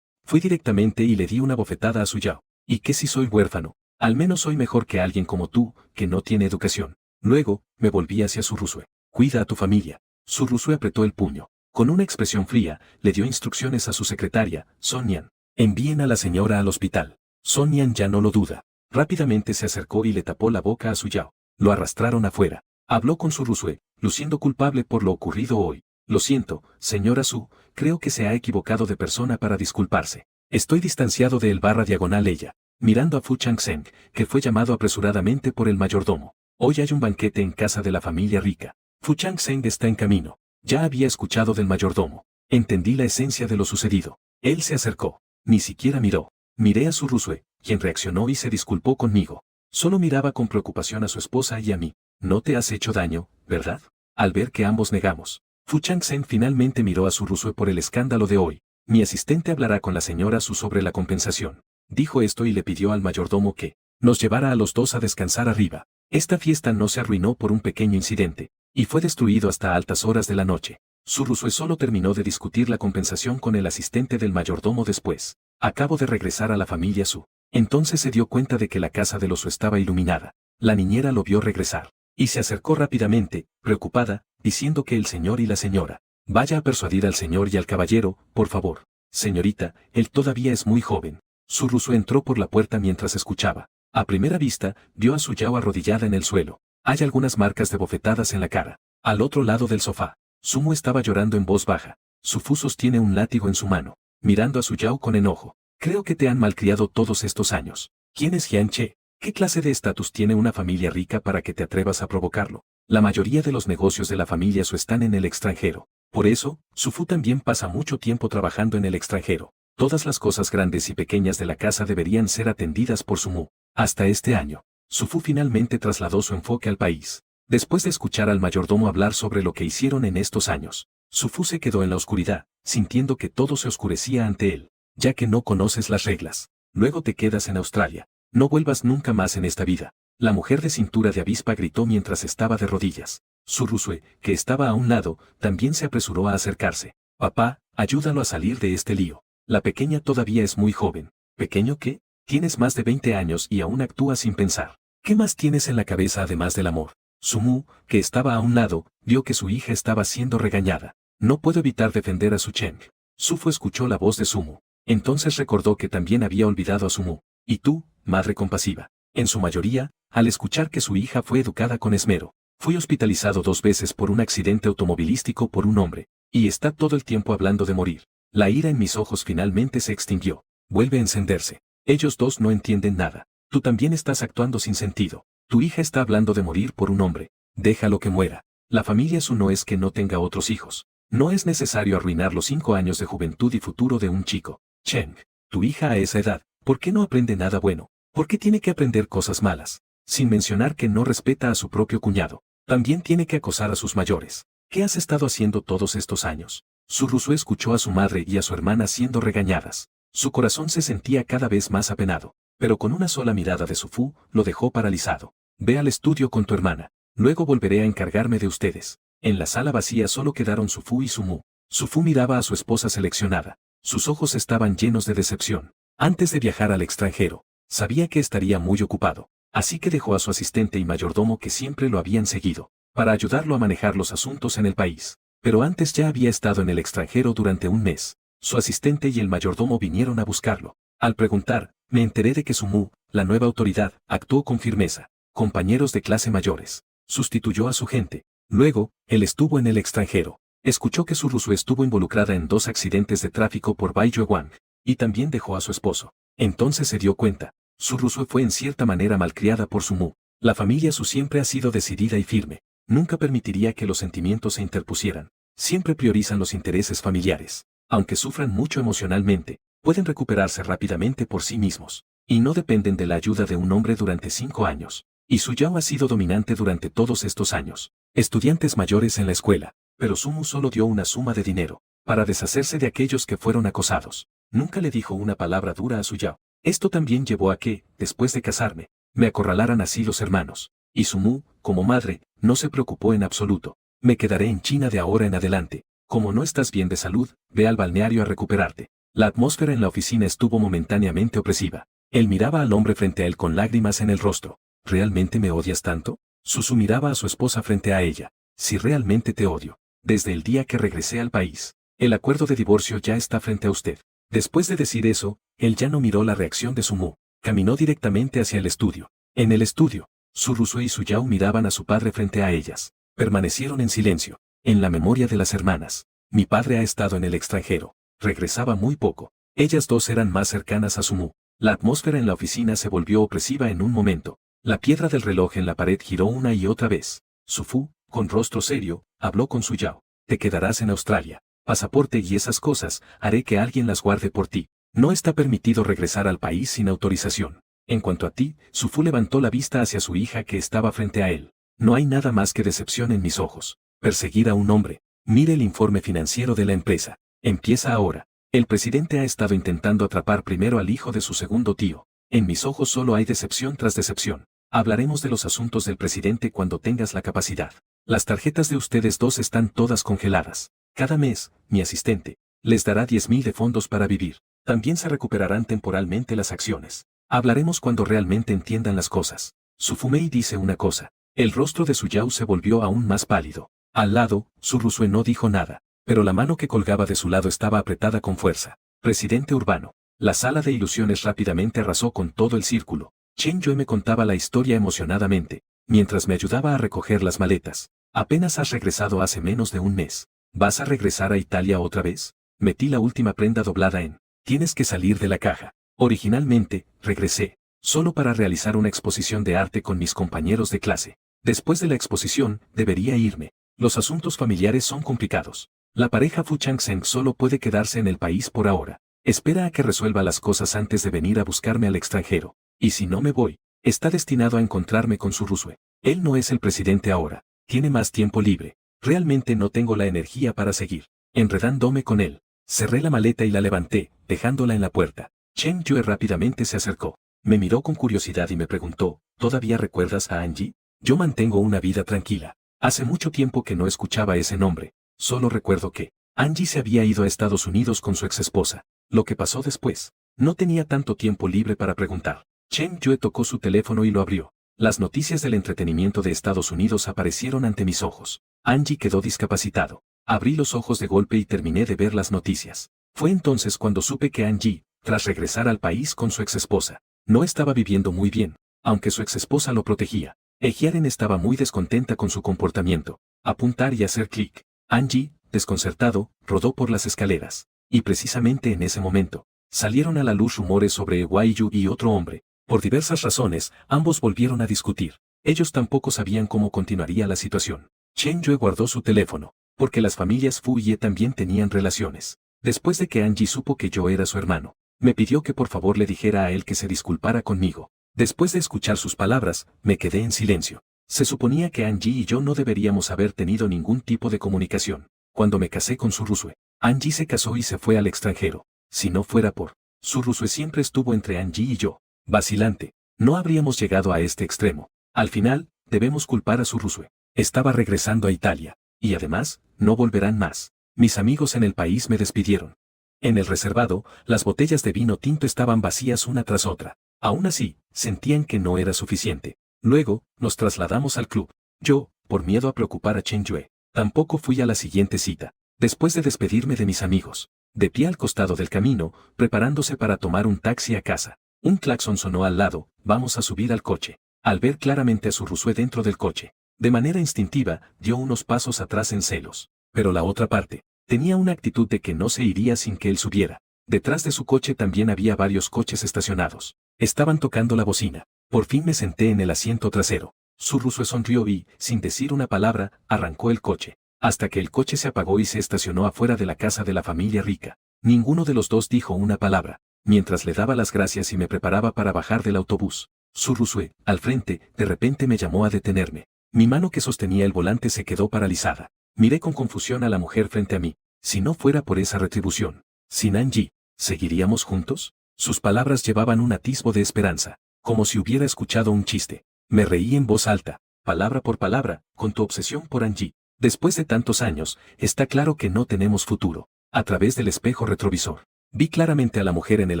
Fui directamente y le di una bofetada a Su Yao. ¿Y qué si soy huérfano? Al menos soy mejor que alguien como tú, que no tiene educación. Luego, me volví hacia Su Rusue. Cuida a tu familia. Su Rusue apretó el puño. Con una expresión fría, le dio instrucciones a su secretaria, Son Yan. Envíen a la señora al hospital. Son Yan ya no lo duda. Rápidamente se acercó y le tapó la boca a Su Yao. Lo arrastraron afuera. Habló con Su Rusue, luciendo culpable por lo ocurrido hoy. Lo siento, señora Su, creo que se ha equivocado de persona para disculparse. Estoy distanciado de él /diagonal ella. Mirando a Fu Changsheng, que fue llamado apresuradamente por el mayordomo. Hoy hay un banquete en casa de la familia rica. Fu Changsheng está en camino. Ya había escuchado del mayordomo. Entendí la esencia de lo sucedido. Él se acercó. Ni siquiera miró. Miré a Su Rusue, quien reaccionó y se disculpó conmigo. Solo miraba con preocupación a su esposa y a mí. No te has hecho daño, ¿verdad? Al ver que ambos negamos. Fu Changsheng finalmente miró a Su Rusue por el escándalo de hoy. Mi asistente hablará con la señora Su sobre la compensación. Dijo esto y le pidió al mayordomo que nos llevara a los dos a descansar arriba. Esta fiesta no se arruinó por un pequeño incidente, y fue destruido hasta altas horas de la noche. Su Rusue solo terminó de discutir la compensación con el asistente del mayordomo después. Acabo de regresar a la familia Su. Entonces se dio cuenta de que la casa de los Su estaba iluminada. La niñera lo vio regresar, y se acercó rápidamente, preocupada, diciendo que el señor y la señora. Vaya a persuadir al señor y al caballero, por favor. Señorita, él todavía es muy joven. Su Rusue entró por la puerta mientras escuchaba. A primera vista, vio a Su Yao arrodillada en el suelo. Hay algunas marcas de bofetadas en la cara. Al otro lado del sofá, Su Mu estaba llorando en voz baja. Su Fu sostiene un látigo en su mano, mirando a Su Yao con enojo. Creo que te han malcriado todos estos años. ¿Quién es Jian Che? ¿Qué clase de estatus tiene una familia rica para que te atrevas a provocarlo? La mayoría de los negocios de la familia Su están en el extranjero. Por eso, Su Fu también pasa mucho tiempo trabajando en el extranjero. Todas las cosas grandes y pequeñas de la casa deberían ser atendidas por Su Mu. Hasta este año, Su Fu finalmente trasladó su enfoque al país. Después de escuchar al mayordomo hablar sobre lo que hicieron en estos años, Su Fu se quedó en la oscuridad, sintiendo que todo se oscurecía ante él, ya que no conoces las reglas. Luego te quedas en Australia. No vuelvas nunca más en esta vida. La mujer de cintura de avispa gritó mientras estaba de rodillas. Su Rusue, que estaba a un lado, también se apresuró a acercarse. Papá, ayúdalo a salir de este lío. La pequeña todavía es muy joven. ¿Pequeño qué? Tienes más de 20 años y aún actúas sin pensar. ¿Qué más tienes en la cabeza además del amor? Su Mu, que estaba a un lado, vio que su hija estaba siendo regañada. No puedo evitar defender a Su Cheng. Su Fu escuchó la voz de Su Mu. Entonces recordó que también había olvidado a Su Mu. Y tú, madre compasiva. En su mayoría, al escuchar que su hija fue educada con esmero. Fui hospitalizado 2 veces por un accidente automovilístico por un hombre. Y está todo el tiempo hablando de morir. La ira en mis ojos finalmente se extinguió. Vuelve a encenderse. Ellos dos no entienden nada. Tú también estás actuando sin sentido. Tu hija está hablando de morir por un hombre. Déjalo que muera. La familia Su no es que no tenga otros hijos. No es necesario arruinar los 5 años de juventud y futuro de un chico. Cheng, tu hija a esa edad, ¿por qué no aprende nada bueno? ¿Por qué tiene que aprender cosas malas? Sin mencionar que no respeta a su propio cuñado. También tiene que acosar a sus mayores. ¿Qué has estado haciendo todos estos años? Su Ruso escuchó a su madre y a su hermana siendo regañadas. Su corazón se sentía cada vez más apenado, pero con una sola mirada de Su Fu, lo dejó paralizado. Ve al estudio con tu hermana. Luego volveré a encargarme de ustedes. En la sala vacía solo quedaron Su Fu y Su Mu. Su Fu miraba a su esposa seleccionada. Sus ojos estaban llenos de decepción. Antes de viajar al extranjero, sabía que estaría muy ocupado. Así que dejó a su asistente y mayordomo que siempre lo habían seguido, para ayudarlo a manejar los asuntos en el país. Pero antes ya había estado en el extranjero durante un mes. Su asistente y el mayordomo vinieron a buscarlo. Al preguntar, me enteré de que Su Mu, la nueva autoridad, actuó con firmeza. Compañeros de clase mayores. Sustituyó a su gente. Luego, él estuvo en el extranjero. Escuchó que Su Ruso estuvo involucrada en 2 accidentes de tráfico por Bai Wang, y también dejó a su esposo. Entonces se dio cuenta. Su Ruso fue en cierta manera malcriada por Su Mu. La familia Su siempre ha sido decidida y firme. Nunca permitiría que los sentimientos se interpusieran. Siempre priorizan los intereses familiares. Aunque sufran mucho emocionalmente, pueden recuperarse rápidamente por sí mismos. Y no dependen de la ayuda de un hombre durante 5 años. Y Su Yao ha sido dominante durante todos estos años. Estudiantes mayores en la escuela. Pero Su Mu solo dio una suma de dinero, para deshacerse de aquellos que fueron acosados. Nunca le dijo una palabra dura a Su Yao. Esto también llevó a que, después de casarme, me acorralaran así los hermanos. Y Su Mu, como madre, no se preocupó en absoluto. Me quedaré en China de ahora en adelante. Como no estás bien de salud, ve al balneario a recuperarte. La atmósfera en la oficina estuvo momentáneamente opresiva. Él miraba al hombre frente a él con lágrimas en el rostro. ¿Realmente me odias tanto? Susu miraba a su esposa frente a ella. Si realmente te odio. Desde el día que regresé al país. El acuerdo de divorcio ya está frente a usted. Después de decir eso, él ya no miró la reacción de Su Mu. Caminó directamente hacia el estudio. En el estudio, Su Ruso y Su Yao miraban a su padre frente a ellas. Permanecieron en silencio. En la memoria de las hermanas. Mi padre ha estado en el extranjero. Regresaba muy poco. Ellas dos eran más cercanas a Su Mu. La atmósfera en la oficina se volvió opresiva en un momento. La piedra del reloj en la pared giró una y otra vez. Su Fu, con rostro serio, habló con Su Yao. Te quedarás en Australia. Pasaporte y esas cosas, haré que alguien las guarde por ti. No está permitido regresar al país sin autorización. En cuanto a ti, Su Fu levantó la vista hacia su hija que estaba frente a él. No hay nada más que decepción en mis ojos. Perseguir a un hombre. Mire el informe financiero de la empresa. Empieza ahora. El presidente ha estado intentando atrapar primero al hijo de su segundo tío. En mis ojos solo hay decepción tras decepción. Hablaremos de los asuntos del presidente cuando tengas la capacidad. Las tarjetas de ustedes dos están todas congeladas. Cada mes, mi asistente, les dará 10.000 de fondos para vivir. También se recuperarán temporalmente las acciones. Hablaremos cuando realmente entiendan las cosas. Su Fumei dice una cosa. El rostro de Su Yao se volvió aún más pálido. Al lado, Su Rusue no dijo nada, pero la mano que colgaba de su lado estaba apretada con fuerza. Presidente urbano. La sala de ilusiones rápidamente arrasó con todo el círculo. Chen Yue me contaba la historia emocionadamente, mientras me ayudaba a recoger las maletas. Apenas has regresado hace menos de un mes. ¿Vas a regresar a Italia otra vez? Metí la última prenda doblada en. Tienes que salir de la caja. Originalmente, regresé, solo para realizar una exposición de arte con mis compañeros de clase. Después de la exposición, debería irme. Los asuntos familiares son complicados. La pareja Fu Changsheng solo puede quedarse en el país por ahora. Espera a que resuelva las cosas antes de venir a buscarme al extranjero. Y si no me voy, está destinado a encontrarme con Su Rusue. Él no es el presidente ahora. Tiene más tiempo libre. Realmente no tengo la energía para seguir enredándome con él. Cerré la maleta y la levanté, dejándola en la puerta. Chen Yue rápidamente se acercó. Me miró con curiosidad y me preguntó, ¿todavía recuerdas a Angie? Yo mantengo una vida tranquila. Hace mucho tiempo que no escuchaba ese nombre. Solo recuerdo que Angie se había ido a Estados Unidos con su exesposa. Lo que pasó después. No tenía tanto tiempo libre para preguntar. Chen Yue tocó su teléfono y lo abrió. Las noticias del entretenimiento de Estados Unidos aparecieron ante mis ojos. Angie quedó discapacitado. Abrí los ojos de golpe y terminé de ver las noticias. Fue entonces cuando supe que Angie, tras regresar al país con su exesposa, no estaba viviendo muy bien, aunque su exesposa lo protegía. Ejiaren estaba muy descontenta con su comportamiento. Apuntar y hacer clic. Angie, desconcertado, rodó por las escaleras. Y precisamente en ese momento, salieron a la luz rumores sobre Wei Yu y otro hombre. Por diversas razones, ambos volvieron a discutir. Ellos tampoco sabían cómo continuaría la situación. Chen Yue guardó su teléfono. porque las familias Fu y Ye también tenían relaciones. Después de que Angie supo que yo era su hermano, me pidió que por favor le dijera a él que se disculpara conmigo. Después de escuchar sus palabras, me quedé en silencio. Se suponía que Angie y yo no deberíamos haber tenido ningún tipo de comunicación. Cuando me casé con Surusue, Angie se casó y se fue al extranjero. Si no fuera por Surusue siempre estuvo entre Angie y yo. Vacilante. No habríamos llegado a este extremo. Al final, debemos culpar a Surusue. Estaba regresando a Italia. Y además, no volverán más. Mis amigos en el país me despidieron. En el reservado, las botellas de vino tinto estaban vacías una tras otra. Aún así, sentían que no era suficiente. Luego, nos trasladamos al club. Yo, por miedo a preocupar a Chen Yue, tampoco fui a la siguiente cita. Después de despedirme de mis amigos, de pie al costado del camino, preparándose para tomar un taxi a casa. Un claxon sonó al lado, vamos a subir al coche. Al ver claramente a Surusue dentro del coche, de manera instintiva, dio unos pasos atrás en celos. Pero la otra parte, tenía una actitud de que no se iría sin que él subiera. Detrás de su coche también había varios coches estacionados. Estaban tocando la bocina. Por fin me senté en el asiento trasero. Surusue sonrió y, sin decir una palabra, arrancó el coche, hasta que el coche se apagó y se estacionó afuera de la casa de la familia rica. Ninguno de los dos dijo una palabra, mientras le daba las gracias y me preparaba para bajar del autobús. Surusue, al frente, de repente me llamó a detenerme. Mi mano que sostenía el volante se quedó paralizada. Miré con confusión a la mujer frente a mí. Si no fuera por esa retribución, sin Angie, ¿seguiríamos juntos? Sus palabras llevaban un atisbo de esperanza, como si hubiera escuchado un chiste. Me reí en voz alta, palabra por palabra, con tu obsesión por Angie. Después de tantos años, está claro que no tenemos futuro. A través del espejo retrovisor, vi claramente a la mujer en el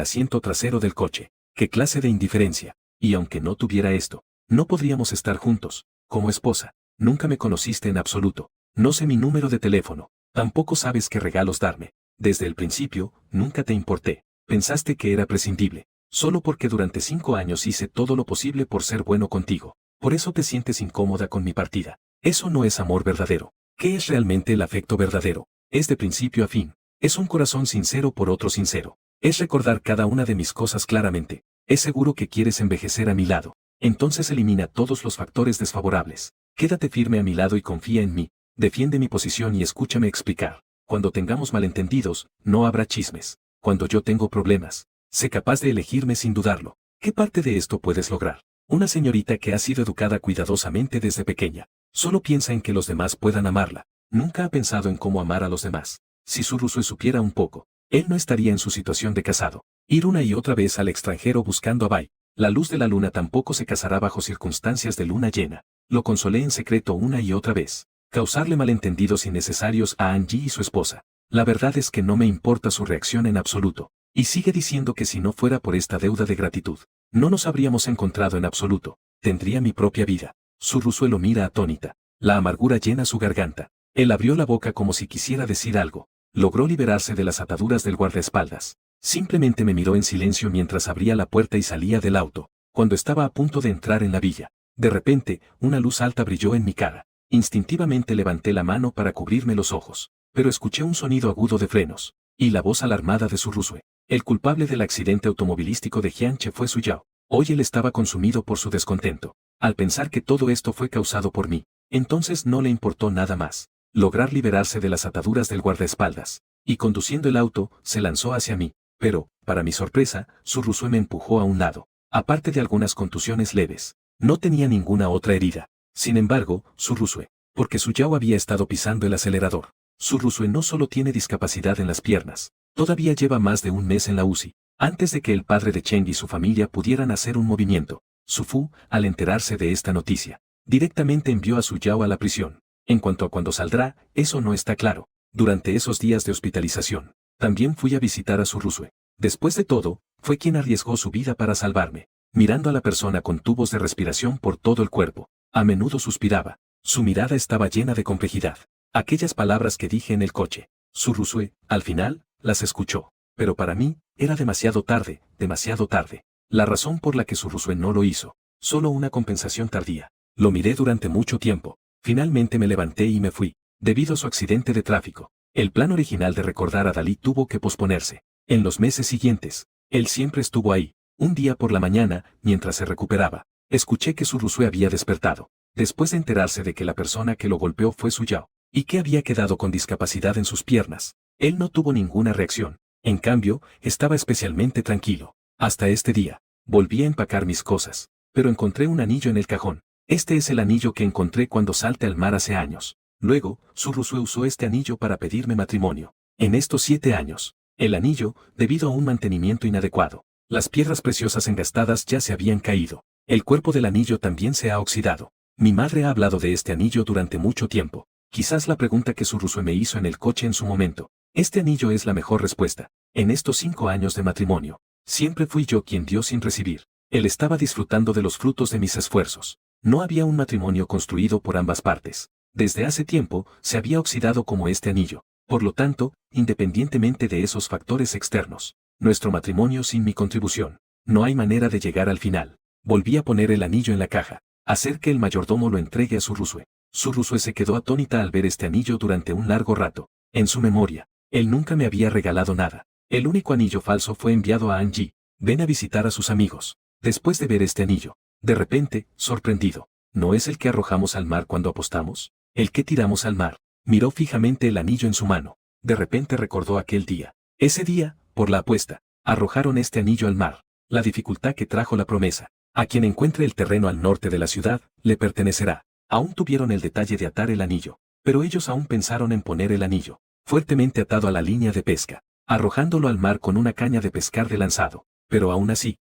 asiento trasero del coche. ¿Qué clase de indiferencia? Y aunque no tuviera esto, no podríamos estar juntos. Como esposa, nunca me conociste en absoluto. No sé mi número de teléfono. Tampoco sabes qué regalos darme. Desde el principio, nunca te importé. Pensaste que era prescindible. Solo porque durante 5 años hice todo lo posible por ser bueno contigo. Por eso te sientes incómoda con mi partida. Eso no es amor verdadero. ¿Qué es realmente el afecto verdadero? Es de principio a fin. Es un corazón sincero por otro sincero. Es recordar cada una de mis cosas claramente. Es seguro que quieres envejecer a mi lado. Entonces elimina todos los factores desfavorables. Quédate firme a mi lado y confía en mí. Defiende mi posición y escúchame explicar. Cuando tengamos malentendidos, no habrá chismes. Cuando yo tengo problemas, sé capaz de elegirme sin dudarlo. ¿Qué parte de esto puedes lograr? Una señorita que ha sido educada cuidadosamente desde pequeña. Solo piensa en que los demás puedan amarla. Nunca ha pensado en cómo amar a los demás. Si Surusue supiera un poco, él no estaría en su situación de casado. Ir una y otra vez al extranjero buscando a Bai. La luz de la luna tampoco se casará bajo circunstancias de luna llena. Lo consolé en secreto una y otra vez. Causarle malentendidos innecesarios a Angie y su esposa. La verdad es que no me importa su reacción en absoluto. Y sigue diciendo que si no fuera por esta deuda de gratitud, no nos habríamos encontrado en absoluto. Tendría mi propia vida. Surusue lo mira atónita. La amargura llena su garganta. Él abrió la boca como si quisiera decir algo. Logró liberarse de las ataduras del guardaespaldas. Simplemente me miró en silencio mientras abría la puerta y salía del auto. Cuando estaba a punto de entrar en la villa, de repente, una luz alta brilló en mi cara. Instintivamente levanté la mano para cubrirme los ojos, pero escuché un sonido agudo de frenos, y la voz alarmada de Surusue. El culpable del accidente automovilístico de Jianche fue Su Yao. Hoy él estaba consumido por su descontento. Al pensar que todo esto fue causado por mí, entonces no le importó nada más. Lograr liberarse de las ataduras del guardaespaldas. Y conduciendo el auto, se lanzó hacia mí. Pero, para mi sorpresa, Surusue me empujó a un lado. Aparte de algunas contusiones leves, no tenía ninguna otra herida. Sin embargo, Surusue, porque Su Yao había estado pisando el acelerador. Surusue no solo tiene discapacidad en las piernas, todavía lleva más de un mes en la UCI. Antes de que el padre de Cheng y su familia pudieran hacer un movimiento, Su Fu, al enterarse de esta noticia, directamente envió a Su Yao a la prisión. En cuanto a cuándo saldrá, eso no está claro. Durante esos días de hospitalización, también fui a visitar a Surusue. Después de todo, fue quien arriesgó su vida para salvarme. Mirando a la persona con tubos de respiración por todo el cuerpo, a menudo suspiraba. Su mirada estaba llena de complejidad. Aquellas palabras que dije en el coche, Surusue, al final, las escuchó. Pero para mí, era demasiado tarde, demasiado tarde. La razón por la que Surusue no lo hizo, solo una compensación tardía. Lo miré durante mucho tiempo. Finalmente me levanté y me fui. Debido a su accidente de tráfico, el plan original de recordar a Dalí tuvo que posponerse. En los meses siguientes, él siempre estuvo ahí. Un día por la mañana, mientras se recuperaba, escuché que Surusue había despertado. Después de enterarse de que la persona que lo golpeó fue Su Yao, y que había quedado con discapacidad en sus piernas. Él no tuvo ninguna reacción. En cambio, estaba especialmente tranquilo. Hasta este día. Volví a empacar mis cosas, pero encontré un anillo en el cajón. Este es el anillo que encontré cuando salté al mar hace años. Luego, Surusue usó este anillo para pedirme matrimonio. En estos 7 años, el anillo, debido a un mantenimiento inadecuado, las piedras preciosas engastadas ya se habían caído. El cuerpo del anillo también se ha oxidado. Mi madre ha hablado de este anillo durante mucho tiempo. Quizás la pregunta que Surusue me hizo en el coche en su momento. Este anillo es la mejor respuesta. En estos 5 años de matrimonio, siempre fui yo quien dio sin recibir. Él estaba disfrutando de los frutos de mis esfuerzos. No había un matrimonio construido por ambas partes. Desde hace tiempo, se había oxidado como este anillo. Por lo tanto, independientemente de esos factores externos, nuestro matrimonio sin mi contribución, no hay manera de llegar al final. Volví a poner el anillo en la caja, hacer que el mayordomo lo entregue a Surusue. Surusue se quedó atónita al ver este anillo durante un largo rato. En su memoria, él nunca me había regalado nada. El único anillo falso fue enviado a Angie. Ven a visitar a sus amigos. Después de ver este anillo, de repente, sorprendido, ¿no es el que arrojamos al mar cuando apostamos? ¿El que tiramos al mar? Miró fijamente el anillo en su mano. De repente recordó aquel día. Ese día, por la apuesta, arrojaron este anillo al mar. La dificultad que trajo la promesa. A quien encuentre el terreno al norte de la ciudad, le pertenecerá. Aún tuvieron el detalle de atar el anillo, pero ellos aún pensaron en poner el anillo, fuertemente atado a la línea de pesca, arrojándolo al mar con una caña de pescar de lanzado. Pero aún así,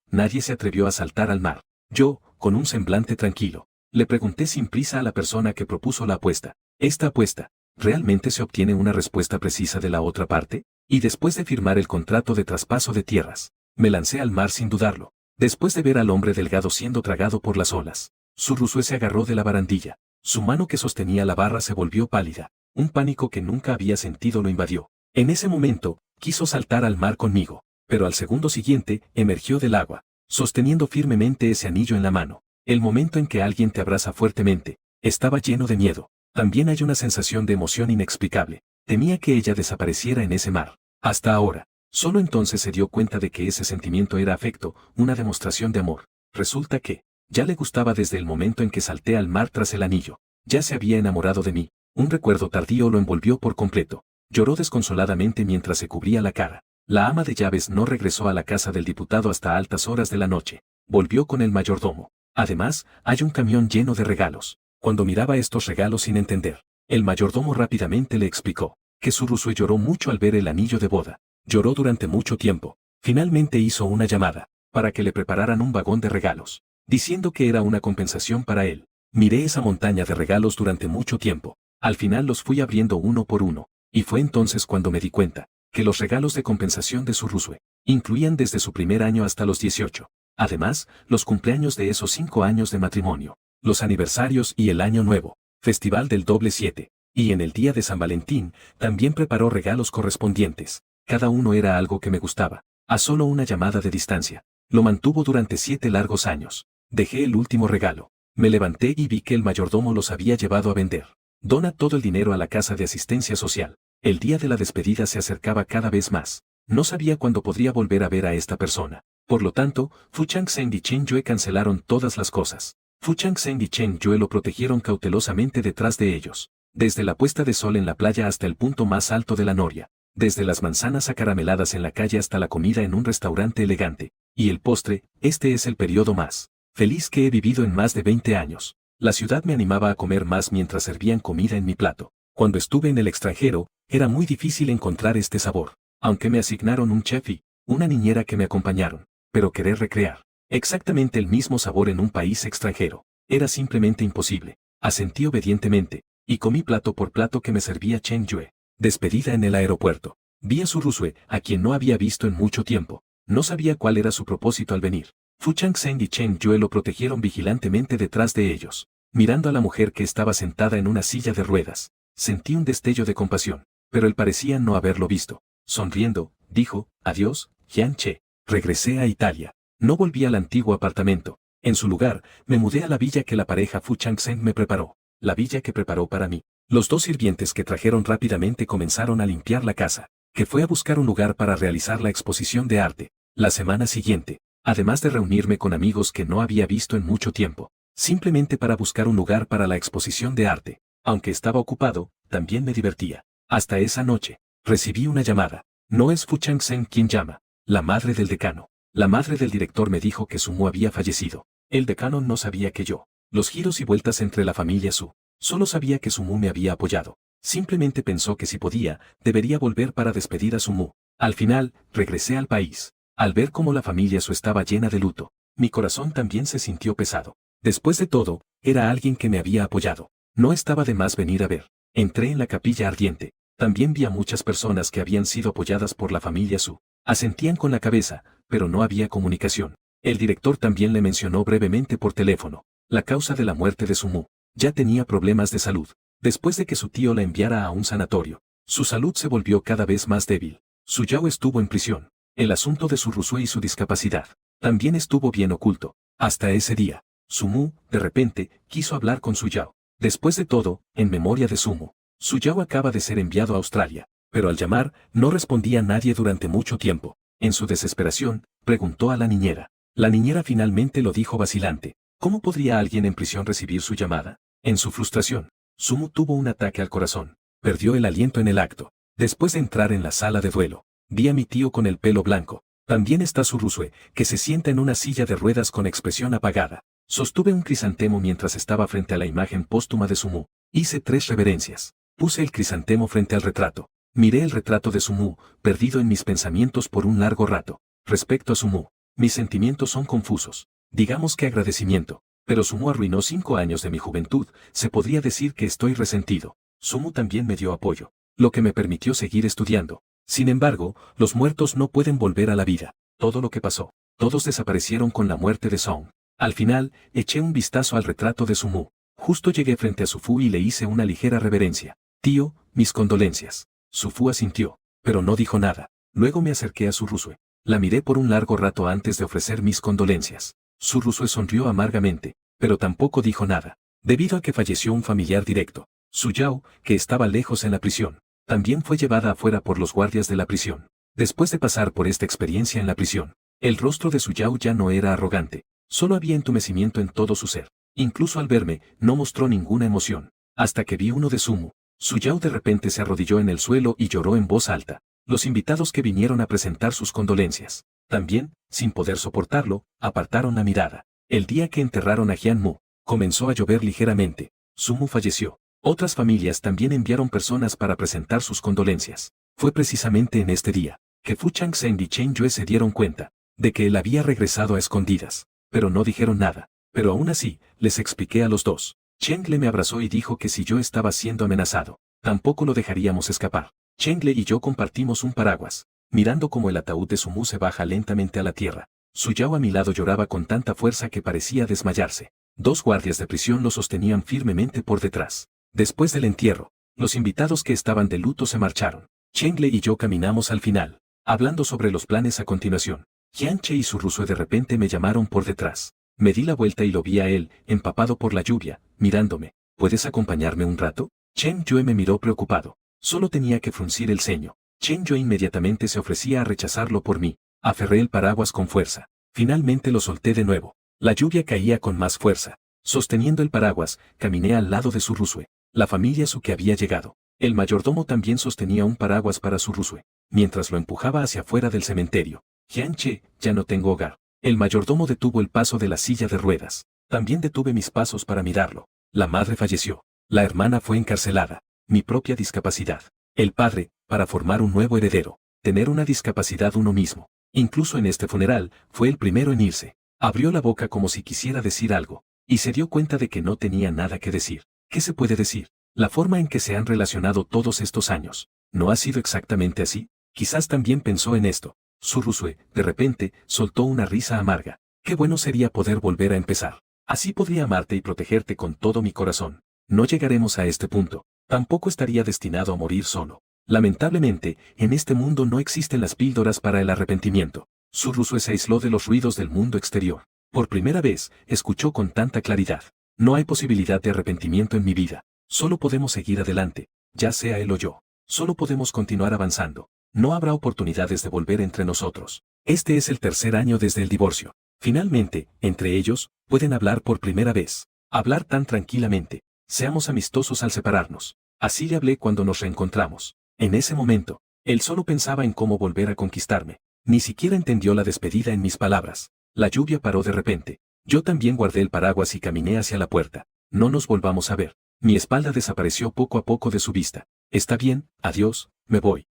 nadie se atrevió a saltar al mar. Yo, con un semblante tranquilo, le pregunté sin prisa a la persona que propuso la apuesta. ¿Esta apuesta, realmente se obtiene una respuesta precisa de la otra parte? Y después de firmar el contrato de traspaso de tierras, me lancé al mar sin dudarlo. Después de ver al hombre delgado siendo tragado por las olas, Surusue se agarró de la barandilla. Su mano que sostenía la barra se volvió pálida. Un pánico que nunca había sentido lo invadió. En ese momento, quiso saltar al mar conmigo, pero al segundo siguiente, emergió del agua, sosteniendo firmemente ese anillo en la mano. El momento en que alguien te abraza fuertemente, estaba lleno de miedo. También hay una sensación de emoción inexplicable. Temía que ella desapareciera en ese mar. Hasta ahora, solo entonces se dio cuenta de que ese sentimiento era afecto, una demostración de amor. Resulta que, ya le gustaba desde el momento en que salté al mar tras el anillo. Ya se había enamorado de mí. Un recuerdo tardío lo envolvió por completo. Lloró desconsoladamente mientras se cubría la cara. La ama de llaves no regresó a la casa del diputado hasta altas horas de la noche. Volvió con el mayordomo. Además, hay un camión lleno de regalos. Cuando miraba estos regalos sin entender, el mayordomo rápidamente le explicó que Surusue lloró mucho al ver el anillo de boda. Lloró durante mucho tiempo. Finalmente hizo una llamada para que le prepararan un vagón de regalos, diciendo que era una compensación para él. Miré esa montaña de regalos durante mucho tiempo. Al final los fui abriendo uno por uno, y fue entonces cuando me di cuenta que los regalos de compensación de Surusue incluían desde su primer año hasta los 18. Además, los cumpleaños de esos 5 años de matrimonio, los aniversarios y el año nuevo, festival del doble 7, y en el día de San Valentín, también preparó regalos correspondientes. Cada uno era algo que me gustaba, a solo una llamada de distancia. Lo mantuvo durante 7 largos años. Dejé el último regalo. Me levanté y vi que el mayordomo los había llevado a vender. Dona todo el dinero a la casa de asistencia social. El día de la despedida se acercaba cada vez más. No sabía cuándo podría volver a ver a esta persona. Por lo tanto, Fu Changsheng y Chen Yue cancelaron todas las cosas. Fu Changsheng y Chen Yue lo protegieron cautelosamente detrás de ellos. Desde la puesta de sol en la playa hasta el punto más alto de la noria. Desde las manzanas acarameladas en la calle hasta la comida en un restaurante elegante. Y el postre, este es el periodo más feliz que he vivido en más de 20 años. La ciudad me animaba a comer más mientras servían comida en mi plato. Cuando estuve en el extranjero, era muy difícil encontrar este sabor. Aunque me asignaron un chef y una niñera que me acompañaron. Pero querer recrear exactamente el mismo sabor en un país extranjero era simplemente imposible. Asentí obedientemente, y comí plato por plato que me servía Chen Yue. Despedida en el aeropuerto. Vi a Surusue, a quien no había visto en mucho tiempo. No sabía cuál era su propósito al venir. Fu Changsheng y Chen Yue lo protegieron vigilantemente detrás de ellos. Mirando a la mujer que estaba sentada en una silla de ruedas, sentí un destello de compasión, pero él parecía no haberlo visto. Sonriendo, dijo, adiós, Jian Che. Regresé a Italia. No volví al antiguo apartamento. En su lugar, me mudé a la villa que la pareja Fu Changsheng me preparó. La villa que preparó para mí. Los 2 sirvientes que trajeron rápidamente comenzaron a limpiar la casa, que fue a buscar un lugar para realizar la exposición de arte. La semana siguiente, además de reunirme con amigos que no había visto en mucho tiempo, simplemente para buscar un lugar para la exposición de arte, Aunque estaba ocupado, también me divertía. Hasta esa noche, recibí una llamada. No es Fu Changsheng quien llama. La madre del decano. La madre del director me dijo que Su Mu había fallecido. El decano no sabía que yo. Los giros y vueltas entre la familia Su. Solo sabía que Su Mu me había apoyado. Simplemente pensó que si podía, debería volver para despedir a Su Mu. Al final, regresé al país. Al ver cómo la familia Su estaba llena de luto, mi corazón también se sintió pesado. Después de todo, era alguien que me había apoyado. No estaba de más venir a ver. Entré en la capilla ardiente. También vi a muchas personas que habían sido apoyadas por la familia Su. Asentían con la cabeza, pero no había comunicación. El director también le mencionó brevemente por teléfono la causa de la muerte de Su Mu. Ya tenía problemas de salud. Después de que su tío la enviara a un sanatorio, su salud se volvió cada vez más débil. Su Yao estuvo en prisión. El asunto de su Rusue y su discapacidad también estuvo bien oculto. Hasta ese día, Su Mu, de repente, quiso hablar con Su Yao. Después de todo, en memoria de Su Mu, Su Yao acaba de ser enviado a Australia, pero al llamar, no respondía nadie durante mucho tiempo. En su desesperación, preguntó a la niñera. La niñera finalmente lo dijo vacilante. ¿Cómo podría alguien en prisión recibir su llamada? En su frustración, Su Mu tuvo un ataque al corazón. Perdió el aliento en el acto. Después de entrar en la sala de duelo, vi a mi tío con el pelo blanco. También está su Rusue, que se sienta en una silla de ruedas con expresión apagada. Sostuve un crisantemo mientras estaba frente a la imagen póstuma de Su Mu. Hice 3 reverencias. Puse el crisantemo frente al retrato. Miré el retrato de Su Mu, perdido en mis pensamientos por un largo rato. Respecto a Su Mu, mis sentimientos son confusos. Digamos que agradecimiento. Pero Su Mu arruinó 5 años de mi juventud, se podría decir que estoy resentido. Su Mu también me dio apoyo, lo que me permitió seguir estudiando. Sin embargo, los muertos no pueden volver a la vida. Todo lo que pasó, todos desaparecieron con la muerte de Song. Al final, eché un vistazo al retrato de Su Mu. Justo llegué frente a Su Fu y le hice una ligera reverencia. Tío, mis condolencias. Su Fu asintió, pero no dijo nada. Luego me acerqué a Su Rusue. La miré por un largo rato antes de ofrecer mis condolencias. Su Rusue sonrió amargamente, pero tampoco dijo nada. Debido a que falleció un familiar directo, Su Yao, que estaba lejos en la prisión, también fue llevada afuera por los guardias de la prisión. Después de pasar por esta experiencia en la prisión, el rostro de Su Yao ya no era arrogante, solo había entumecimiento en todo su ser. Incluso al verme, no mostró ninguna emoción, hasta que vi uno de Su Mu. Su Yao de repente se arrodilló en el suelo y lloró en voz alta. Los invitados que vinieron a presentar sus condolencias, también, sin poder soportarlo, apartaron la mirada. El día que enterraron a Jian Mu, comenzó a llover ligeramente. Su Mu falleció. Otras familias también enviaron personas para presentar sus condolencias. Fue precisamente en este día que Fu Changsheng y Chen Yue se dieron cuenta de que él había regresado a escondidas, pero no dijeron nada. Pero aún así, les expliqué a los dos. Chen Le me abrazó y dijo que si yo estaba siendo amenazado, tampoco lo dejaríamos escapar. Chen Le y yo compartimos un paraguas, mirando cómo el ataúd de Su Mu se baja lentamente a la tierra. Su Yao a mi lado lloraba con tanta fuerza que parecía desmayarse. 2 guardias de prisión lo sostenían firmemente por detrás. Después del entierro, los invitados que estaban de luto se marcharon. Chen Le y yo caminamos al final, hablando sobre los planes a continuación. Jian Che y Su Rusue de repente me llamaron por detrás. Me di la vuelta y lo vi a él, empapado por la lluvia, mirándome. ¿Puedes acompañarme un rato? Chen Yue me miró preocupado. Solo tenía que fruncir el ceño. Chen Yue inmediatamente se ofrecía a rechazarlo por mí. Aferré el paraguas con fuerza. Finalmente lo solté de nuevo. La lluvia caía con más fuerza. Sosteniendo el paraguas, caminé al lado de Su Rusue. La familia Su que había llegado. El mayordomo también sostenía un paraguas para Su Rusue, mientras lo empujaba hacia afuera del cementerio. Jian Che, ya no tengo hogar. El mayordomo detuvo el paso de la silla de ruedas. También detuve mis pasos para mirarlo. La madre falleció. La hermana fue encarcelada. Mi propia discapacidad. El padre, para formar un nuevo heredero. Tener una discapacidad uno mismo. Incluso en este funeral, fue el primero en irse. Abrió la boca como si quisiera decir algo, y se dio cuenta de que no tenía nada que decir. ¿Qué se puede decir? La forma en que se han relacionado todos estos años, ¿no ha sido exactamente así? Quizás también pensó en esto. Su Rusue, de repente, soltó una risa amarga. Qué bueno sería poder volver a empezar. Así podría amarte y protegerte con todo mi corazón. No llegaremos a este punto. Tampoco estaría destinado a morir solo. Lamentablemente, en este mundo no existen las píldoras para el arrepentimiento. Su Rusue se aisló de los ruidos del mundo exterior. Por primera vez, escuchó con tanta claridad. No hay posibilidad de arrepentimiento en mi vida. Solo podemos seguir adelante, ya sea él o yo. Solo podemos continuar avanzando. No habrá oportunidades de volver entre nosotros. Este es el 3er año desde el divorcio. Finalmente, entre ellos, pueden hablar por primera vez. Hablar tan tranquilamente. Seamos amistosos al separarnos. Así le hablé cuando nos reencontramos. En ese momento, él solo pensaba en cómo volver a conquistarme. Ni siquiera entendió la despedida en mis palabras. La lluvia paró de repente. Yo también guardé el paraguas y caminé hacia la puerta. No nos volvamos a ver. Mi espalda desapareció poco a poco de su vista. Está bien, adiós, me voy.